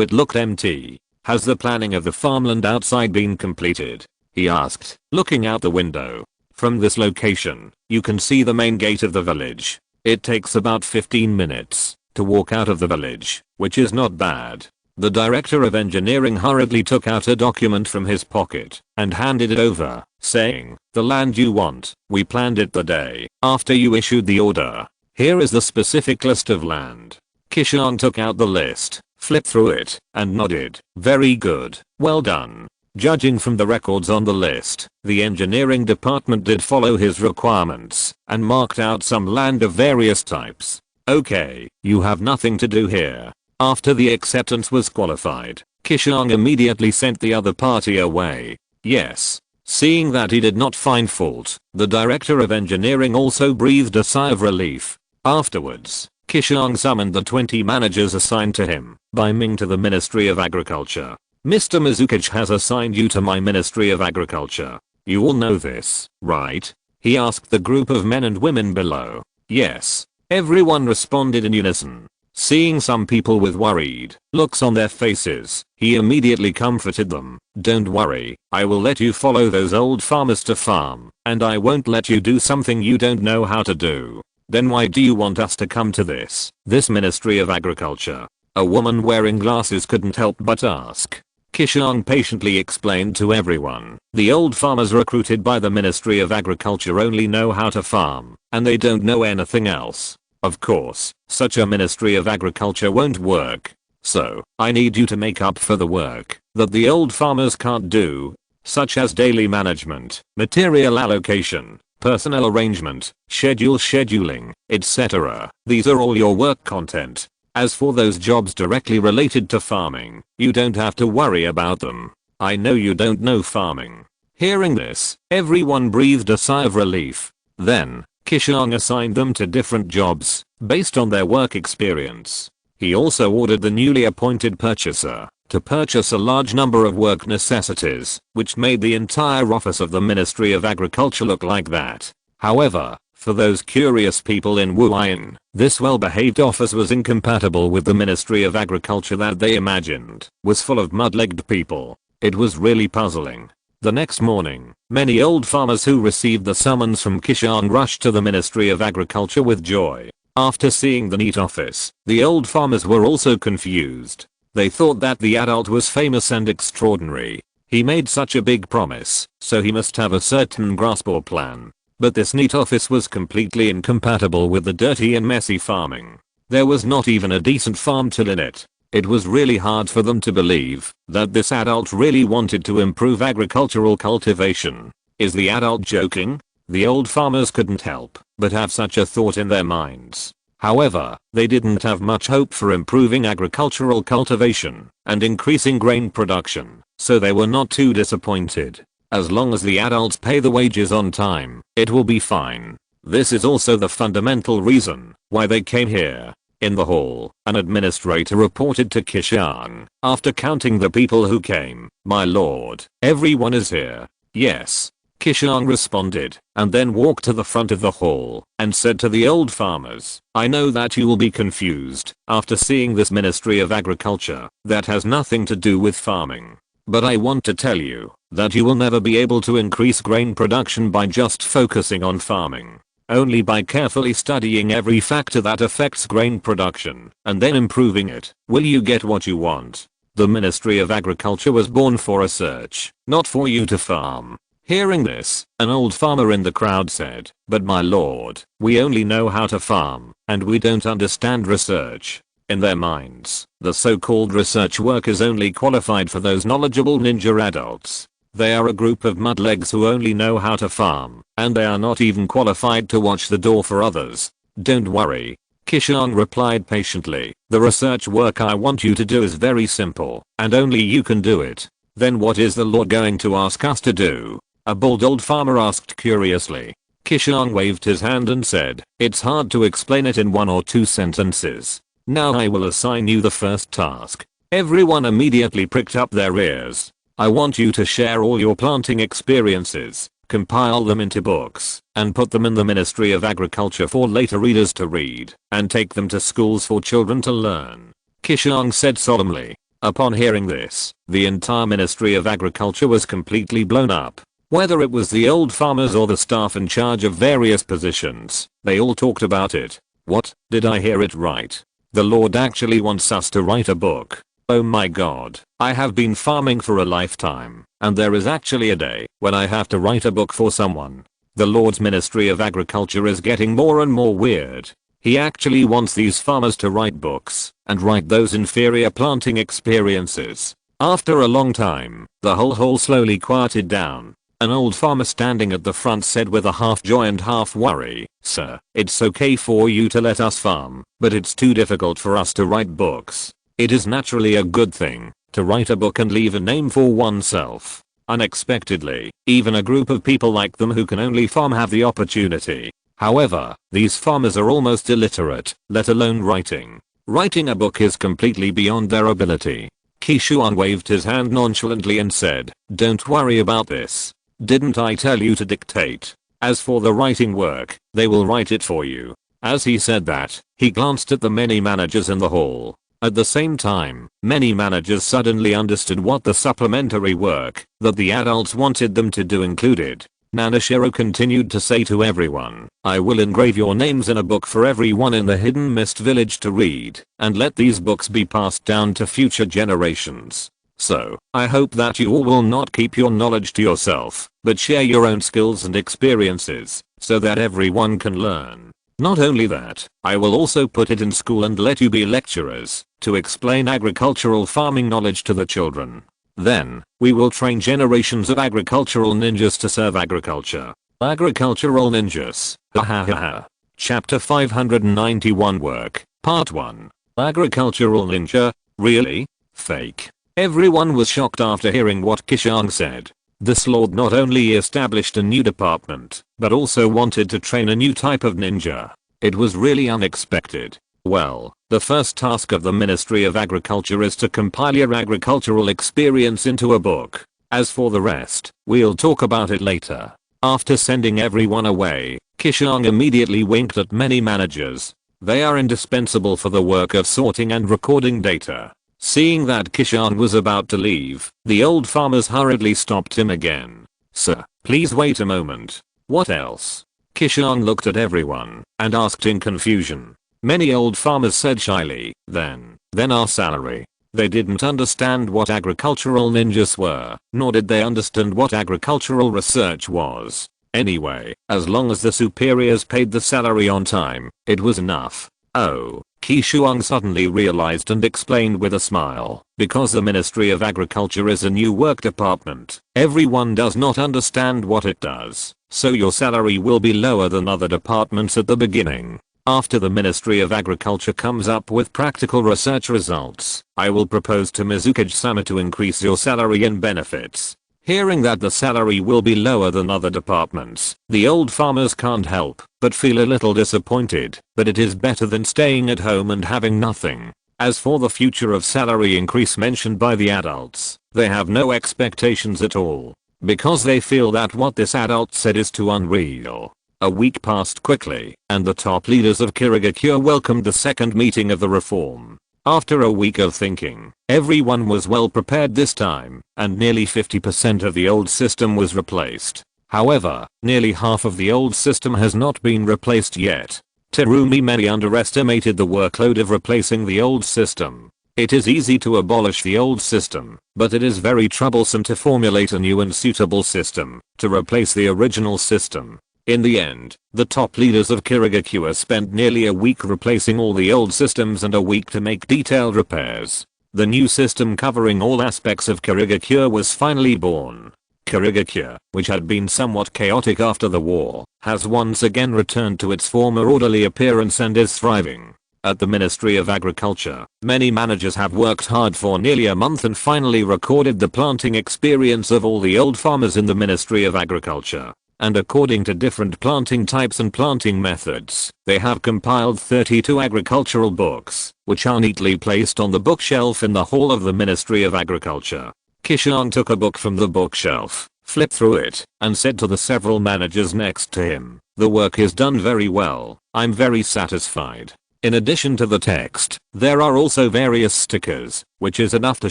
it looked empty. Has the planning of the farmland outside been completed? He asked, looking out the window. From this location, you can see the main gate of the village. It takes about 15 minutes to walk out of the village, which is not bad. The Director of Engineering hurriedly took out a document from his pocket and handed it over, saying, the land you want, we planned it the day after you issued the order. Here is the specific list of land. Qishuang took out the list, flipped through it, and nodded. Very good, well done. Judging from the records on the list, the engineering department did follow his requirements and marked out some land of various types. Okay, you have nothing to do here. After the acceptance was qualified, Qishuang immediately sent the other party away. Yes. Seeing that he did not find fault, the Director of Engineering also breathed a sigh of relief. Afterwards, Qishuang summoned the 20 managers assigned to him by Ming to the Ministry of Agriculture. Mr. Mizukage has assigned you to my Ministry of Agriculture. You all know this, right? He asked the group of men and women below. Yes. Everyone responded in unison. Seeing some people with worried looks on their faces, he immediately comforted them. Don't worry, I will let you follow those old farmers to farm, and I won't let you do something you don't know how to do. Then why do you want us to come to this Ministry of Agriculture? A woman wearing glasses couldn't help but ask. Qishuang patiently explained to everyone, the old farmers recruited by the Ministry of Agriculture only know how to farm, and they don't know anything else. Of course, such a Ministry of Agriculture won't work. So, I need you to make up for the work that the old farmers can't do, such as daily management, material allocation, personnel arrangement, scheduling, etc. These are all your work content. As for those jobs directly related to farming, you don't have to worry about them. I know you don't know farming. Hearing this, everyone breathed a sigh of relief. Then, Qishuang assigned them to different jobs, based on their work experience. He also ordered the newly appointed purchaser to purchase a large number of work necessities, which made the entire office of the Ministry of Agriculture look like that. However, for those curious people in Wuhan, this well-behaved office was incompatible with the Ministry of Agriculture that they imagined was full of mud-legged people. It was really puzzling. The next morning, many old farmers who received the summons from Qishuang rushed to the Ministry of Agriculture with joy. After seeing the neat office, the old farmers were also confused. They thought that the adult was famous and extraordinary. He made such a big promise, so he must have a certain grasp or plan. But this neat office was completely incompatible with the dirty and messy farming. There was not even a decent farm till in it. It was really hard for them to believe that this adult really wanted to improve agricultural cultivation. Is the adult joking? The old farmers couldn't help but have such a thought in their minds. However, they didn't have much hope for improving agricultural cultivation and increasing grain production, so they were not too disappointed. As long as the adults pay the wages on time, it will be fine. This is also the fundamental reason why they came here. In the hall, an administrator reported to Qishuang, after counting the people who came, "My lord, everyone is here." "Yes." Qishuang responded, and then walked to the front of the hall and said to the old farmers, "I know that you will be confused after seeing this Ministry of Agriculture that has nothing to do with farming. But I want to tell you that you will never be able to increase grain production by just focusing on farming. Only by carefully studying every factor that affects grain production and then improving it will you get what you want. The Ministry of Agriculture was born for research, not for you to farm." Hearing this, an old farmer in the crowd said, "But my lord, we only know how to farm, and we don't understand research." In their minds, the so-called research work is only qualified for those knowledgeable ninja adults. They are a group of mudlegs who only know how to farm, and they are not even qualified to watch the door for others. "Don't worry." Qishuang replied patiently, "The research work I want you to do is very simple, and only you can do it." "Then what is the Lord going to ask us to do?" a bald old farmer asked curiously. Qishuang waved his hand and said, "It's hard to explain it in 1 or 2 sentences. Now I will assign you the first task." Everyone immediately pricked up their ears. "I want you to share all your planting experiences, compile them into books, and put them in the Ministry of Agriculture for later readers to read, and take them to schools for children to learn," Qishuang said solemnly. Upon hearing this, the entire Ministry of Agriculture was completely blown up. Whether it was the old farmers or the staff in charge of various positions, they all talked about it. "What, did I hear it right? The Lord actually wants us to write a book. Oh my god, I have been farming for a lifetime, and there is actually a day when I have to write a book for someone." The Lord's Ministry of Agriculture is getting more and more weird. He actually wants these farmers to write books, and write those inferior planting experiences. After a long time, the whole hall slowly quieted down. An old farmer standing at the front said with a half joy and half worry, "Sir, it's okay for you to let us farm, but it's too difficult for us to write books. It is naturally a good thing to write a book and leave a name for oneself. Unexpectedly, even a group of people like them who can only farm have the opportunity. However, these farmers are almost illiterate, let alone writing. Writing a book is completely beyond their ability." Qishuang waved his hand nonchalantly and said, "Don't worry about this. Didn't I tell you to dictate? As for the writing work, they will write it for you." As he said that, he glanced at the many managers in the hall. At the same time, many managers suddenly understood what the supplementary work that the adults wanted them to do included. Nanashiro continued to say to everyone, I will engrave your names in a book for everyone in the Hidden Mist village to read, and let these books be passed down to future generations. So, I hope that you all will not keep your knowledge to yourself, but share your own skills and experiences, so that everyone can learn. Not only that, I will also put it in school and let you be lecturers, to explain agricultural farming knowledge to the children. Then, we will train generations of agricultural ninjas to serve agriculture. Agricultural ninjas. Ha ha ha ha. Chapter 591 Work, Part 1. Agricultural ninja? Really? Fake. Everyone was shocked after hearing what Qishuang said. This lord not only established a new department, but also wanted to train a new type of ninja. It was really unexpected. Well, the first task of the Ministry of Agriculture is to compile your agricultural experience into a book. As for the rest, we'll talk about it later. After sending everyone away, Qishuang immediately winked at many managers. They are indispensable for the work of sorting and recording data. Seeing that Qishuang was about to leave, the old farmers hurriedly stopped him again. Sir, please wait a moment. What else? Qishuang looked at everyone and asked in confusion. Many old farmers said shyly, then our salary. They didn't understand what agricultural ninjas were, nor did they understand what agricultural research was. Anyway, as long as the superiors paid the salary on time, it was enough. Oh, Qishuang suddenly realized and explained with a smile, because the Ministry of Agriculture is a new work department, everyone does not understand what it does, so your salary will be lower than other departments at the beginning. After the Ministry of Agriculture comes up with practical research results, I will propose to Mizukage-sama to increase your salary and benefits. Hearing that the salary will be lower than other departments, the old farmers can't help but feel a little disappointed, but it is better than staying at home and having nothing. As for the future of salary increase mentioned by the adults, they have no expectations at all, because they feel that what this adult said is too unreal. A week passed quickly, and the top leaders of Kirigakure welcomed the second meeting of the reform. After a week of thinking, everyone was well prepared this time, and nearly 50% of the old system was replaced. However, nearly half of the old system has not been replaced yet. Terumi many underestimated the workload of replacing the old system. It is easy to abolish the old system, but it is very troublesome to formulate a new and suitable system to replace the original system. In the end, the top leaders of Kirigakure spent nearly a week replacing all the old systems and a week to make detailed repairs. The new system covering all aspects of Kirigakure was finally born. Kirigakure, which had been somewhat chaotic after the war, has once again returned to its former orderly appearance and is thriving. At the Ministry of Agriculture, many managers have worked hard for nearly a month and finally recorded the planting experience of all the old farmers in the Ministry of Agriculture. And according to different planting types and planting methods, they have compiled 32 agricultural books, which are neatly placed on the bookshelf in the hall of the Ministry of Agriculture. Qishuang took a book from the bookshelf, flipped through it, and said to the several managers next to him, "The work is done very well, I'm very satisfied." In addition to the text, there are also various stickers, which is enough to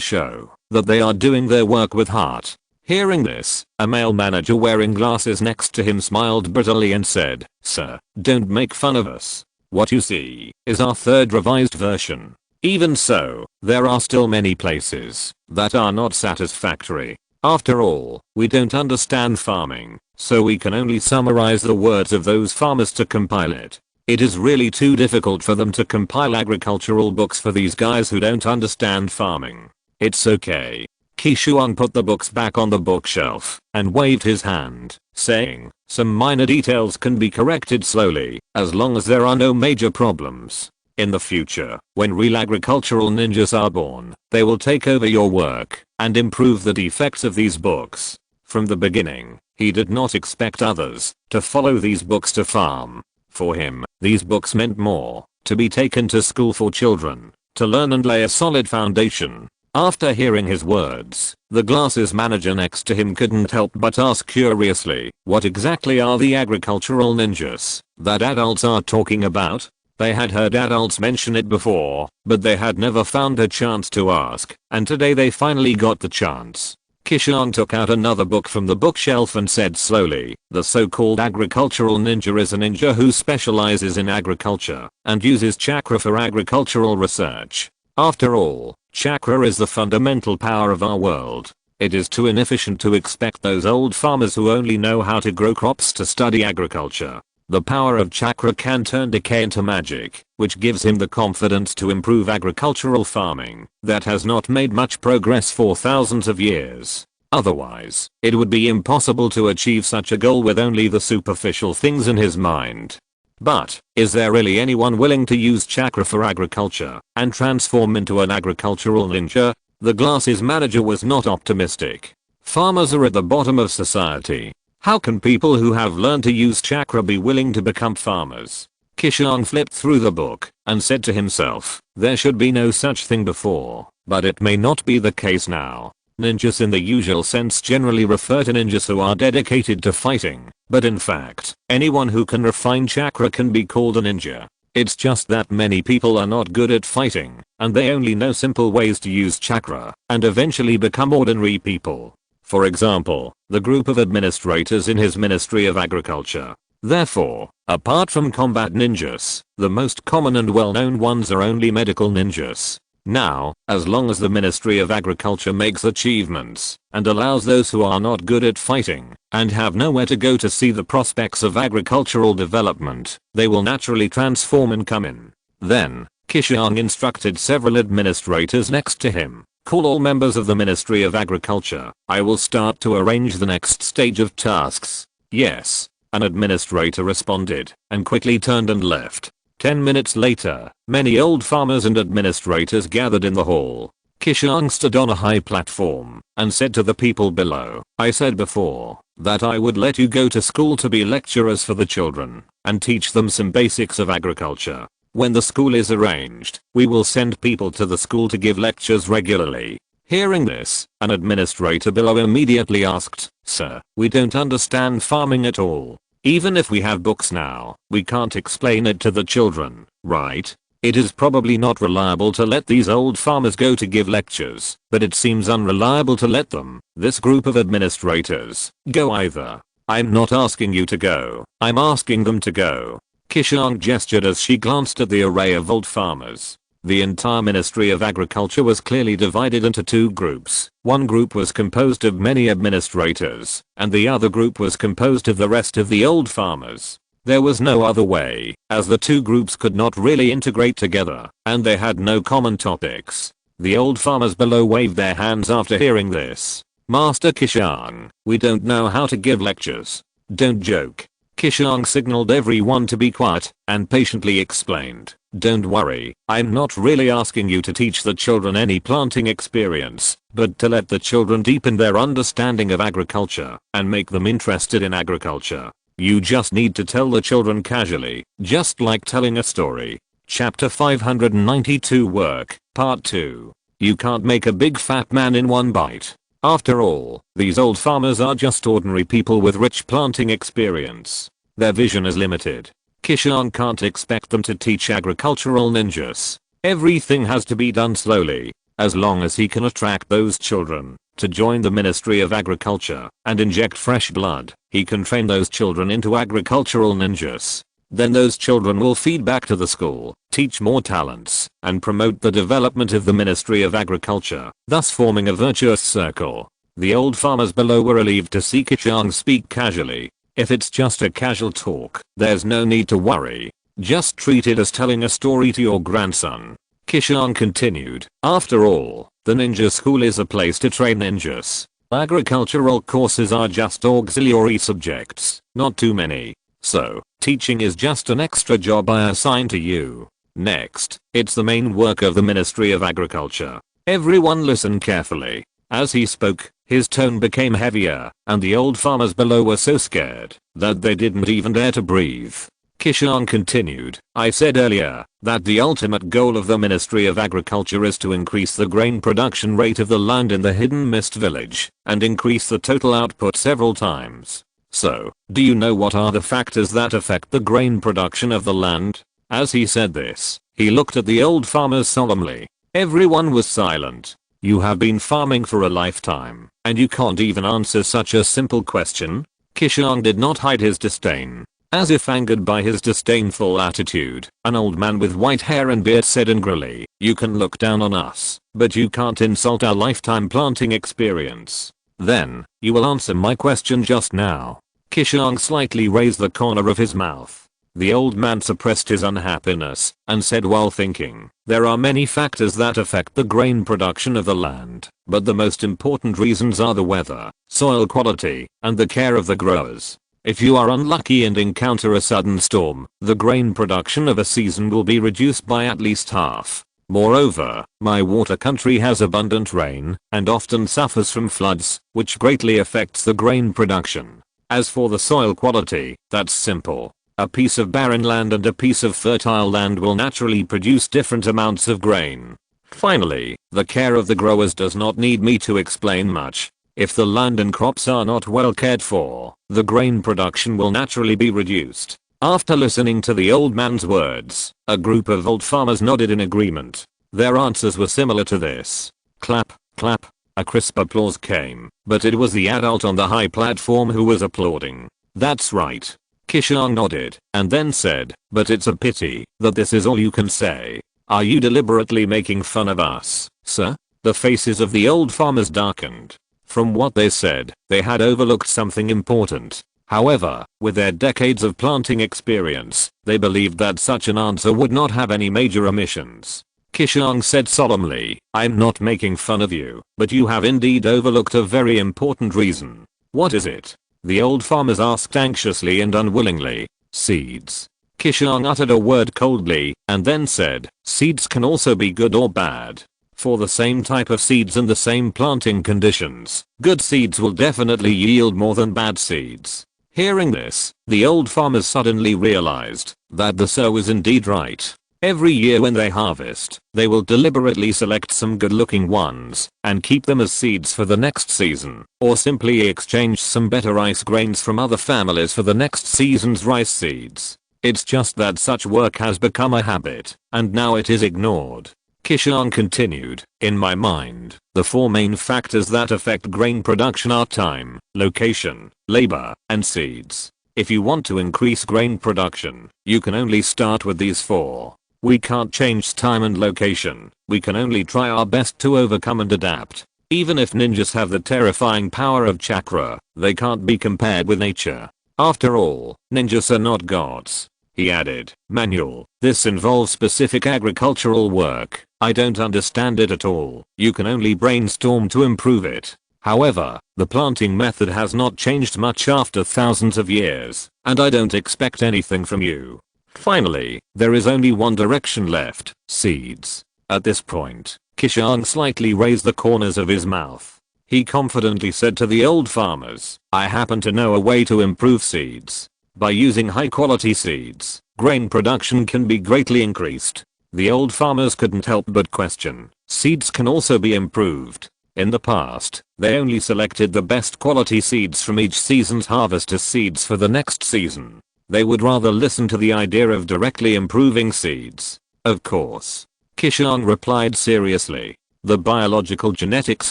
show that they are doing their work with heart. Hearing this, a male manager wearing glasses next to him smiled bitterly and said, "Sir, don't make fun of us. What you see is our third revised version. Even so, there are still many places that are not satisfactory. After all, we don't understand farming, so we can only summarize the words of those farmers to compile it. It is really too difficult for them to compile agricultural books for these guys who don't understand farming. It's okay." Qishuang put the books back on the bookshelf and waved his hand, saying, "Some minor details can be corrected slowly, as long as there are no major problems. In the future, when real agricultural ninjas are born, they will take over your work and improve the defects of these books." From the beginning, he did not expect others to follow these books to farm. For him, these books meant more, to be taken to school for children, to learn and lay a solid foundation. After hearing his words, the glasses manager next to him couldn't help but ask curiously, "What exactly are the agricultural ninjas that adults are talking about?" They had heard adults mention it before, but they had never found a chance to ask, and today they finally got the chance. Qishuang took out another book from the bookshelf and said slowly, the so-called agricultural ninja is a ninja who specializes in agriculture and uses chakra for agricultural research. After all, chakra is the fundamental power of our world. It is too inefficient to expect those old farmers who only know how to grow crops to study agriculture. The power of chakra can turn decay into magic, which gives him the confidence to improve agricultural farming that has not made much progress for thousands of years. Otherwise, it would be impossible to achieve such a goal with only the superficial things in his mind. But, is there really anyone willing to use chakra for agriculture and transform into an agricultural ninja? The glasses manager was not optimistic. Farmers are at the bottom of society. How can people who have learned to use chakra be willing to become farmers? Qishuang flipped through the book and said to himself, there should be no such thing before, but it may not be the case now. Ninjas in the usual sense generally refer to ninjas who are dedicated to fighting, but in fact, anyone who can refine chakra can be called a ninja. It's just that many people are not good at fighting, and they only know simple ways to use chakra, and eventually become ordinary people. For example, the group of administrators in his Ministry of Agriculture. Therefore, apart from combat ninjas, the most common and well-known ones are only medical ninjas. Now, as long as the Ministry of Agriculture makes achievements and allows those who are not good at fighting and have nowhere to go to see the prospects of agricultural development, they will naturally transform and come in. Then, Qishuang instructed several administrators next to him. Call all members of the Ministry of Agriculture. I will start to arrange the next stage of tasks. Yes. An administrator responded and quickly turned and left. 10 minutes later, many old farmers and administrators gathered in the hall. Qishuang stood on a high platform and said to the people below, I said before that I would let you go to school to be lecturers for the children and teach them some basics of agriculture. When the school is arranged, we will send people to the school to give lectures regularly. Hearing this, an administrator below immediately asked, Sir, we don't understand farming at all. Even if we have books now, we can't explain it to the children, right? It is probably not reliable to let these old farmers go to give lectures, but it seems unreliable to let them, this group of administrators, go either. I'm not asking you to go, I'm asking them to go. Qishuang gestured as she glanced at the array of old farmers. The entire Ministry of Agriculture was clearly divided into two groups. One group was composed of many administrators, and the other group was composed of the rest of the old farmers. There was no other way, as the two groups could not really integrate together, and they had no common topics. The old farmers below waved their hands after hearing this. Master Qishuang, we don't know how to give lectures. Don't joke. Qishuang signaled everyone to be quiet and patiently explained, don't worry, I'm not really asking you to teach the children any planting experience, but to let the children deepen their understanding of agriculture and make them interested in agriculture. You just need to tell the children casually, just like telling a story. Chapter 592 Work, Part 2. You can't make a big fat man in one bite. After all, these old farmers are just ordinary people with rich planting experience. Their vision is limited. Qishuang can't expect them to teach agricultural ninjas. Everything has to be done slowly. As long as he can attract those children to join the Ministry of Agriculture and inject fresh blood, he can train those children into agricultural ninjas. Then those children will feed back to the school, teach more talents, and promote the development of the Ministry of Agriculture, thus forming a virtuous circle. The old farmers below were relieved to see Qishuang speak casually. If it's just a casual talk, there's no need to worry. Just treat it as telling a story to your grandson. Qishuang continued, after all, the ninja school is a place to train ninjas. Agricultural courses are just auxiliary subjects, not too many. So, teaching is just an extra job I assign to you. Next, it's the main work of the Ministry of Agriculture. Everyone listen carefully. As he spoke, his tone became heavier, and the old farmers below were so scared that they didn't even dare to breathe. Qishuang continued, I said earlier that the ultimate goal of the Ministry of Agriculture is to increase the grain production rate of the land in the Hidden Mist village and increase the total output several times. So, do you know what are the factors that affect the grain production of the land? As he said this, he looked at the old farmers solemnly. Everyone was silent. You have been farming for a lifetime, and you can't even answer such a simple question? Qishuang did not hide his disdain. As if angered by his disdainful attitude, an old man with white hair and beard said angrily, "You can look down on us, but you can't insult our lifetime planting experience. Then, you will answer my question just now." Qishuang slightly raised the corner of his mouth. The old man suppressed his unhappiness and said while thinking, "There are many factors that affect the grain production of the land, but the most important reasons are the weather, soil quality, and the care of the growers. If you are unlucky and encounter a sudden storm, the grain production of a season will be reduced by at least half. Moreover, my water country has abundant rain and often suffers from floods, which greatly affects the grain production. As for the soil quality, that's simple. A piece of barren land and a piece of fertile land will naturally produce different amounts of grain. Finally, the care of the growers does not need me to explain much. If the land and crops are not well cared for, the grain production will naturally be reduced." After listening to the old man's words, a group of old farmers nodded in agreement. Their answers were similar to this. Clap, clap. A crisp applause came, but it was the adult on the high platform who was applauding. "That's right." Qishuang nodded, and then said, "But it's a pity that this is all you can say. Are you deliberately making fun of us, sir?" The faces of the old farmers darkened. From what they said, they had overlooked something important. However, with their decades of planting experience, they believed that such an answer would not have any major omissions. Qishuang said solemnly, "I'm not making fun of you, but you have indeed overlooked a very important reason." "What is it?" the old farmers asked anxiously and unwillingly. "Seeds." Qishuang uttered a word coldly, and then said, "Seeds can also be good or bad. For the same type of seeds and the same planting conditions, good seeds will definitely yield more than bad seeds." Hearing this, the old farmers suddenly realized that the sow is indeed right. Every year when they harvest, they will deliberately select some good-looking ones and keep them as seeds for the next season, or simply exchange some better rice grains from other families for the next season's rice seeds. It's just that such work has become a habit, and now it is ignored. Qishuang continued, "In my mind, the four main factors that affect grain production are time, location, labor, and seeds. If you want to increase grain production, you can only start with these four. We can't change time and location, we can only try our best to overcome and adapt. Even if ninjas have the terrifying power of chakra, they can't be compared with nature. After all, ninjas are not gods." He added, "Manual, this involves specific agricultural work. I don't understand it at all. You can only brainstorm to improve it. However, the planting method has not changed much after thousands of years, and I don't expect anything from you. Finally, there is only one direction left, seeds." At this point, Qishuang slightly raised the corners of his mouth. He confidently said to the old farmers, "I happen to know a way to improve seeds. By using high quality seeds, grain production can be greatly increased." The old farmers couldn't help but question, seeds can also be improved. In the past, they only selected the best quality seeds from each season's harvest as seeds for the next season. They would rather listen to the idea of directly improving seeds. "Of course." Qishuang replied seriously. The biological genetics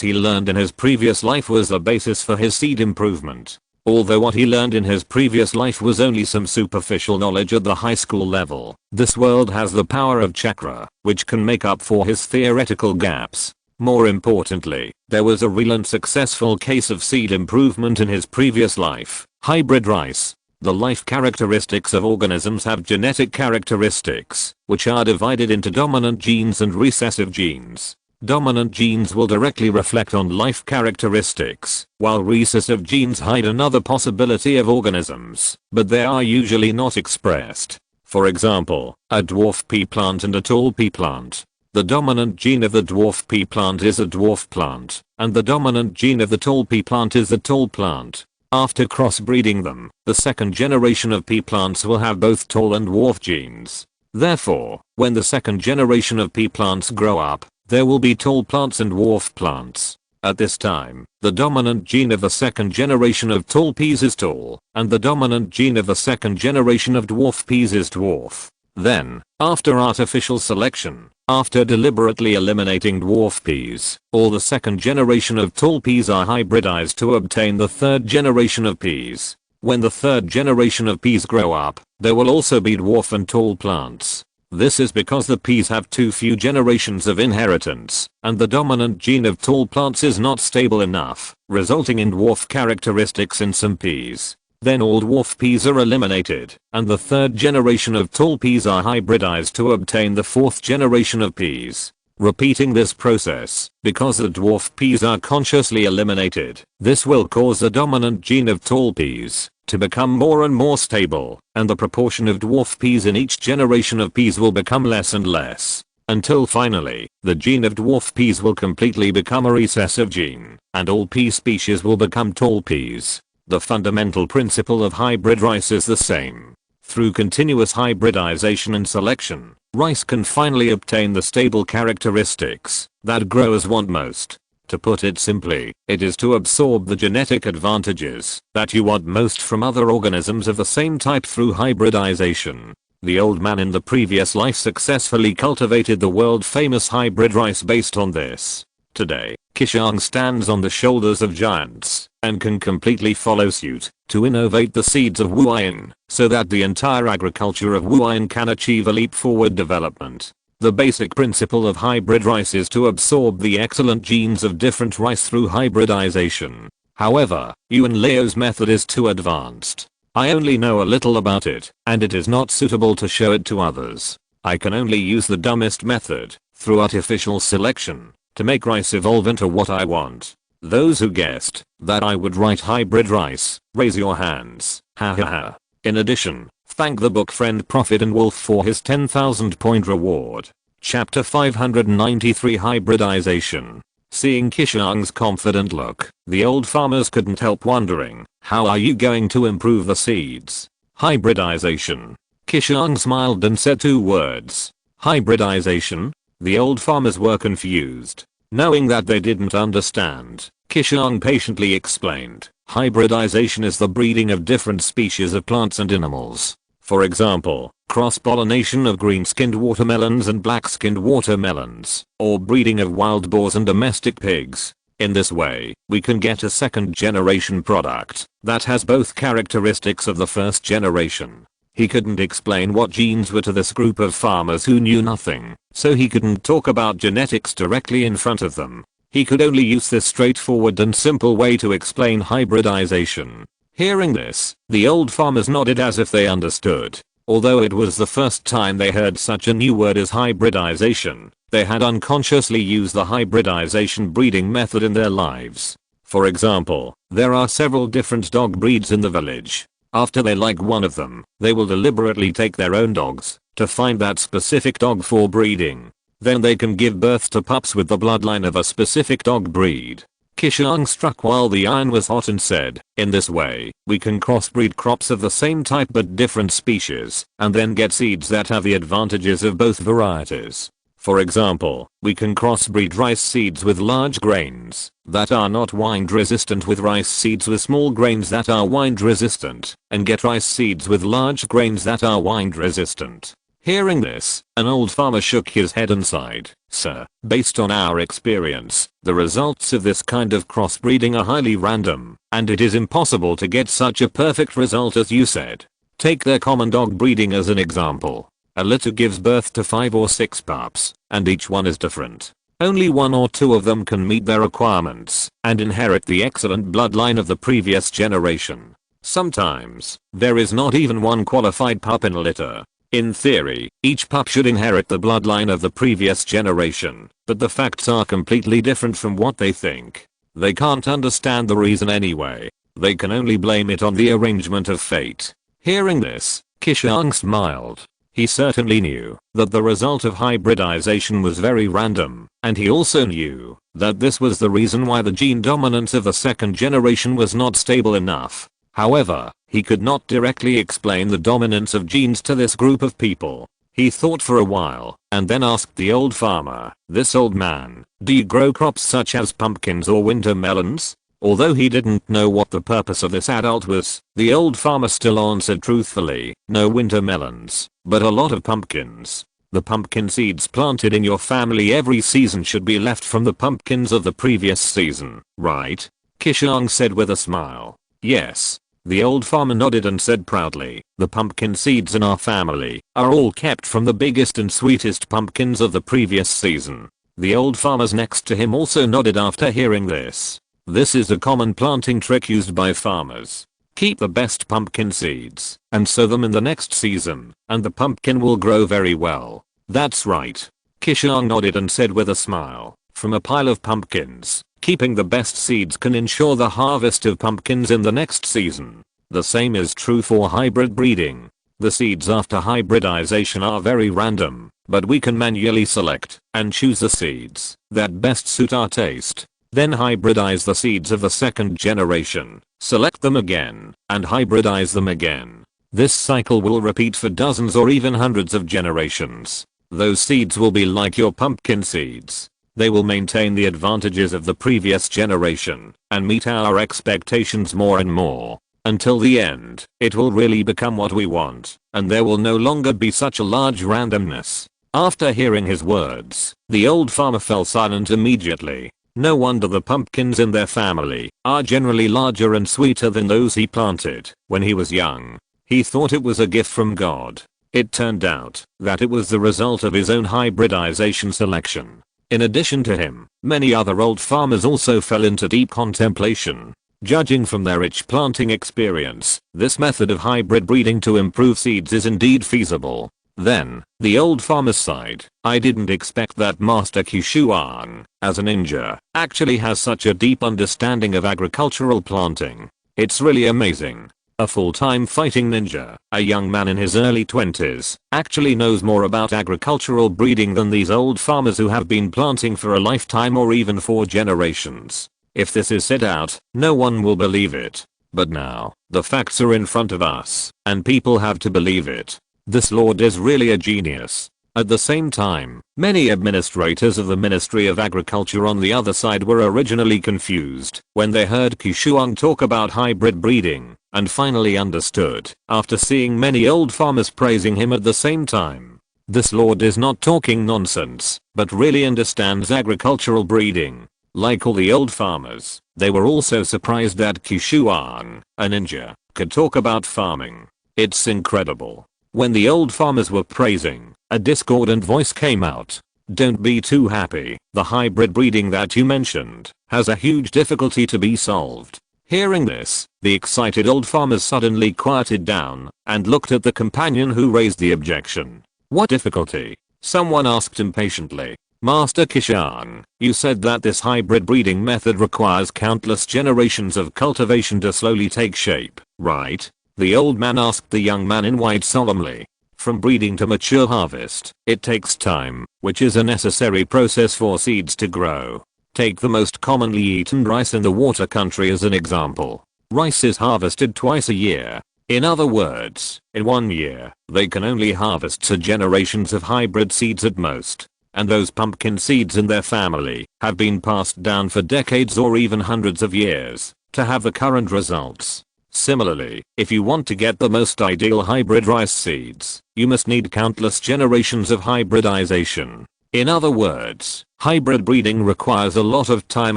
he learned in his previous life was the basis for his seed improvement. Although what he learned in his previous life was only some superficial knowledge at the high school level, this world has the power of chakra, which can make up for his theoretical gaps. More importantly, there was a real and successful case of seed improvement in his previous life, hybrid rice. The life characteristics of organisms have genetic characteristics, which are divided into dominant genes and recessive genes. Dominant genes will directly reflect on life characteristics, while recessive genes hide another possibility of organisms, but they are usually not expressed. For example, a dwarf pea plant and a tall pea plant. The dominant gene of the dwarf pea plant is a dwarf plant, and the dominant gene of the tall pea plant is a tall plant. After crossbreeding them, the second generation of pea plants will have both tall and dwarf genes. Therefore, when the second generation of pea plants grow up, there will be tall plants and dwarf plants. At this time, the dominant gene of the second generation of tall peas is tall, and the dominant gene of the second generation of dwarf peas is dwarf. Then, after artificial selection, after deliberately eliminating dwarf peas, all the second generation of tall peas are hybridized to obtain the third generation of peas. When the third generation of peas grow up, there will also be dwarf and tall plants. This is because the peas have too few generations of inheritance, and the dominant gene of tall plants is not stable enough, resulting in dwarf characteristics in some peas. Then all dwarf peas are eliminated, and the third generation of tall peas are hybridized to obtain the fourth generation of peas. Repeating this process, because the dwarf peas are consciously eliminated, this will cause the dominant gene of tall peas to become more and more stable, and the proportion of dwarf peas in each generation of peas will become less and less, until finally, the gene of dwarf peas will completely become a recessive gene, and all pea species will become tall peas. The fundamental principle of hybrid rice is the same. Through continuous hybridization and selection, rice can finally obtain the stable characteristics that growers want most. To put it simply, it is to absorb the genetic advantages that you want most from other organisms of the same type through hybridization. The old man in the previous life successfully cultivated the world-famous hybrid rice based on this. Today, Qishuang stands on the shoulders of giants and can completely follow suit to innovate the seeds of Wuyan so that the entire agriculture of Wuyan can achieve a leap forward development. The basic principle of hybrid rice is to absorb the excellent genes of different rice through hybridization. However, Yuan Leo's method is too advanced. I only know a little about it, and it is not suitable to show it to others. I can only use the dumbest method, through artificial selection, to make rice evolve into what I want. Those who guessed that I would write hybrid rice, raise your hands. Ha ha ha. In addition, thank the book friend Prophet and Wolf for his 10,000 point reward. Chapter 593 Hybridization. Seeing Qishuang's confident look, the old farmers couldn't help wondering, how are you going to improve the seeds? Hybridization. Qishuang smiled and said 2 words. Hybridization? The old farmers were confused. Knowing that they didn't understand, Qishuang patiently explained. Hybridization is the breeding of different species of plants and animals. For example, cross-pollination of green-skinned watermelons and black-skinned watermelons, or breeding of wild boars and domestic pigs. In this way, we can get a second-generation product that has both characteristics of the first generation. He couldn't explain what genes were to this group of farmers who knew nothing, so he couldn't talk about genetics directly in front of them. He could only use this straightforward and simple way to explain hybridization. Hearing this, the old farmers nodded as if they understood. Although it was the first time they heard such a new word as hybridization, they had unconsciously used the hybridization breeding method in their lives. For example, there are several different dog breeds in the village. After they like one of them, they will deliberately take their own dogs to find that specific dog for breeding. Then they can give birth to pups with the bloodline of a specific dog breed. Qishuang struck while the iron was hot and said, in this way, we can crossbreed crops of the same type but different species, and then get seeds that have the advantages of both varieties. For example, we can crossbreed rice seeds with large grains that are not wind resistant with rice seeds with small grains that are wind resistant, and get rice seeds with large grains that are wind resistant. Hearing this, an old farmer shook his head and sighed. Sir, based on our experience, the results of this kind of crossbreeding are highly random, and it is impossible to get such a perfect result as you said. Take their common dog breeding as an example. A litter gives birth to 5 or 6 pups, and each one is different. Only 1 or 2 of them can meet their requirements and inherit the excellent bloodline of the previous generation. Sometimes, there is not even one qualified pup in a litter. In theory, each pup should inherit the bloodline of the previous generation, but the facts are completely different from what they think. They can't understand the reason anyway. They can only blame it on the arrangement of fate. Hearing this, Qishuang smiled. He certainly knew that the result of hybridization was very random, and he also knew that this was the reason why the gene dominance of the second generation was not stable enough. However, he could not directly explain the dominance of genes to this group of people. He thought for a while, and then asked the old farmer, this old man, do you grow crops such as pumpkins or winter melons? Although he didn't know what the purpose of this adult was, the old farmer still answered truthfully, no winter melons, but a lot of pumpkins. The pumpkin seeds planted in your family every season should be left from the pumpkins of the previous season, right? Qishuang said with a smile. Yes. The old farmer nodded and said proudly, the pumpkin seeds in our family are all kept from the biggest and sweetest pumpkins of the previous season. The old farmers next to him also nodded after hearing this. This is a common planting trick used by farmers. Keep the best pumpkin seeds and sow them in the next season, and the pumpkin will grow very well. That's right. Qishuang nodded and said with a smile, from a pile of pumpkins, keeping the best seeds can ensure the harvest of pumpkins in the next season. The same is true for hybrid breeding. The seeds after hybridization are very random, but we can manually select and choose the seeds that best suit our taste. Then hybridize the seeds of the second generation, select them again, and hybridize them again. This cycle will repeat for dozens or even hundreds of generations. Those seeds will be like your pumpkin seeds. They will maintain the advantages of the previous generation and meet our expectations more and more. Until the end, it will really become what we want, and there will no longer be such a large randomness. After hearing his words, the old farmer fell silent immediately. No wonder the pumpkins in their family are generally larger and sweeter than those he planted when he was young. He thought it was a gift from God. It turned out that it was the result of his own hybridization selection. In addition to him, many other old farmers also fell into deep contemplation. Judging from their rich planting experience, this method of hybrid breeding to improve seeds is indeed feasible. Then, the old farmer sighed. I didn't expect that Master Qishuang, as a ninja, actually has such a deep understanding of agricultural planting. It's really amazing. A full-time fighting ninja, a young man in his early 20s, actually knows more about agricultural breeding than these old farmers who have been planting for a lifetime or even 4 generations. If this is said out, no one will believe it. But now, the facts are in front of us, and people have to believe it. This lord is really a genius. At the same time, many administrators of the Ministry of Agriculture on the other side were originally confused when they heard Qishuang talk about hybrid breeding, and finally understood after seeing many old farmers praising him at the same time. This lord is not talking nonsense, but really understands agricultural breeding. Like all the old farmers, they were also surprised that Qishuang, a ninja, could talk about farming. It's incredible. When the old farmers were praising, a discordant voice came out. Don't be too happy. The hybrid breeding that you mentioned has a huge difficulty to be solved. Hearing this, the excited old farmers suddenly quieted down and looked at the companion who raised the objection. What difficulty? Someone asked impatiently. Master Qishuang, you said that this hybrid breeding method requires countless generations of cultivation to slowly take shape, right? The old man asked the young man in white solemnly. From breeding to mature harvest, it takes time, which is a necessary process for seeds to grow. Take the most commonly eaten rice in the water country as an example. Rice is harvested twice a year. In other words, in 1 year, they can only harvest 2 generations of hybrid seeds at most. And those pumpkin seeds in their family have been passed down for decades or even hundreds of years to have the current results. Similarly, if you want to get the most ideal hybrid rice seeds, you must need countless generations of hybridization. In other words, hybrid breeding requires a lot of time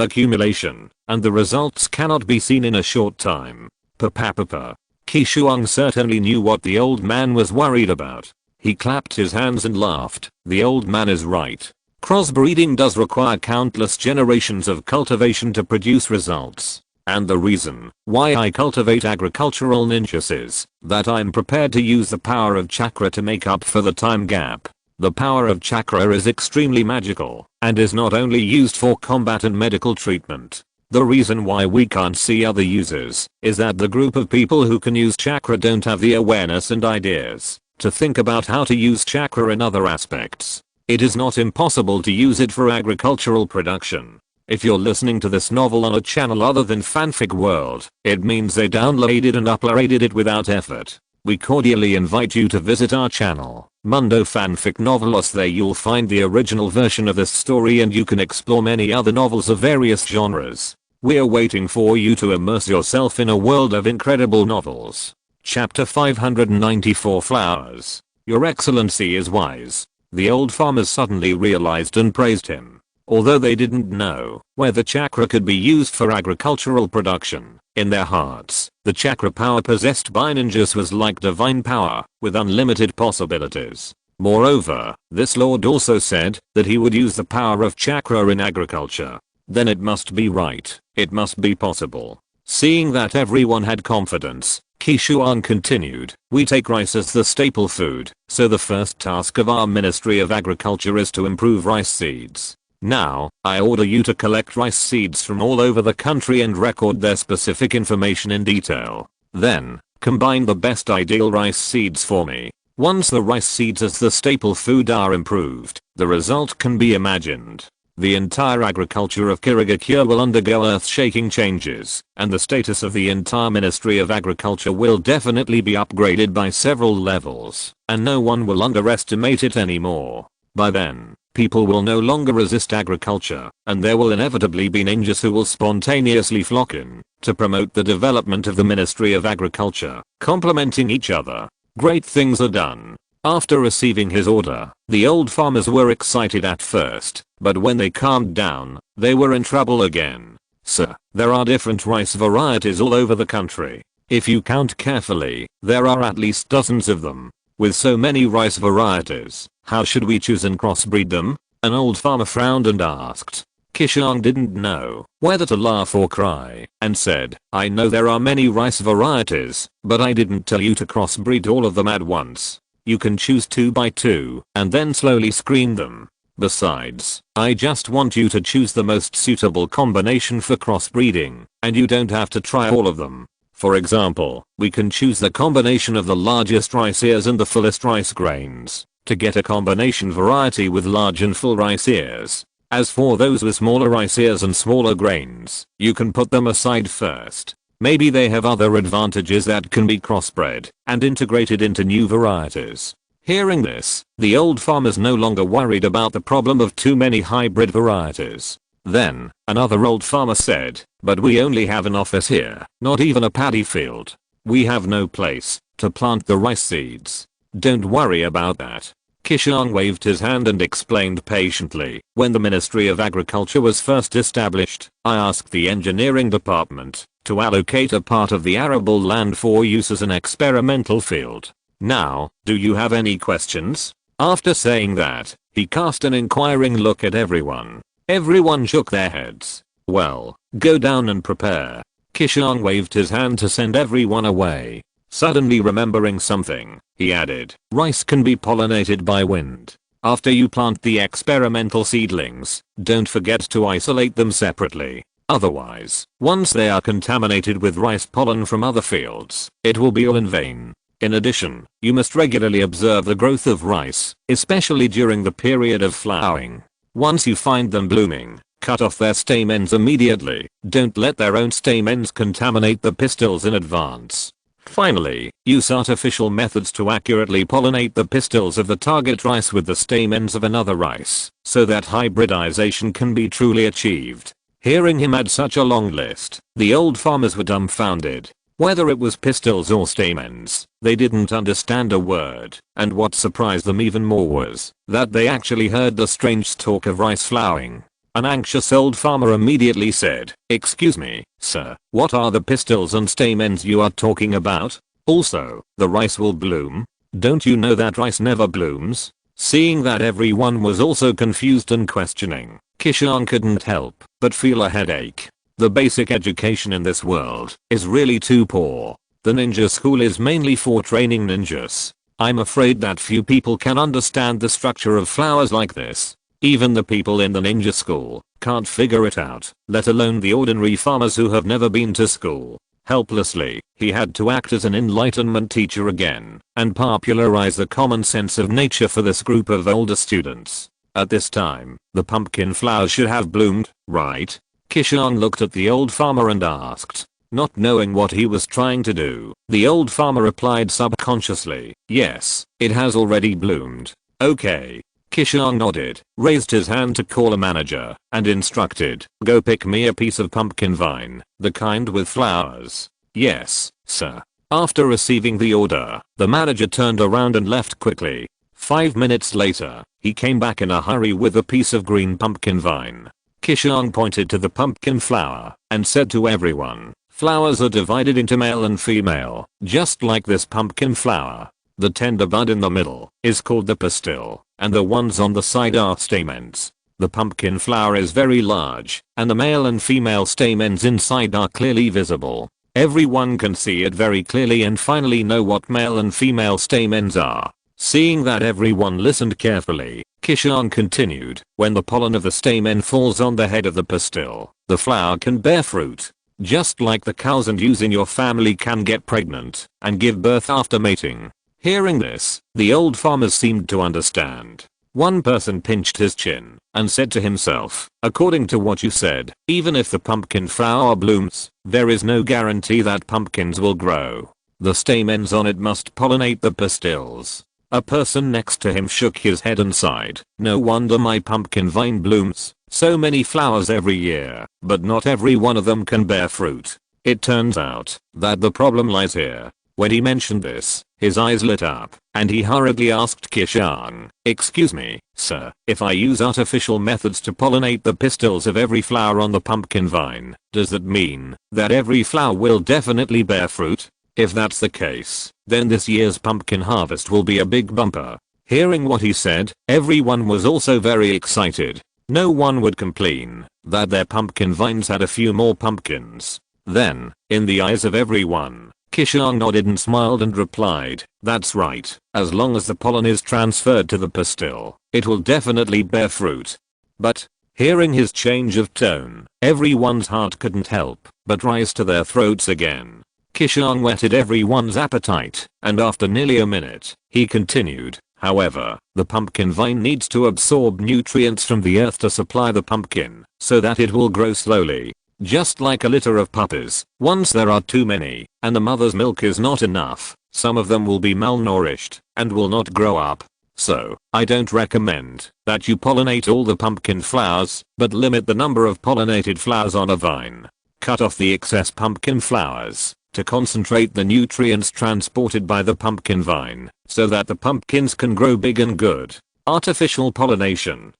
accumulation, and the results cannot be seen in a short time. Papa. Qishuang certainly knew what the old man was worried about. He clapped his hands and laughed. The old man is right. Crossbreeding does require countless generations of cultivation to produce results. And the reason why I cultivate agricultural ninjas is that I'm prepared to use the power of chakra to make up for the time gap. The power of chakra is extremely magical and is not only used for combat and medical treatment. The reason why we can't see other users is that the group of people who can use chakra don't have the awareness and ideas to think about how to use chakra in other aspects. It is not impossible to use it for agricultural production. If you're listening to this novel on a channel other than Fanfic World, it means they downloaded and uploaded it without effort. We cordially invite you to visit our channel, Mundo Fanfic Novelos. There you'll find the original version of this story and you can explore many other novels of various genres. We're waiting for you to immerse yourself in a world of incredible novels. Chapter 594 Flowers. Your Excellency is wise. The old farmers suddenly realized and praised him. Although they didn't know where the chakra could be used for agricultural production, in their hearts, the chakra power possessed by ninjas was like divine power, with unlimited possibilities. Moreover, this lord also said that he would use the power of chakra in agriculture. Then it must be right. It must be possible. Seeing that everyone had confidence, Qishuang continued, we take rice as the staple food, so the first task of our Ministry of Agriculture is to improve rice seeds. Now, I order you to collect rice seeds from all over the country and record their specific information in detail. Then, combine the best ideal rice seeds for me. Once the rice seeds as the staple food are improved, the result can be imagined. The entire agriculture of Kirigakure will undergo earth-shaking changes, and the status of the entire Ministry of Agriculture will definitely be upgraded by several levels, and no one will underestimate it anymore. By then, people will no longer resist agriculture, and there will inevitably be ninjas who will spontaneously flock in to promote the development of the Ministry of Agriculture, complementing each other. Great things are done. After receiving his order, the old farmers were excited at first, but when they calmed down, they were in trouble again. Sir, there are different rice varieties all over the country. If you count carefully, there are at least dozens of them. With so many rice varieties, how should we choose and crossbreed them? An old farmer frowned and asked. Qishuang didn't know whether to laugh or cry, and said, I know there are many rice varieties, but I didn't tell you to crossbreed all of them at once. You can choose 2 by 2, and then slowly screen them. Besides, I just want you to choose the most suitable combination for crossbreeding, and you don't have to try all of them. For example, we can choose the combination of the largest rice ears and the fullest rice grains, to get a combination variety with large and full rice ears. As for those with smaller rice ears and smaller grains, you can put them aside first. Maybe they have other advantages that can be crossbred and integrated into new varieties. Hearing this, the old farmers no longer worried about the problem of too many hybrid varieties. Then, another old farmer said, but we only have an office here, not even a paddy field. We have no place to plant the rice seeds. Don't worry about that. Qishuang waved his hand and explained patiently, when the Ministry of Agriculture was first established, I asked the engineering department to allocate a part of the arable land for use as an experimental field. Now, do you have any questions? After saying that, he cast an inquiring look at everyone. Everyone shook their heads. Well, go down and prepare. Qishuang waved his hand to send everyone away. Suddenly remembering something, he added, rice can be pollinated by wind. After you plant the experimental seedlings, don't forget to isolate them separately. Otherwise, once they are contaminated with rice pollen from other fields, it will be all in vain. In addition, you must regularly observe the growth of rice, especially during the period of flowering. Once you find them blooming, cut off their stamens immediately. Don't let their own stamens contaminate the pistils in advance. Finally, use artificial methods to accurately pollinate the pistils of the target rice with the stamens of another rice, so that hybridization can be truly achieved. Hearing him add such a long list, the old farmers were dumbfounded. Whether it was pistils or stamens, they didn't understand a word, and what surprised them even more was that they actually heard the strange talk of rice flowering. An anxious old farmer immediately said, excuse me, sir, what are the pistils and stamens you are talking about? Also, the rice will bloom? Don't you know that rice never blooms? Seeing that everyone was also confused and questioning, Qishuang couldn't help but feel a headache. The basic education in this world is really too poor. The ninja school is mainly for training ninjas. I'm afraid that few people can understand the structure of flowers like this. Even the people in the ninja school can't figure it out, let alone the ordinary farmers who have never been to school. Helplessly, he had to act as an enlightenment teacher again and popularize the common sense of nature for this group of older students. At this time, the pumpkin flowers should have bloomed, right? Qishuang looked at the old farmer and asked. Not knowing what he was trying to do, the old farmer replied subconsciously, yes, it has already bloomed. Okay. Qishuang nodded, raised his hand to call a manager, and instructed, "Go pick me a piece of pumpkin vine, the kind with flowers." "Yes, sir." After receiving the order, the manager turned around and left quickly. 5 minutes later, he came back in a hurry with a piece of green pumpkin vine. Qishuang pointed to the pumpkin flower and said to everyone, "Flowers are divided into male and female, just like this pumpkin flower. The tender bud in the middle is called the pistil, and the ones on the side are stamens. The pumpkin flower is very large, and the male and female stamens inside are clearly visible. Everyone can see it very clearly and finally know what male and female stamens are." Seeing that everyone listened carefully, Qishuang continued, "When the pollen of the stamen falls on the head of the pistil, the flower can bear fruit. Just like the cows and ewes in your family can get pregnant and give birth after mating." Hearing this, the old farmers seemed to understand. One person pinched his chin and said to himself, "According to what you said, even if the pumpkin flower blooms, there is no guarantee that pumpkins will grow. The stamens on it must pollinate the pistils." A person next to him shook his head and sighed, "No wonder my pumpkin vine blooms. So many flowers every year, but not every one of them can bear fruit." It turns out that the problem lies here. When he mentioned this, his eyes lit up, and he hurriedly asked Qishuang, "Excuse me, sir, if I use artificial methods to pollinate the pistils of every flower on the pumpkin vine, does that mean that every flower will definitely bear fruit? If that's the case, then this year's pumpkin harvest will be a big bumper." Hearing what he said, everyone was also very excited. No one would complain that their pumpkin vines had a few more pumpkins. Then, in the eyes of everyone, Qishuang nodded and smiled and replied, "That's right. As long as the pollen is transferred to the pistil, it will definitely bear fruit." But, hearing his change of tone, everyone's heart couldn't help but rise to their throats again. Qishuang whetted everyone's appetite, and after nearly a minute, he continued, "However, the pumpkin vine needs to absorb nutrients from the earth to supply the pumpkin, so that it will grow slowly. Just like a litter of puppies, once there are too many, and the mother's milk is not enough, some of them will be malnourished, and will not grow up. So, I don't recommend that you pollinate all the pumpkin flowers, but limit the number of pollinated flowers on a vine. Cut off the excess pumpkin flowers to concentrate the nutrients transported by the pumpkin vine, so that the pumpkins can grow big and good. Artificial pollination.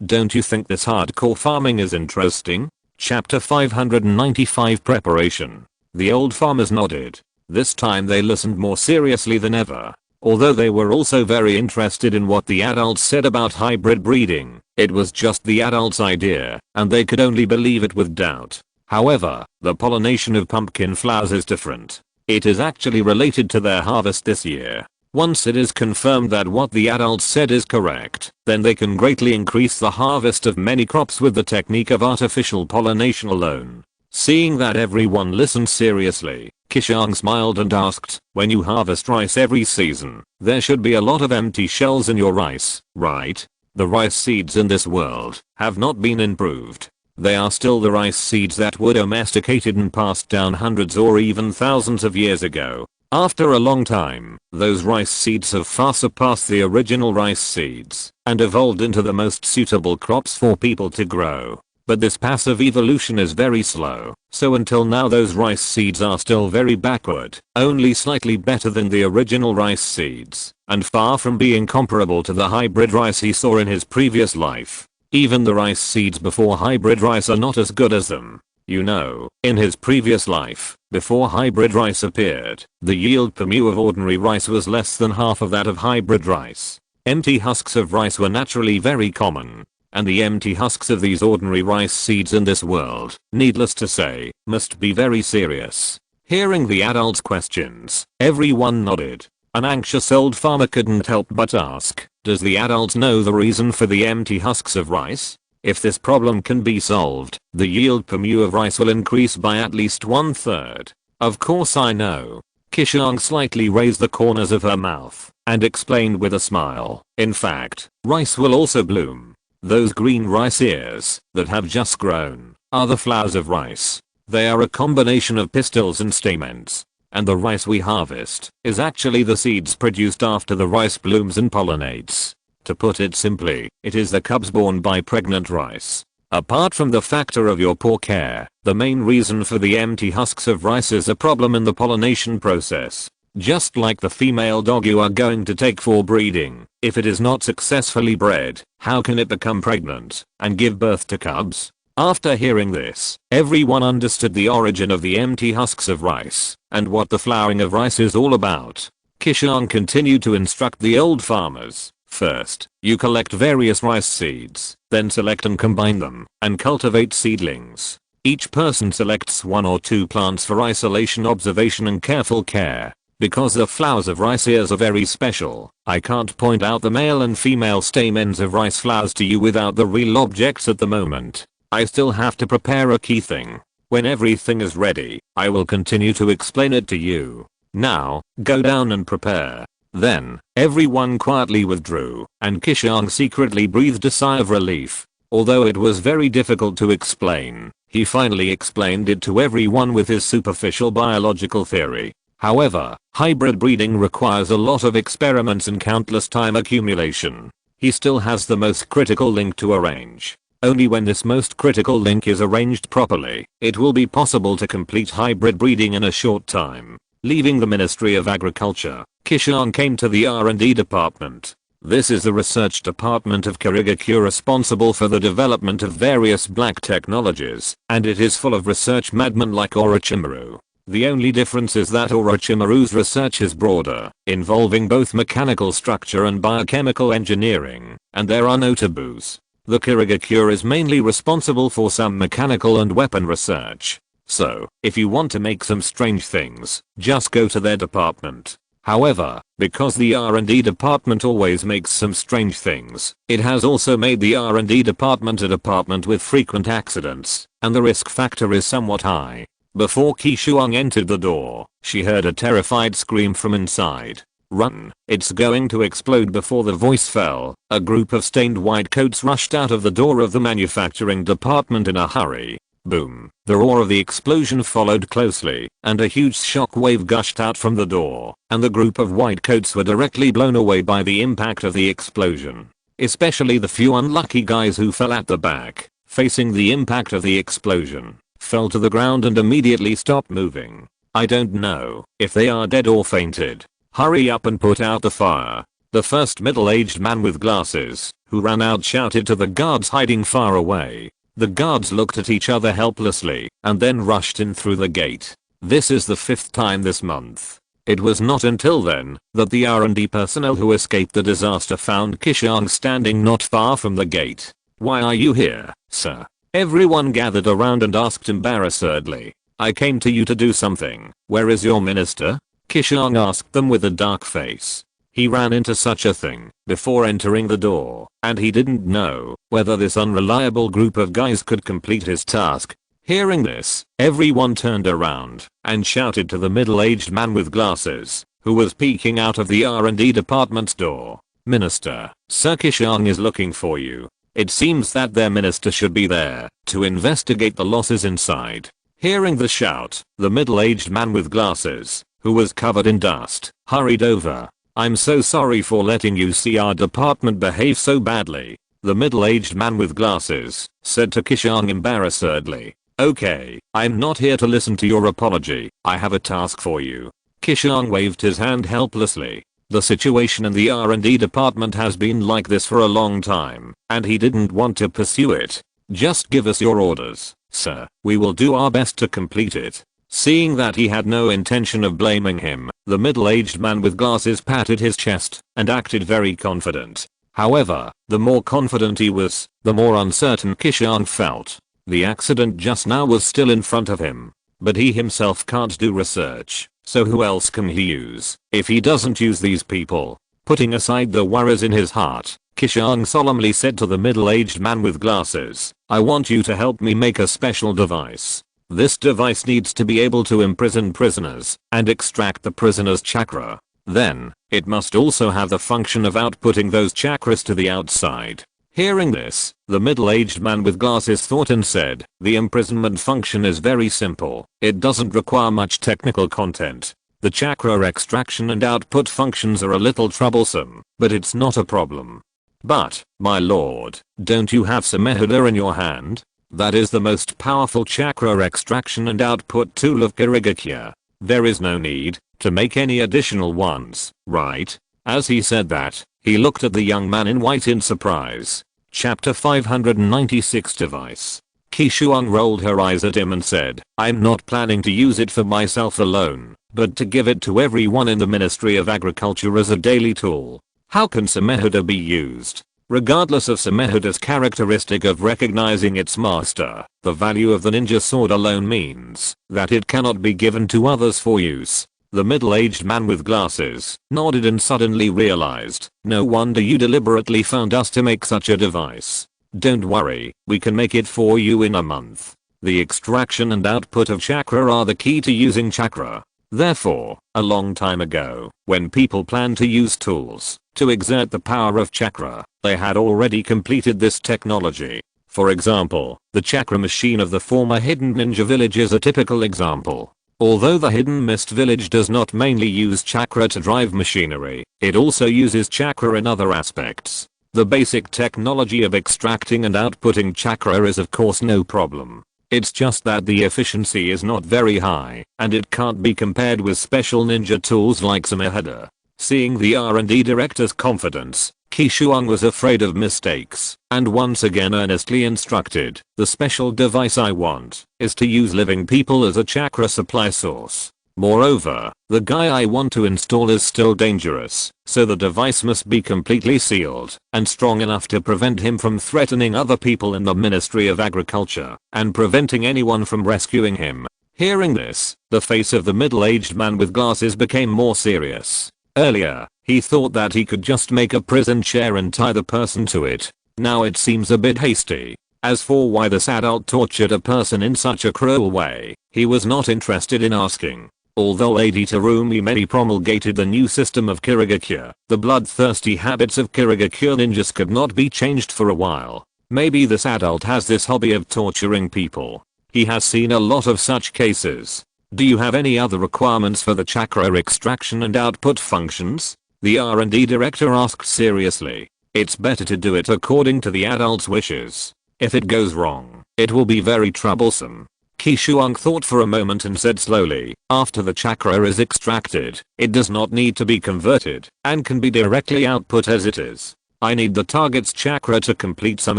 Don't you think this hardcore farming is interesting?" Chapter 595 Preparation. The old farmers nodded. This time they listened more seriously than ever. Although they were also very interested in what the adults said about hybrid breeding, it was just the adults' idea, and they could only believe it with doubt. However, the pollination of pumpkin flowers is different. It is actually related to their harvest this year. Once it is confirmed that what the adults said is correct, then they can greatly increase the harvest of many crops with the technique of artificial pollination alone. Seeing that everyone listened seriously, Qishuang smiled and asked, "When you harvest rice every season, there should be a lot of empty shells in your rice, right? The rice seeds in this world have not been improved. They are still the rice seeds that were domesticated and passed down hundreds or even thousands of years ago. After a long time, those rice seeds have far surpassed the original rice seeds and evolved into the most suitable crops for people to grow. But this passive evolution is very slow, so until now those rice seeds are still very backward, only slightly better than the original rice seeds, and far from being comparable to the hybrid rice he saw in his previous life. Even the rice seeds before hybrid rice are not as good as them. You know, in his previous life, before hybrid rice appeared, the yield per mu of ordinary rice was less than half of that of hybrid rice. Empty husks of rice were naturally very common, and the empty husks of these ordinary rice seeds in this world, needless to say, must be very serious. Hearing the adults' questions, everyone nodded. An anxious old farmer couldn't help but ask, "Does the adults know the reason for the empty husks of rice? If this problem can be solved, the yield per mu of rice will increase by at least 1/3. "Of course I know." Qishuang slightly raised the corners of her mouth and explained with a smile, "In fact, rice will also bloom. Those green rice ears that have just grown are the flowers of rice. They are a combination of pistils and stamens. And the rice we harvest is actually the seeds produced after the rice blooms and pollinates. To put it simply, it is the cubs born by pregnant rice. Apart from the factor of your poor care, the main reason for the empty husks of rice is a problem in the pollination process. Just like the female dog you are going to take for breeding, if it is not successfully bred, how can it become pregnant and give birth to cubs? After hearing this, everyone understood the origin of the empty husks of rice and what the flowering of rice is all about. Qishuang continued to instruct the old farmers. First, you collect various rice seeds, then select and combine them, and cultivate seedlings. Each person selects 1 or 2 plants for isolation, observation and careful care. Because the flowers of rice ears are very special, I can't point out the male and female stamens of rice flowers to you without the real objects at the moment. I still have to prepare a key thing. When everything is ready, I will continue to explain it to you. Now, go down and prepare. Then, everyone quietly withdrew, and Qishuang secretly breathed a sigh of relief. Although it was very difficult to explain, he finally explained it to everyone with his superficial biological theory. However, hybrid breeding requires a lot of experiments and countless time accumulation. He still has the most critical link to arrange. Only when this most critical link is arranged properly, it will be possible to complete hybrid breeding in a short time. Leaving the Ministry of Agriculture, Qishuang came to the R&D department. This is the research department of Kirigakure responsible for the development of various black technologies, and it is full of research madmen like Orochimaru. The only difference is that Orochimaru's research is broader, involving both mechanical structure and biochemical engineering, and there are no taboos. The Kirigakure is mainly responsible for some mechanical and weapon research. So, if you want to make some strange things, just go to their department. However, because the R&D department always makes some strange things, it has also made the R&D department a department with frequent accidents, and the risk factor is somewhat high. Before Qishuang entered the door, she heard a terrified scream from inside. Run, it's going to explode. Before the voice fell, a group of stained white coats rushed out of the door of the manufacturing department in a hurry. Boom. The roar of the explosion followed closely, and a huge shock wave gushed out from the door, and the group of white coats were directly blown away by the impact of the explosion. Especially the few unlucky guys who fell at the back, facing the impact of the explosion, fell to the ground and immediately stopped moving. I don't know if they are dead or fainted. Hurry up and put out the fire. The first middle-aged man with glasses, who ran out, shouted to the guards hiding far away. The guards looked at each other helplessly, and then rushed in through the gate. This is the 5th time this month. It was not until then that the R&D personnel who escaped the disaster found Qishuang standing not far from the gate. Why are you here, sir? Everyone gathered around and asked embarrassedly. I came to you to do something. Where is your minister? Qishuang asked them with a dark face. He ran into such a thing before entering the door, and he didn't know whether this unreliable group of guys could complete his task. Hearing this, everyone turned around and shouted to the middle-aged man with glasses, who was peeking out of the R&D department's door. Minister, Sir Qishuang is looking for you. It seems that their minister should be there to investigate the losses inside. Hearing the shout, the middle-aged man with glasses, who was covered in dust, hurried over. I'm so sorry for letting you see our department behave so badly, the middle-aged man with glasses said to Qishuang embarrassedly. Okay, I'm not here to listen to your apology. I have a task for you. Qishuang waved his hand helplessly. The situation in the R&D department has been like this for a long time, and he didn't want to pursue it. Just give us your orders, sir. We will do our best to complete it. Seeing that he had no intention of blaming him, the middle-aged man with glasses patted his chest and acted very confident. However, the more confident he was, the more uncertain Qishuang felt. The accident just now was still in front of him, but he himself can't do research, so who else can he use if he doesn't use these people? Putting aside the worries in his heart, Qishuang solemnly said to the middle-aged man with glasses, I want you to help me make a special device. This device needs to be able to imprison prisoners and extract the prisoner's chakra. Then, it must also have the function of outputting those chakras to the outside. Hearing this, the middle-aged man with glasses thought and said, the imprisonment function is very simple. It doesn't require much technical content. The chakra extraction and output functions are a little troublesome, but it's not a problem. But, my lord, don't you have Samehada in your hand? That is the most powerful chakra extraction and output tool of Kirigakure. There is no need to make any additional ones, right? As he said that, he looked at the young man in white in surprise. Chapter 596 Device. Qishuang rolled her eyes at him and said, I'm not planning to use it for myself alone, but to give it to everyone in the Ministry of Agriculture as a daily tool. How can Samehada be used? Regardless of Samehada's characteristic of recognizing its master, the value of the ninja sword alone means that it cannot be given to others for use. The middle-aged man with glasses nodded and suddenly realized, no wonder you deliberately found us to make such a device. Don't worry, we can make it for you in a month. The extraction and output of chakra are the key to using chakra. Therefore, a long time ago, when people planned to use tools to exert the power of chakra, they had already completed this technology. For example, the chakra machine of the former Hidden Ninja Village is a typical example. Although the Hidden Mist Village does not mainly use chakra to drive machinery, it also uses chakra in other aspects. The basic technology of extracting and outputting chakra is of course no problem. It's just that the efficiency is not very high, and it can't be compared with special ninja tools like Samehada. Seeing the R&D director's confidence, Qishuang was afraid of mistakes, and once again earnestly instructed, the special device I want is to use living people as a chakra supply source. Moreover, the guy I want to install is still dangerous, so the device must be completely sealed and strong enough to prevent him from threatening other people in the Ministry of Agriculture and preventing anyone from rescuing him. Hearing this, the face of the middle-aged man with glasses became more serious. Earlier, he thought that he could just make a prison chair and tie the person to it. Now it seems a bit hasty. As for why this adult tortured a person in such a cruel way, he was not interested in asking. Although Lady Terumi Mei promulgated the new system of Kirigakure, the bloodthirsty habits of Kirigakure ninjas could not be changed for a while. Maybe this adult has this hobby of torturing people. He has seen a lot of such cases. Do you have any other requirements for the chakra extraction and output functions? The R&D director asked seriously. It's better to do it according to the adult's wishes. If it goes wrong, it will be very troublesome. Qishuang thought for a moment and said slowly, after the chakra is extracted, it does not need to be converted and can be directly output as it is. I need the target's chakra to complete some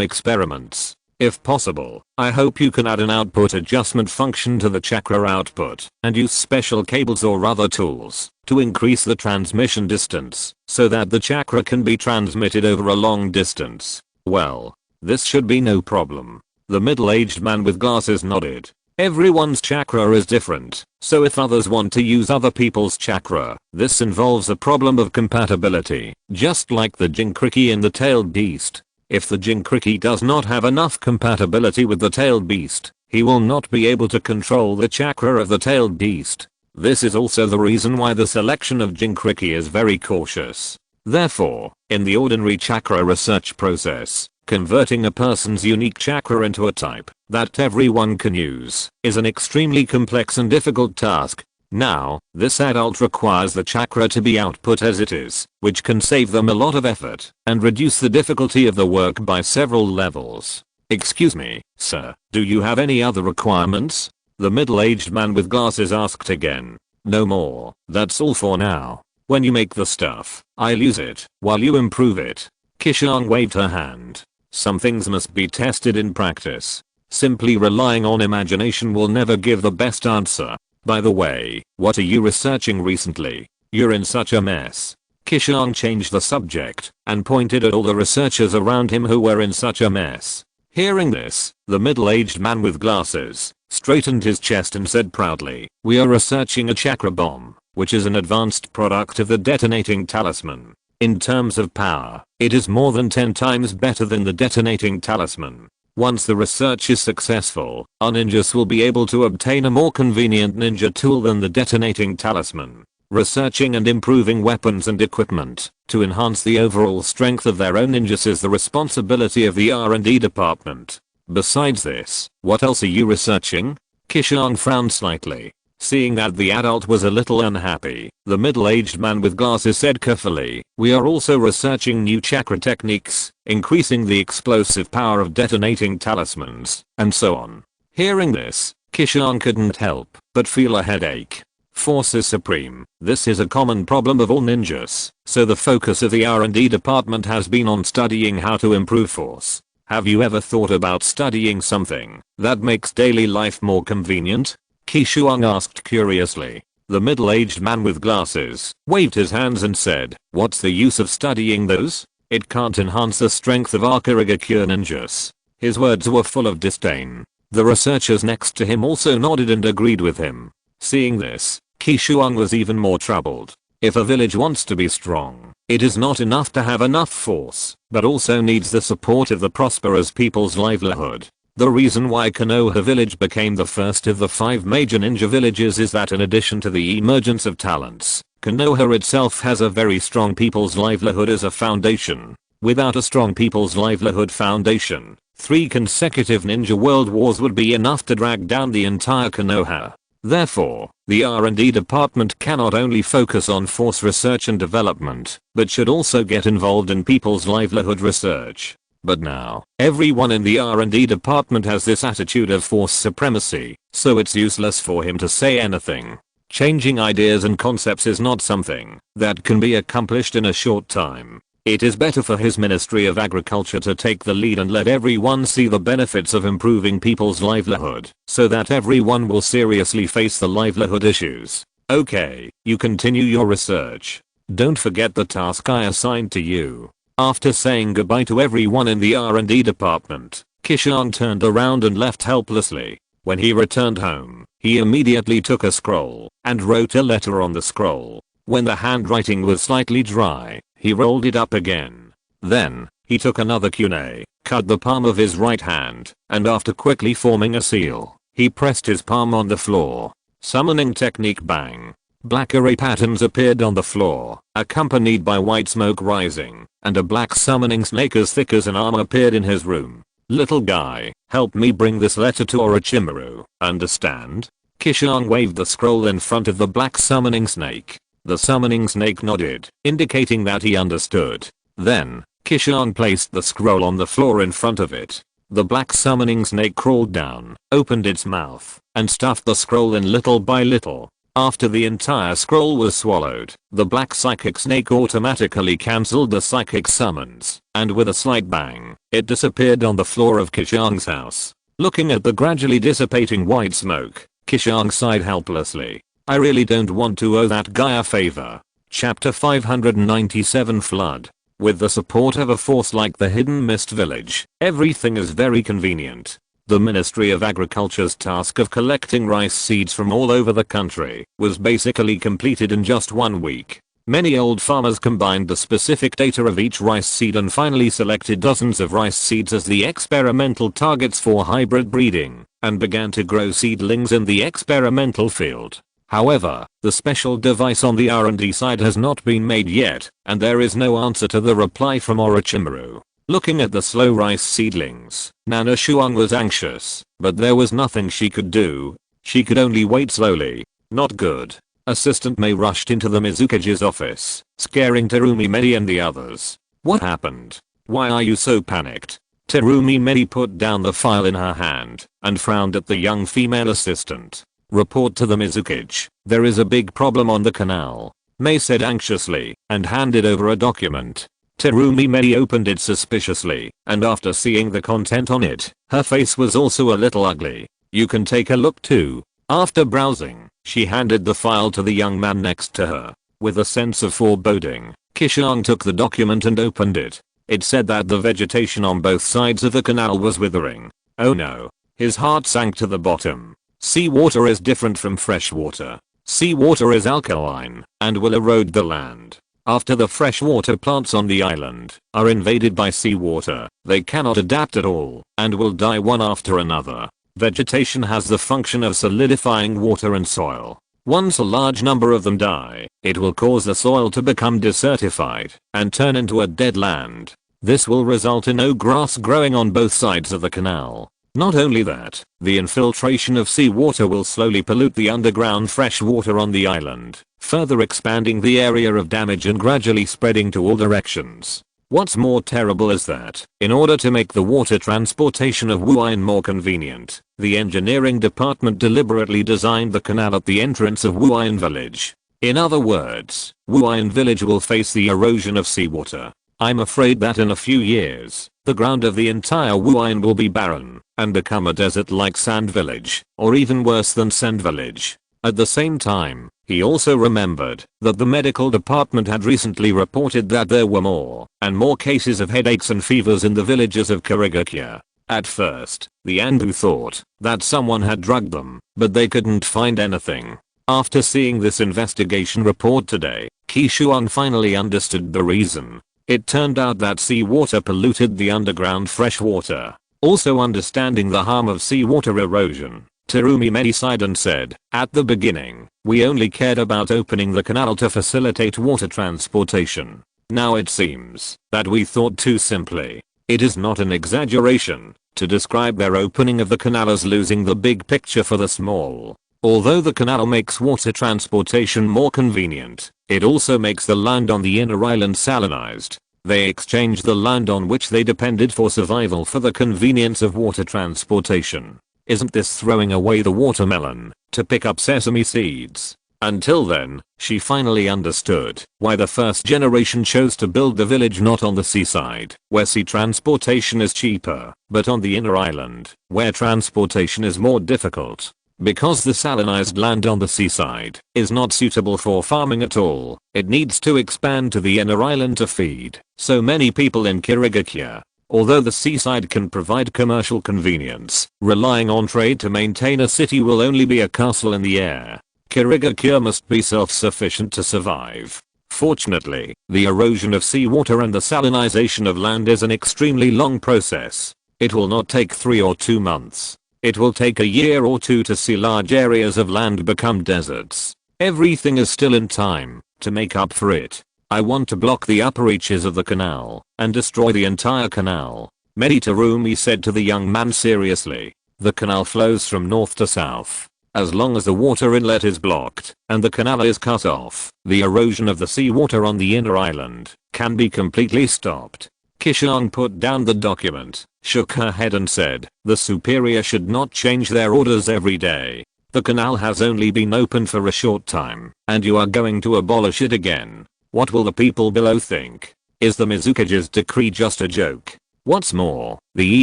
experiments. If possible, I hope you can add an output adjustment function to the chakra output and use special cables or other tools to increase the transmission distance so that the chakra can be transmitted over a long distance. Well, this should be no problem. The middle-aged man with glasses nodded. Everyone's chakra is different, so if others want to use other people's chakra, this involves a problem of compatibility, just like the Jinkriki in the tailed beast. If the Jinkriki does not have enough compatibility with the tailed beast, he will not be able to control the chakra of the tailed beast. This is also the reason why the selection of Jinkriki is very cautious. Therefore, in the ordinary chakra research process, converting a person's unique chakra into a type that everyone can use is an extremely complex and difficult task. Now, this adult requires the chakra to be output as it is, which can save them a lot of effort and reduce the difficulty of the work by several levels. Excuse me, sir, do you have any other requirements? The middle-aged man with glasses asked again. No more, that's all for now. When you make the stuff, I'll use it while you improve it. Qishuang waved her hand. Some things must be tested in practice. Simply relying on imagination will never give the best answer. By the way, what are you researching recently? You're in such a mess. Qishuang changed the subject and pointed at all the researchers around him who were in such a mess. Hearing this, the middle-aged man with glasses straightened his chest and said proudly, we are researching a chakra bomb, which is an advanced product of the detonating talisman. In terms of power, it is more than 10 times better than the detonating talisman. Once the research is successful, our ninjas will be able to obtain a more convenient ninja tool than the detonating talisman. Researching and improving weapons and equipment to enhance the overall strength of their own ninjas is the responsibility of the R&D department. Besides this, what else are you researching? Qishuang frowned slightly. Seeing that the adult was a little unhappy, the middle-aged man with glasses said carefully, "We are also researching new chakra techniques, increasing the explosive power of detonating talismans, and so on." Hearing this, Qishuang couldn't help but feel a headache. Force is supreme. This is a common problem of all ninjas, so the focus of the R&D department has been on studying how to improve force. Have you ever thought about studying something that makes daily life more convenient? Qishuang asked curiously. The middle-aged man with glasses waved his hands and said, "What's the use of studying those? It can't enhance the strength of our Kirigakure ninjas." His words were full of disdain. The researchers next to him also nodded and agreed with him. Seeing this, Qishuang was even more troubled. If a village wants to be strong, it is not enough to have enough force, but also needs the support of the prosperous people's livelihood. The reason why Konoha village became the first of the 5 major ninja villages is that in addition to the emergence of talents, Konoha itself has a very strong people's livelihood as a foundation. Without a strong people's livelihood foundation, 3 consecutive ninja world wars would be enough to drag down the entire Konoha. Therefore, the R&D department cannot only focus on force research and development, but should also get involved in people's livelihood research. But now, everyone in the R&D department has this attitude of force supremacy, so it's useless for him to say anything. Changing ideas and concepts is not something that can be accomplished in a short time. It is better for his Ministry of Agriculture to take the lead and let everyone see the benefits of improving people's livelihood, so that everyone will seriously face the livelihood issues. Okay, you continue your research. Don't forget the task I assigned to you. After saying goodbye to everyone in the R&D department, Qishuang turned around and left helplessly. When he returned home, he immediately took a scroll and wrote a letter on the scroll. When the handwriting was slightly dry, he rolled it up again. Then, he took another kunai, cut the palm of his right hand, and after quickly forming a seal, he pressed his palm on the floor. Summoning technique bang. Black array patterns appeared on the floor, accompanied by white smoke rising, and a black summoning snake as thick as an arm appeared in his room. "Little guy, help me bring this letter to Orochimaru, understand?" Qishuang waved the scroll in front of the black summoning snake. The summoning snake nodded, indicating that he understood. Then, Qishuang placed the scroll on the floor in front of it. The black summoning snake crawled down, opened its mouth, and stuffed the scroll in little by little. After the entire scroll was swallowed, the black psychic snake automatically cancelled the psychic summons, and with a slight bang, it disappeared on the floor of Qishuang's house. Looking at the gradually dissipating white smoke, Qishuang sighed helplessly. "I really don't want to owe that guy a favor." Chapter 597 Flood. With the support of a force like the Hidden Mist Village, everything is very convenient. The Ministry of Agriculture's task of collecting rice seeds from all over the country was basically completed in just 1 week. Many old farmers combined the specific data of each rice seed and finally selected dozens of rice seeds as the experimental targets for hybrid breeding, and began to grow seedlings in the experimental field. However, the special device on the R&D side has not been made yet, and there is no answer to the reply from Orochimaru. Looking at the slow rice seedlings, Nana Shuang was anxious, but there was nothing she could do. She could only wait slowly. Not good. Assistant Mei rushed into the Mizukage's office, scaring Terumi Mei and the others. "What happened? Why are you so panicked?" Terumi Mei put down the file in her hand and frowned at the young female assistant. "Report to the Mizukage. There is a big problem on the canal," Mei said anxiously, and handed over a document. Terumi Mei opened it suspiciously, and after seeing the content on it, her face was also a little ugly. "You can take a look too." After browsing, she handed the file to the young man next to her. With a sense of foreboding, Qishuang took the document and opened it. It said that the vegetation on both sides of the canal was withering. Oh no. His heart sank to the bottom. Seawater is different from fresh water. Seawater is alkaline and will erode the land. After the freshwater plants on the island are invaded by seawater, they cannot adapt at all and will die one after another. Vegetation has the function of solidifying water and soil. Once a large number of them die, it will cause the soil to become desertified and turn into a dead land. This will result in no grass growing on both sides of the canal. Not only that, the infiltration of seawater will slowly pollute the underground fresh water on the island, further expanding the area of damage and gradually spreading to all directions. What's more terrible is that, in order to make the water transportation of Wuhan more convenient, the engineering department deliberately designed the canal at the entrance of Wuhan village. In other words, Wuhan village will face the erosion of seawater. I'm afraid that in a few years, the ground of the entire Wuhan will be barren and become a desert like Sand Village, or even worse than Sand Village. At the same time, he also remembered that the medical department had recently reported that there were more and more cases of headaches and fevers in the villages of Kirigakure. At first, the Anbu thought that someone had drugged them, but they couldn't find anything. After seeing this investigation report today, Qishuang finally understood the reason. It turned out that seawater polluted the underground fresh water. Also understanding the harm of seawater erosion, Terumi Medi sighed and said, "At the beginning, we only cared about opening the canal to facilitate water transportation. Now it seems that we thought too simply. It is not an exaggeration to describe their opening of the canal as losing the big picture for the small. Although the canal makes water transportation more convenient, it also makes the land on the inner island salinized. They exchanged the land on which they depended for survival for the convenience of water transportation. Isn't this throwing away the watermelon to pick up sesame seeds?" Until then, she finally understood why the first generation chose to build the village not on the seaside, where sea transportation is cheaper, but on the inner island, where transportation is more difficult. Because the salinized land on the seaside is not suitable for farming at all, it needs to expand to the inner island to feed so many people in Kirigakure. Although the seaside can provide commercial convenience, relying on trade to maintain a city will only be a castle in the air. Kirigakure must be self-sufficient to survive. Fortunately, the erosion of seawater and the salinization of land is an extremely long process. It will not take 3 or 2 months. It will take a year or 2 to see large areas of land become deserts. Everything is still in time to make up for it. I want to block the upper reaches of the canal and destroy the entire canal, Meditarumi said to the young man seriously. The canal flows from north to south. As long as the water inlet is blocked and the canal is cut off, the erosion of the seawater on the inner island can be completely stopped. Qishuang put down the document, shook her head and said, "The superior should not change their orders every day. The canal has only been open for a short time, and you are going to abolish it again. What will the people below think? Is the Mizukage's decree just a joke? What's more, the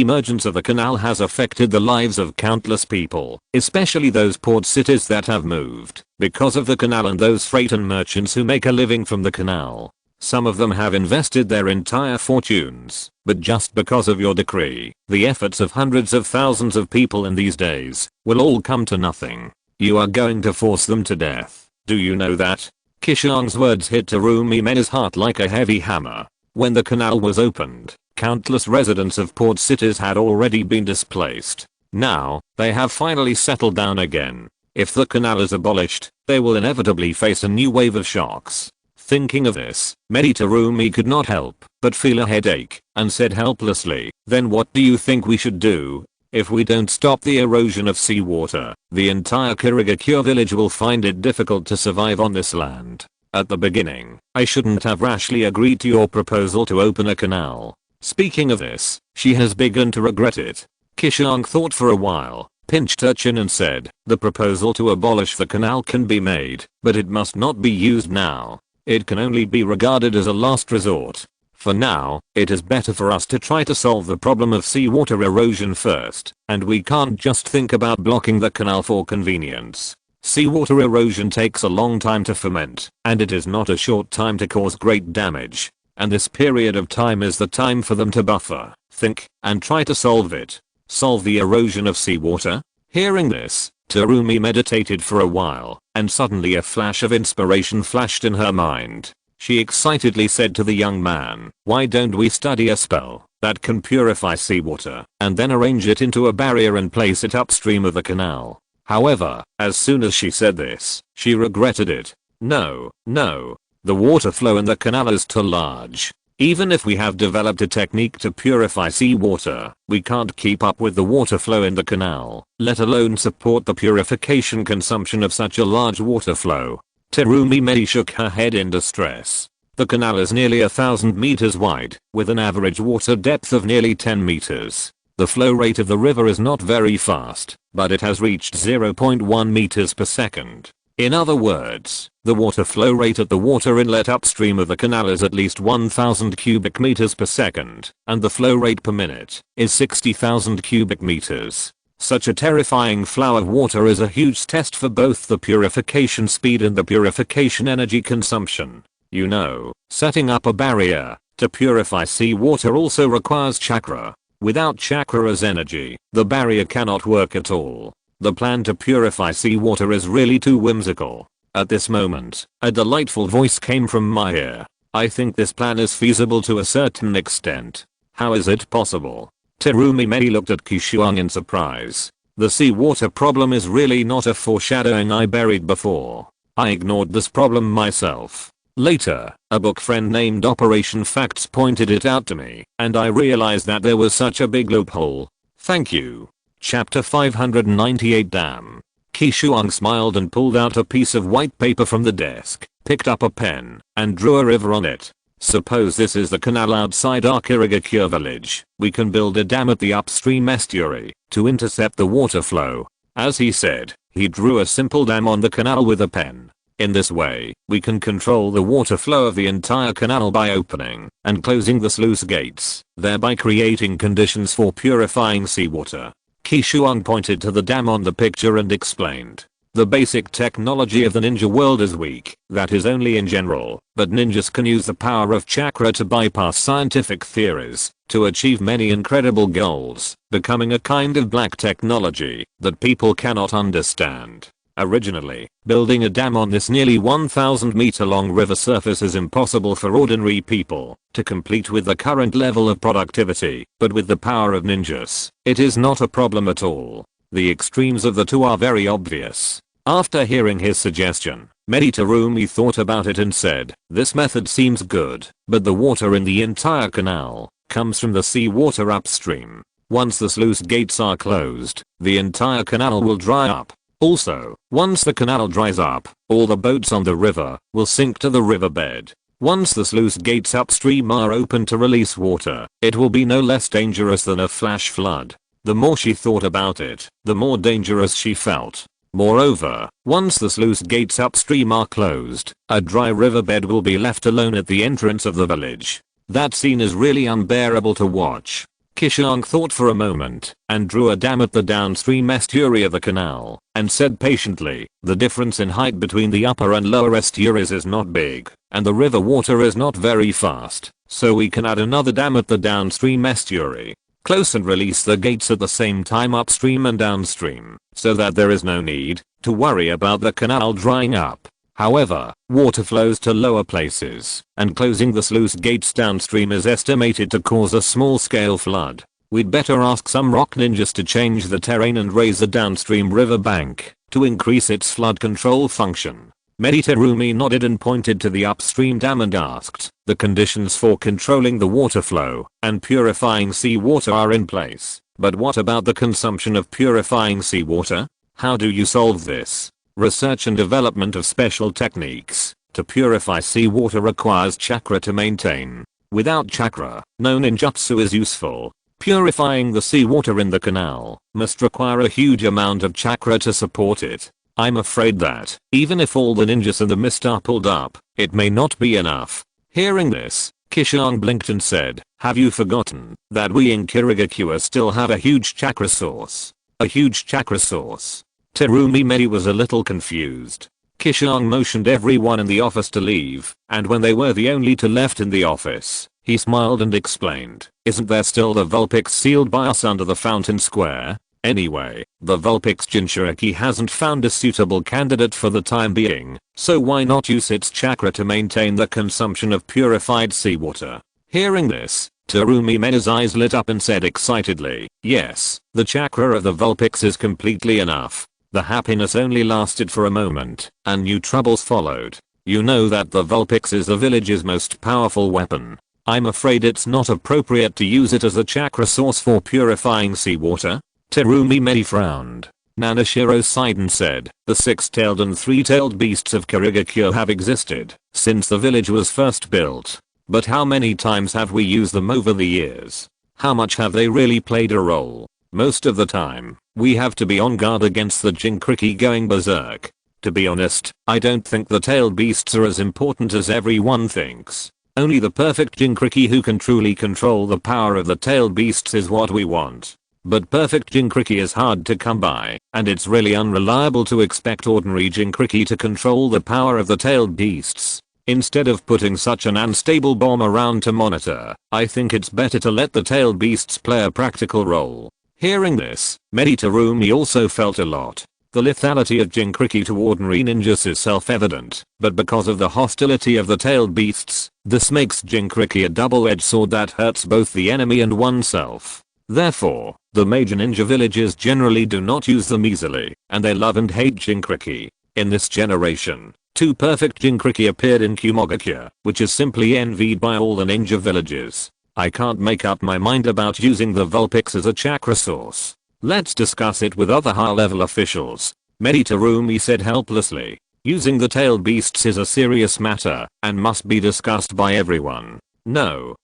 emergence of the canal has affected the lives of countless people, especially those port cities that have moved because of the canal and those freight and merchants who make a living from the canal. Some of them have invested their entire fortunes, but just because of your decree, the efforts of hundreds of thousands of people in these days will all come to nothing. You are going to force them to death. Do you know that?" Qishuang's words hit Terumi Mena's heart like a heavy hammer. When the canal was opened, countless residents of port cities had already been displaced. Now, they have finally settled down again. If the canal is abolished, they will inevitably face a new wave of shocks. Thinking of this, Meditarumi could not help but feel a headache and said helplessly, "Then what do you think we should do? If we don't stop the erosion of seawater, the entire Kirigakure village will find it difficult to survive on this land. At the beginning, I shouldn't have rashly agreed to your proposal to open a canal. Speaking of this, she has begun to regret it." Qishuang thought for a while, pinched her chin and said, "The proposal to abolish the canal can be made, but it must not be used now. It can only be regarded as a last resort. For now, it is better for us to try to solve the problem of seawater erosion first, and we can't just think about blocking the canal for convenience. Seawater erosion takes a long time to ferment, and it is not a short time to cause great damage. And this period of time is the time for them to buffer, think, and try to solve it. Solve the erosion of seawater?" Hearing this, Terumi meditated for a while, and suddenly a flash of inspiration flashed in her mind. She excitedly said to the young man, "Why don't we study a spell that can purify seawater and then arrange it into a barrier and place it upstream of the canal?" However, as soon as she said this, she regretted it. No, the water flow in the canal is too large. Even if we have developed a technique to purify seawater, we can't keep up with the water flow in the canal, let alone support the purification consumption of such a large water flow. Terumi Mei shook her head in distress. The canal is nearly 1,000 meters wide, with an average water depth of nearly 10 meters. The flow rate of the river is not very fast, but it has reached 0.1 meters per second. In other words, the water flow rate at the water inlet upstream of the canal is at least 1,000 cubic meters per second, and the flow rate per minute is 60,000 cubic meters. Such a terrifying flow of water is a huge test for both the purification speed and the purification energy consumption. You know, setting up a barrier to purify seawater also requires chakra. Without chakra's energy, the barrier cannot work at all. The plan to purify seawater is really too whimsical. At this moment, a delightful voice came from my ear. I think this plan is feasible to a certain extent. How is it possible? Terumi Mei looked at Qishuang in surprise. The seawater problem is really not a foreshadowing I buried before. I ignored this problem myself. Later, a book friend named Operation Facts pointed it out to me, and I realized that there was such a big loophole. Thank you. Chapter 598 Damn. Qishuang smiled and pulled out a piece of white paper from the desk, picked up a pen, and drew a river on it. Suppose this is the canal outside our Kirigakure village. We can build a dam at the upstream estuary to intercept the water flow. As he said, he drew a simple dam on the canal with a pen. In this way, we can control the water flow of the entire canal by opening and closing the sluice gates, thereby creating conditions for purifying seawater. Qishuang pointed to the dam on the picture and explained. The basic technology of the ninja world is weak, that is only in general, but ninjas can use the power of chakra to bypass scientific theories, to achieve many incredible goals, becoming a kind of black technology that people cannot understand. Originally, building a dam on this nearly 1,000 meter long river surface is impossible for ordinary people to complete with the current level of productivity, but with the power of ninjas, it is not a problem at all. The extremes of the two are very obvious. After hearing his suggestion, Terumi thought about it and said, this method seems good, but the water in the entire canal comes from the seawater upstream. Once the sluice gates are closed, the entire canal will dry up. Also, once the canal dries up, all the boats on the river will sink to the riverbed. Once the sluice gates upstream are open to release water, it will be no less dangerous than a flash flood. The more she thought about it, the more dangerous she felt. Moreover, once the sluice gates upstream are closed, a dry riverbed will be left alone at the entrance of the village. That scene is really unbearable to watch. Qishuang thought for a moment and drew a dam at the downstream estuary of the canal and said patiently, the difference in height between the upper and lower estuaries is not big, and the river water is not very fast, so we can add another dam at the downstream estuary. Close and release the gates at the same time upstream and downstream, so that there is no need to worry about the canal drying up. However, water flows to lower places, and closing the sluice gates downstream is estimated to cause a small-scale flood. We'd better ask some rock ninjas to change the terrain and raise the downstream river bank to increase its flood control function. Terumi nodded and pointed to the upstream dam and asked, the conditions for controlling the water flow and purifying seawater are in place, but what about the consumption of purifying seawater? How do you solve this? Research and development of special techniques to purify seawater requires chakra to maintain. Without chakra, no ninjutsu is useful. Purifying the seawater in the canal must require a huge amount of chakra to support it. I'm afraid that, even if all the ninjas in the mist are pulled up, it may not be enough. Hearing this, Qishuang blinked and said, have you forgotten that we in Kirigakure still have a huge chakra source? A huge chakra source? Terumi Mei was a little confused. Qishuang motioned everyone in the office to leave, and when they were the only two left in the office, he smiled and explained, isn't there still the Vulpix sealed by us under the fountain square? Anyway, the Vulpix Jinchuriki hasn't found a suitable candidate for the time being, so why not use its chakra to maintain the consumption of purified seawater? Hearing this, Terumi Mei's eyes lit up and said excitedly, yes, the chakra of the Vulpix is completely enough. The happiness only lasted for a moment, and new troubles followed. You know that the Vulpix is the village's most powerful weapon. I'm afraid it's not appropriate to use it as a chakra source for purifying seawater. Terumi Mei frowned. Nanashiro sighed and said, the six-tailed and three-tailed beasts of Kirigakure have existed since the village was first built. But how many times have we used them over the years? How much have they really played a role? Most of the time, we have to be on guard against the Jinkriki going berserk. To be honest, I don't think the tailed beasts are as important as everyone thinks. Only the perfect Jinkriki who can truly control the power of the tailed beasts is what we want. But perfect Jinkriki is hard to come by, and it's really unreliable to expect ordinary Jinkriki to control the power of the tailed beasts. Instead of putting such an unstable bomb around to monitor, I think it's better to let the tailed beasts play a practical role. Hearing this, Terumi also felt a lot. The lethality of Jinkriki to ordinary ninjas is self-evident, but because of the hostility of the tailed beasts, this makes Jinkriki a double-edged sword that hurts both the enemy and oneself. Therefore, the major ninja villages generally do not use them easily, and they love and hate Jinkriki. In this generation, 2 perfect Jinkriki appeared in Kirigakure, which is simply envied by all the ninja villages. I can't make up my mind about using the Vulpix as a chakra source. Let's discuss it with other high-level officials. Terumi said helplessly. Using the tailed beasts is a serious matter and must be discussed by everyone. No.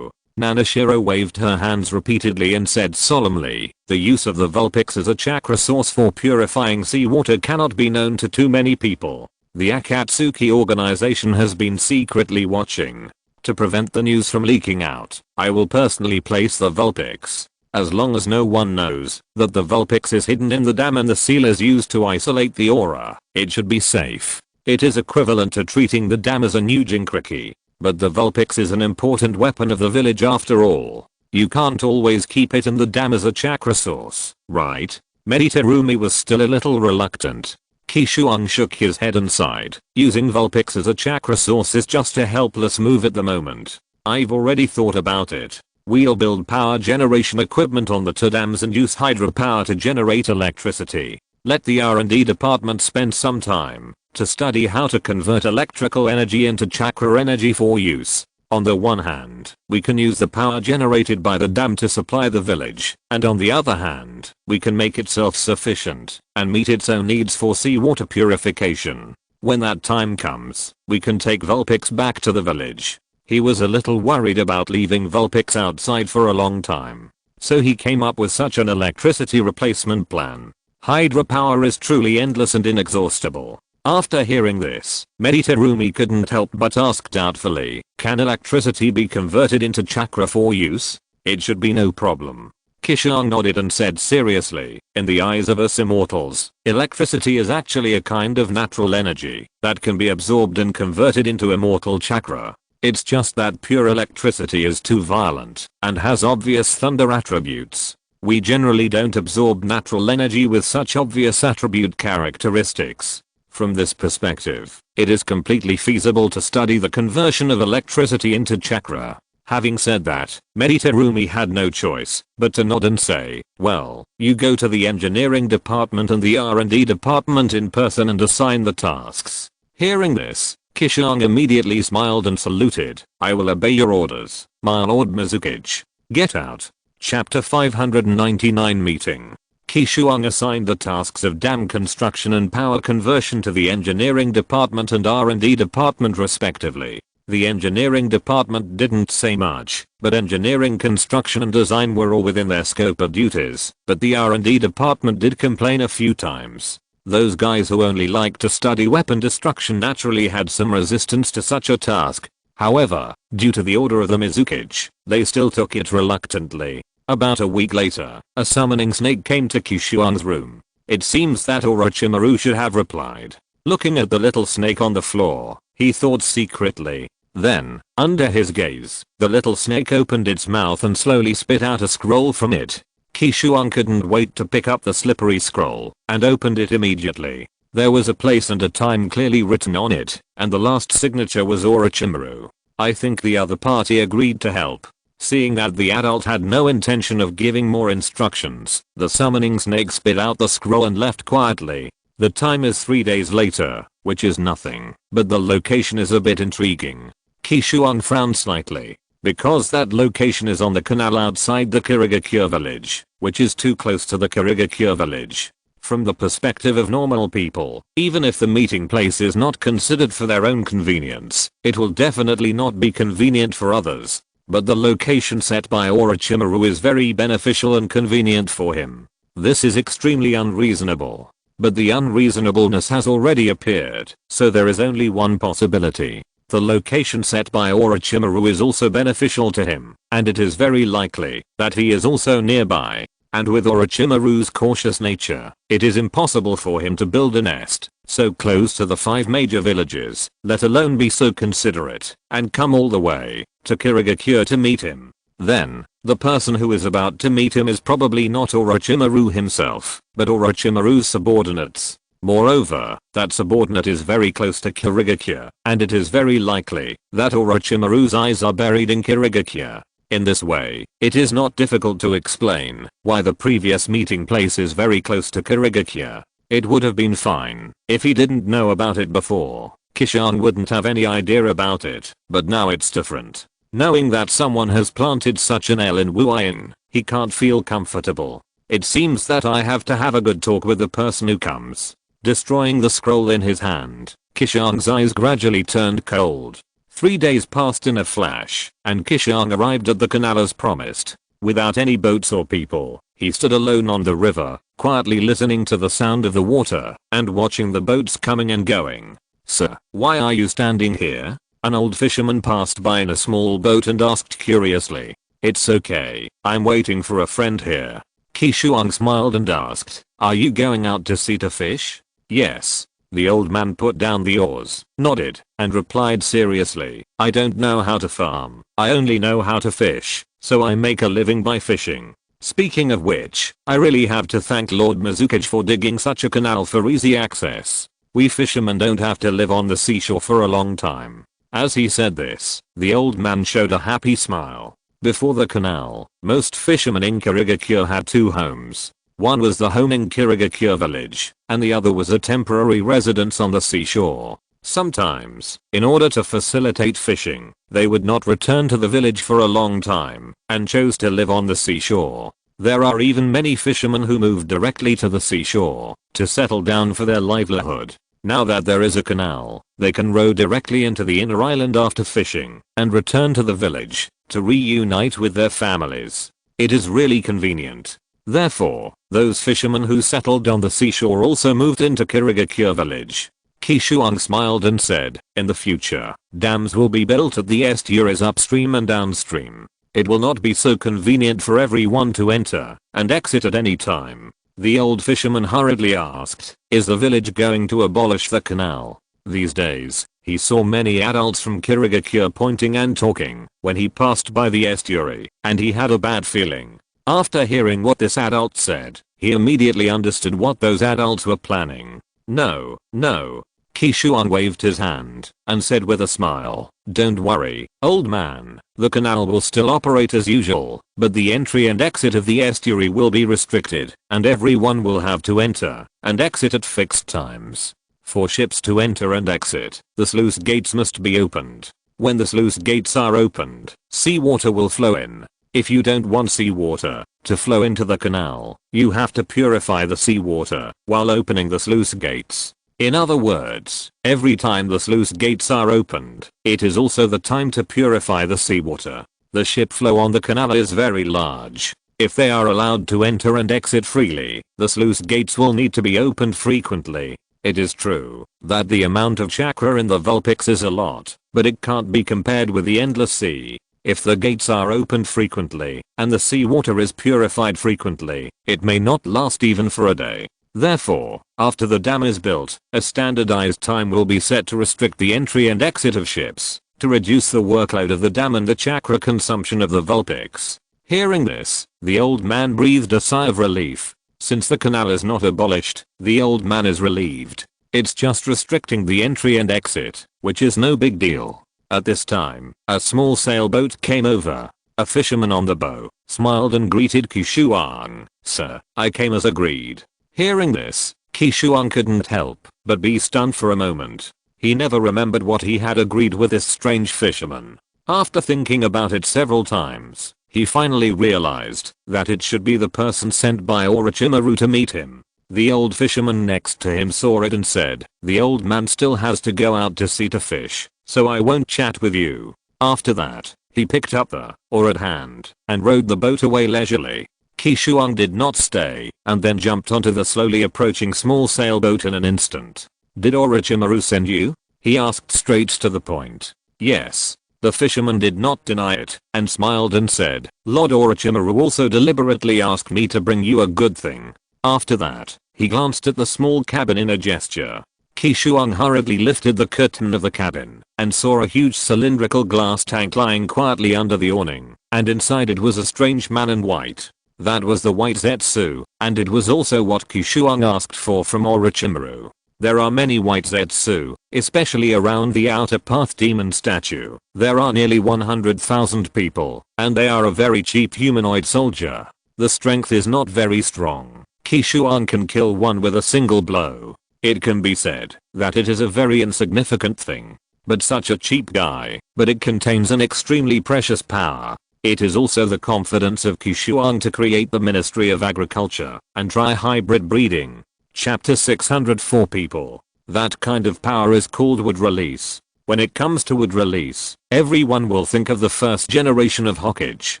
Nanashiro waved her hands repeatedly and said solemnly, the use of the Vulpix as a chakra source for purifying seawater cannot be known to too many people. The Akatsuki organization has been secretly watching. To prevent the news from leaking out, I will personally place the Vulpix. As long as no one knows that the Vulpix is hidden in the dam and the seal is used to isolate the aura, it should be safe. It is equivalent to treating the dam as a new Jinkriki. But the Vulpix is an important weapon of the village after all. You can't always keep it in the dam as a chakra source, right? Terumi was still a little reluctant. Qishuang shook his head and sighed. Using Vulpix as a chakra source is just a helpless move at the moment. I've already thought about it. We'll build power generation equipment on the 2 dams and use hydropower to generate electricity. Let the R&D department spend some time to study how to convert electrical energy into chakra energy for use. On the one hand, we can use the power generated by the dam to supply the village, and on the other hand, we can make it self-sufficient and meet its own needs for seawater purification. When that time comes, we can take Vulpix back to the village. He was a little worried about leaving Vulpix outside for a long time, so he came up with such an electricity replacement plan. Hydropower is truly endless and inexhaustible. After hearing this, Terumi couldn't help but ask doubtfully, can electricity be converted into chakra for use? It should be no problem. Qishuang nodded and said seriously, in the eyes of us immortals, electricity is actually a kind of natural energy that can be absorbed and converted into immortal chakra. It's just that pure electricity is too violent and has obvious thunder attributes. We generally don't absorb natural energy with such obvious attribute characteristics. From this perspective, it is completely feasible to study the conversion of electricity into chakra. Having said that, Terumi had no choice but to nod and say, well, you go to the engineering department and the R&D department in person and assign the tasks. Hearing this, Qishuang immediately smiled and saluted. I will obey your orders, my lord Mizukage. Get out. Chapter 599 Meeting. Qishuang assigned the tasks of dam construction and power conversion to the engineering department and R&D department respectively. The engineering department didn't say much, but engineering, construction and design were all within their scope of duties, but the R&D department did complain a few times. Those guys who only like to study weapon destruction naturally had some resistance to such a task. However, due to the order of the Mizukage, they still took it reluctantly. About a week later, a summoning snake came to Qishuang's room. It seems that Orochimaru should have replied. Looking at the little snake on the floor, he thought secretly. Then, under his gaze, the little snake opened its mouth and slowly spit out a scroll from it. Qishuang couldn't wait to pick up the slippery scroll and opened it immediately. There was a place and a time clearly written on it, and the last signature was Orochimaru. I think the other party agreed to help. Seeing that the adult had no intention of giving more instructions, the summoning snake spit out the scroll and left quietly. The time is 3 days later, which is nothing, but the location is a bit intriguing. Qishuang frowned slightly. because that location is on the canal outside the Kirigakure village, which is too close to the Kirigakure village. From the perspective of normal people, even if the meeting place is not considered for their own convenience, it will definitely not be convenient for others. But the location set by Orochimaru is very beneficial and convenient for him. This is extremely unreasonable. But the unreasonableness has already appeared, so there is only one possibility. The location set by Orochimaru is also beneficial to him, and it is very likely that he is also nearby. And with Orochimaru's cautious nature, it is impossible for him to build a nest so close to the 5 major villages, let alone be so considerate and come all the way to Kirigakure to meet him. Then, the person who is about to meet him is probably not Orochimaru himself, but Orochimaru's subordinates. Moreover, that subordinate is very close to Kirigakure, and it is very likely that Orochimaru's eyes are buried in Kirigakure. In this way, it is not difficult to explain why the previous meeting place is very close to Kirigakure. It would have been fine if he didn't know about it before. Qishuang wouldn't have any idea about it, but now it's different. Knowing that someone has planted such an L in Wuyin, he can't feel comfortable. It seems that I have to have a good talk with the person who comes. Destroying the scroll in his hand, Qishuang's eyes gradually turned cold. 3 days passed in a flash, and Qishuang arrived at the canal as promised. Without any boats or people, he stood alone on the river, quietly listening to the sound of the water, and watching the boats coming and going. "Sir, why are you standing here?" An old fisherman passed by in a small boat and asked curiously. "It's okay, I'm waiting for a friend here." Qishuang smiled and asked, "Are you going out to sea to fish?" "Yes." The old man put down the oars, nodded, and replied seriously, "I don't know how to farm, I only know how to fish, so I make a living by fishing. Speaking of which, I really have to thank Lord Mizukage for digging such a canal for easy access. We fishermen don't have to live on the seashore for a long time." As he said this, the old man showed a happy smile. Before the canal, most fishermen in Kirigakure had 2 homes. One was the home in Kirigakure village, and the other was a temporary residence on the seashore. Sometimes, in order to facilitate fishing, they would not return to the village for a long time, and chose to live on the seashore. There are even many fishermen who moved directly to the seashore, to settle down for their livelihood. Now that there is a canal, they can row directly into the inner island after fishing, and return to the village, to reunite with their families. It is really convenient. Therefore, those fishermen who settled on the seashore also moved into Kirigakure village. Qishuang smiled and said, "In the future, dams will be built at the estuaries upstream and downstream. It will not be so convenient for everyone to enter and exit at any time." The old fisherman hurriedly asked, "Is the village going to abolish the canal?" These days, he saw many adults from Kirigakure pointing and talking when he passed by the estuary, and he had a bad feeling. After hearing what this adult said, he immediately understood what those adults were planning. "No, no." Qishuang waved his hand and said with a smile, "Don't worry, old man, the canal will still operate as usual, but the entry and exit of the estuary will be restricted, and everyone will have to enter and exit at fixed times. For ships to enter and exit, the sluice gates must be opened. When the sluice gates are opened, seawater will flow in. If you don't want seawater to flow into the canal, you have to purify the seawater while opening the sluice gates. In other words, every time the sluice gates are opened, it is also the time to purify the seawater. The ship flow on the canal is very large. If they are allowed to enter and exit freely, the sluice gates will need to be opened frequently. It is true that the amount of chakra in the Vulpix is a lot, but it can't be compared with the endless sea. If the gates are opened frequently, and the seawater is purified frequently, it may not last even for a day. Therefore, after the dam is built, a standardized time will be set to restrict the entry and exit of ships, to reduce the workload of the dam and the chakra consumption of the Vulpix. Hearing this, the old man breathed a sigh of relief. Since the canal is not abolished, the old man is relieved. It's just restricting the entry and exit, which is no big deal. At this time, a small sailboat came over. A fisherman on the bow smiled and greeted Qishuang. "Sir, I came as agreed." Hearing this, Qishuang couldn't help but be stunned for a moment. He never remembered what he had agreed with this strange fisherman. After thinking about it several times, he finally realized that it should be the person sent by Orochimaru to meet him. The old fisherman next to him saw it and said, "The old man still has to go out to sea to fish, so I won't chat with you." After that, he picked up the oar at hand and rowed the boat away leisurely. Qishuang did not stay and then jumped onto the slowly approaching small sailboat in an instant. "Did Orochimaru send you?" he asked straight to the point. "Yes." The fisherman did not deny it and smiled and said, "Lord Orochimaru also deliberately asked me to bring you a good thing." After that, he glanced at the small cabin in a gesture. Qishuang hurriedly lifted the curtain of the cabin and saw a huge cylindrical glass tank lying quietly under the awning, and inside it was a strange man in white. That was the White Zetsu, and it was also what Qishuang asked for from Orochimaru. There are many White Zetsu, especially around the outer path demon statue. There are nearly 100,000 people, and they are a very cheap humanoid soldier. The strength is not very strong. Qishuang can kill one with a single blow. It can be said that it is a very insignificant thing, but such a cheap guy, but it contains an extremely precious power. It is also the confidence of Qishuang to create the Ministry of Agriculture and try hybrid breeding. Chapter 604 People. That kind of power is called wood release. When it comes to wood release, everyone will think of the first generation of Hokage.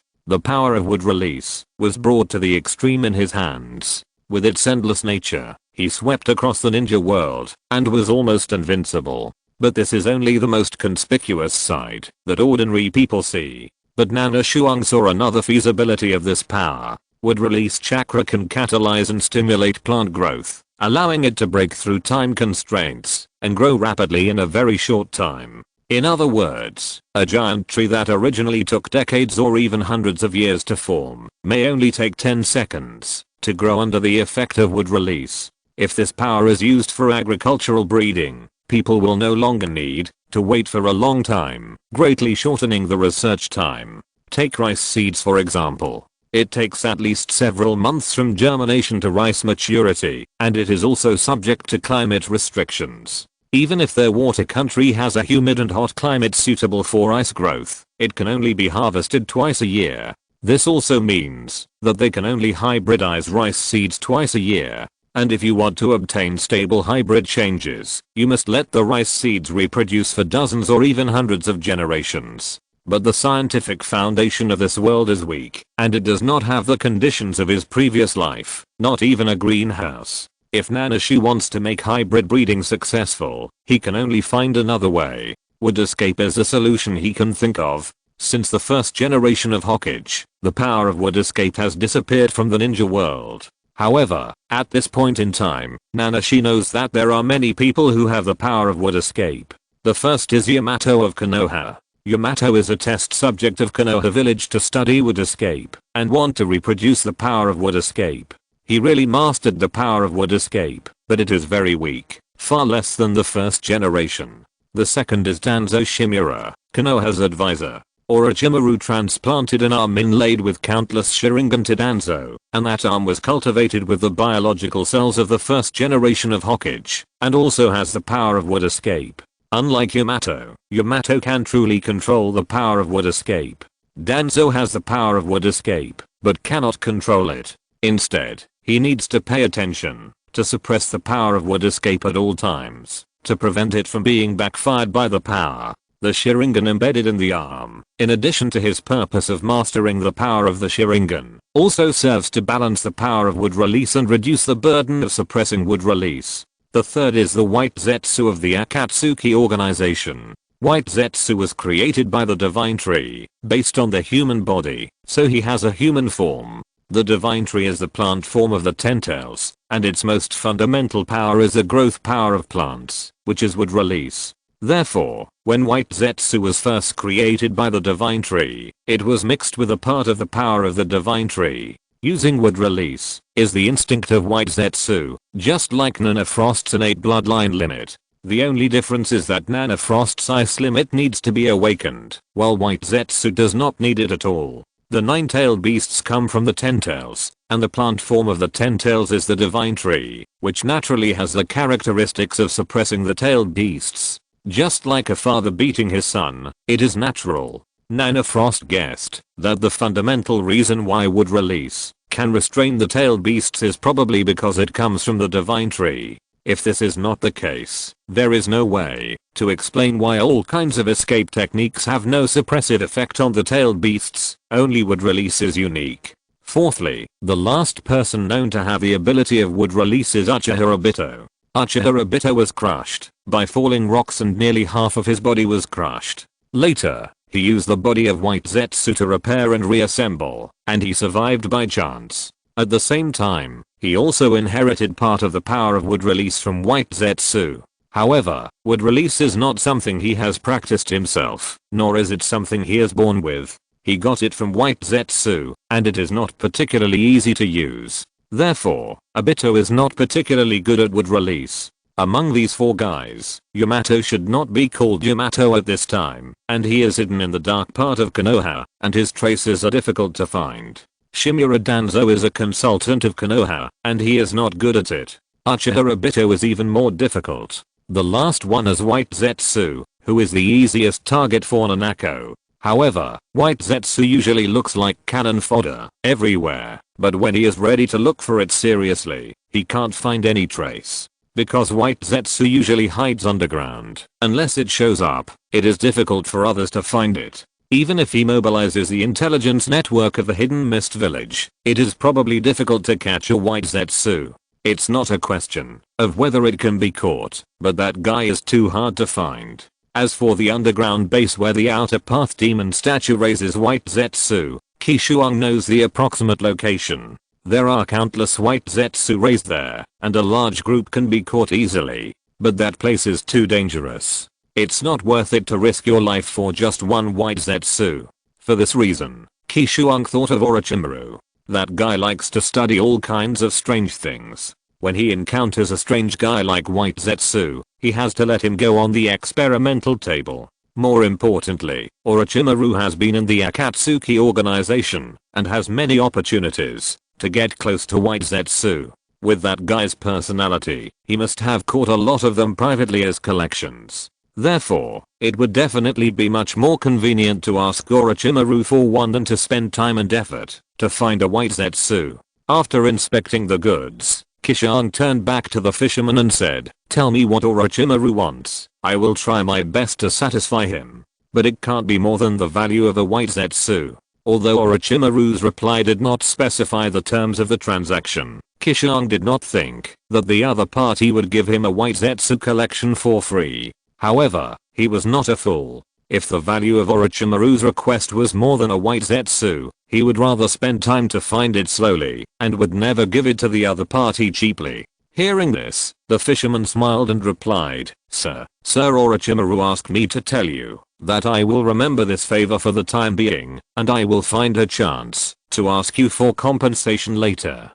The power of wood release was brought to the extreme in his hands. With its endless nature, he swept across the ninja world and was almost invincible. But this is only the most conspicuous side that ordinary people see. But Nana Shuang saw another feasibility of this power. Wood release chakra can catalyze and stimulate plant growth, allowing it to break through time constraints and grow rapidly in a very short time. In other words, a giant tree that originally took decades or even hundreds of years to form may only take 10 seconds to grow under the effect of wood release. If this power is used for agricultural breeding, people will no longer need to wait for a long time, greatly shortening the research time. Take rice seeds for example. It takes at least several months from germination to rice maturity, and it is also subject to climate restrictions. Even if their water country has a humid and hot climate suitable for rice growth, it can only be harvested twice a year. This also means that they can only hybridize rice seeds twice a year. And if you want to obtain stable hybrid changes, you must let the rice seeds reproduce for dozens or even hundreds of generations. But the scientific foundation of this world is weak, and it does not have the conditions of his previous life, not even a greenhouse. If Nanashi wants to make hybrid breeding successful, he can only find another way. Wood escape is the solution he can think of. Since the first generation of Hokage, the power of wood escape has disappeared from the ninja world. However, at this point in time, Nanashi knows that there are many people who have the power of wood escape. The first is Yamato of Konoha. Yamato is a test subject of Konoha village to study wood escape and want to reproduce the power of wood escape. He really mastered the power of wood escape, but it is very weak, far less than the first generation. The second is Danzo Shimura, Konoha's advisor. Orochimaru transplanted an arm inlaid with countless Sharingan to Danzo, and that arm was cultivated with the biological cells of the first generation of Hokage, and also has the power of wood escape. Unlike Yamato, Yamato can truly control the power of wood escape. Danzo has the power of wood escape, but cannot control it. Instead, he needs to pay attention to suppress the power of wood escape at all times, to prevent it from being backfired by the power. The Sharingan embedded in the arm, in addition to his purpose of mastering the power of the Sharingan, also serves to balance the power of wood release and reduce the burden of suppressing wood release. The third is the White Zetsu of the Akatsuki organization. White Zetsu was created by the Divine Tree, based on the human body, so he has a human form. The Divine Tree is the plant form of the Ten-Tails, and its most fundamental power is the growth power of plants, which is wood release. Therefore, when White Zetsu was first created by the Divine Tree, it was mixed with a part of the power of the Divine Tree. Using wood release is the instinct of White Zetsu, just like Nana Frost's innate bloodline limit. The only difference is that Nana Frost's ice limit needs to be awakened, while White Zetsu does not need it at all. The nine-tailed beasts come from the Ten-Tails, and the plant form of the Ten-Tails is the Divine Tree, which naturally has the characteristics of suppressing the tailed beasts. Just like a father beating his son, it is natural. Nana Frost guessed that the fundamental reason why wood release can restrain the tailed beasts is probably because it comes from the divine tree. If this is not the case, there is no way to explain why all kinds of escape techniques have no suppressive effect on the tailed beasts, only wood release is unique. Fourthly, the last person known to have the ability of wood release is Uchiha Obito. Uchiha Obito was crushed by falling rocks and nearly half of his body was crushed. Later, he used the body of White Zetsu to repair and reassemble, and he survived by chance. At the same time, he also inherited part of the power of wood release from White Zetsu. However, wood release is not something he has practiced himself, nor is it something he is born with. He got it from White Zetsu, and it is not particularly easy to use. Therefore, Obito is not particularly good at wood release. Among these 4 guys, Yamato should not be called Yamato at this time, and he is hidden in the dark part of Konoha, and his traces are difficult to find. Shimura Danzo is a consultant of Konoha, and he is not good at it. Uchiha Obito is even more difficult. The last one is White Zetsu, who is the easiest target for Nanako. However, White Zetsu usually looks like cannon fodder everywhere, but when he is ready to look for it seriously, he can't find any trace. Because White Zetsu usually hides underground, unless it shows up, it is difficult for others to find it. Even if he mobilizes the intelligence network of the Hidden Mist Village, it is probably difficult to catch a White Zetsu. It's not a question of whether it can be caught, but that guy is too hard to find. As for the underground base where the Outer Path Demon statue raises White Zetsu, Qishuang knows the approximate location. There are countless White Zetsu raised there, and a large group can be caught easily. But that place is too dangerous. It's not worth it to risk your life for just one White Zetsu. For this reason, Qishuang thought of Orochimaru. That guy likes to study all kinds of strange things. When he encounters a strange guy like White Zetsu, he has to let him go on the experimental table. More importantly, Orochimaru has been in the Akatsuki organization, and has many opportunities to get close to White Zetsu. With that guy's personality, he must have caught a lot of them privately as collections. Therefore, it would definitely be much more convenient to ask Orochimaru for one than to spend time and effort to find a White Zetsu. After inspecting the goods, Qishuang turned back to the fisherman and said, "Tell me what Orochimaru wants. I will try my best to satisfy him. But it can't be more than the value of a White Zetsu." Although Orochimaru's reply did not specify the terms of the transaction, Qishuang did not think that the other party would give him a White Zetsu collection for free. However, he was not a fool. If the value of Orochimaru's request was more than a White Zetsu, he would rather spend time to find it slowly, and would never give it to the other party cheaply. Hearing this, the fisherman smiled and replied, Sir Orochimaru asked me to tell you that I will remember this favor for the time being, and I will find a chance to ask you for compensation later."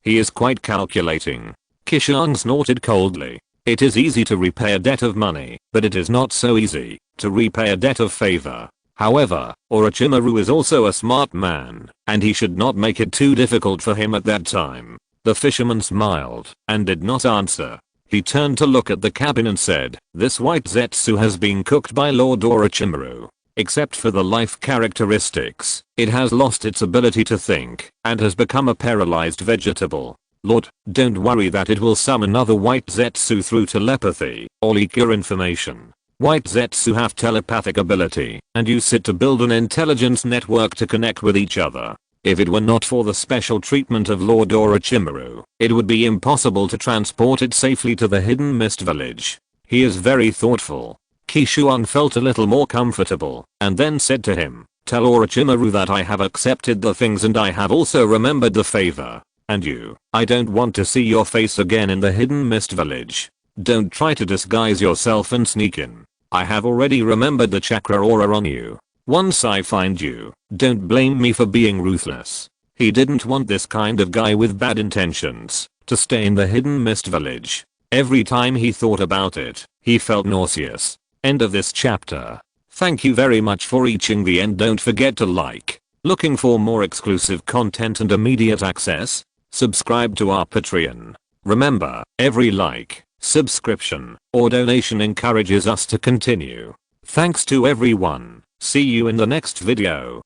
He is quite calculating. Qishuang snorted coldly. It is easy to repay a debt of money, but it is not so easy to repay a debt of favor. However, Orochimaru is also a smart man, and he should not make it too difficult for him at that time. The fisherman smiled and did not answer. He turned to look at the cabin and said, "This White Zetsu has been cooked by Lord Orochimaru. Except for the life characteristics, it has lost its ability to think and has become a paralyzed vegetable. Lord, don't worry that it will summon another White Zetsu through telepathy or leak your information. White Zetsu have telepathic ability and use it to build an intelligence network to connect with each other. If it were not for the special treatment of Lord Orochimaru, it would be impossible to transport it safely to the Hidden Mist Village." He is very thoughtful. Qishuang felt a little more comfortable and then said to him, "Tell Orochimaru that I have accepted the things and I have also remembered the favor. And you, I don't want to see your face again in the Hidden Mist Village. Don't try to disguise yourself and sneak in. I have already remembered the chakra aura on you. Once I find you, don't blame me for being ruthless." He didn't want this kind of guy with bad intentions to stay in the Hidden Mist Village. Every time he thought about it, he felt nauseous. End of this chapter. Thank you very much for reaching the end. Don't forget to like. Looking for more exclusive content and immediate access? Subscribe to our Patreon. Remember, every like, subscription, or donation encourages us to continue. Thanks to everyone. See you in the next video.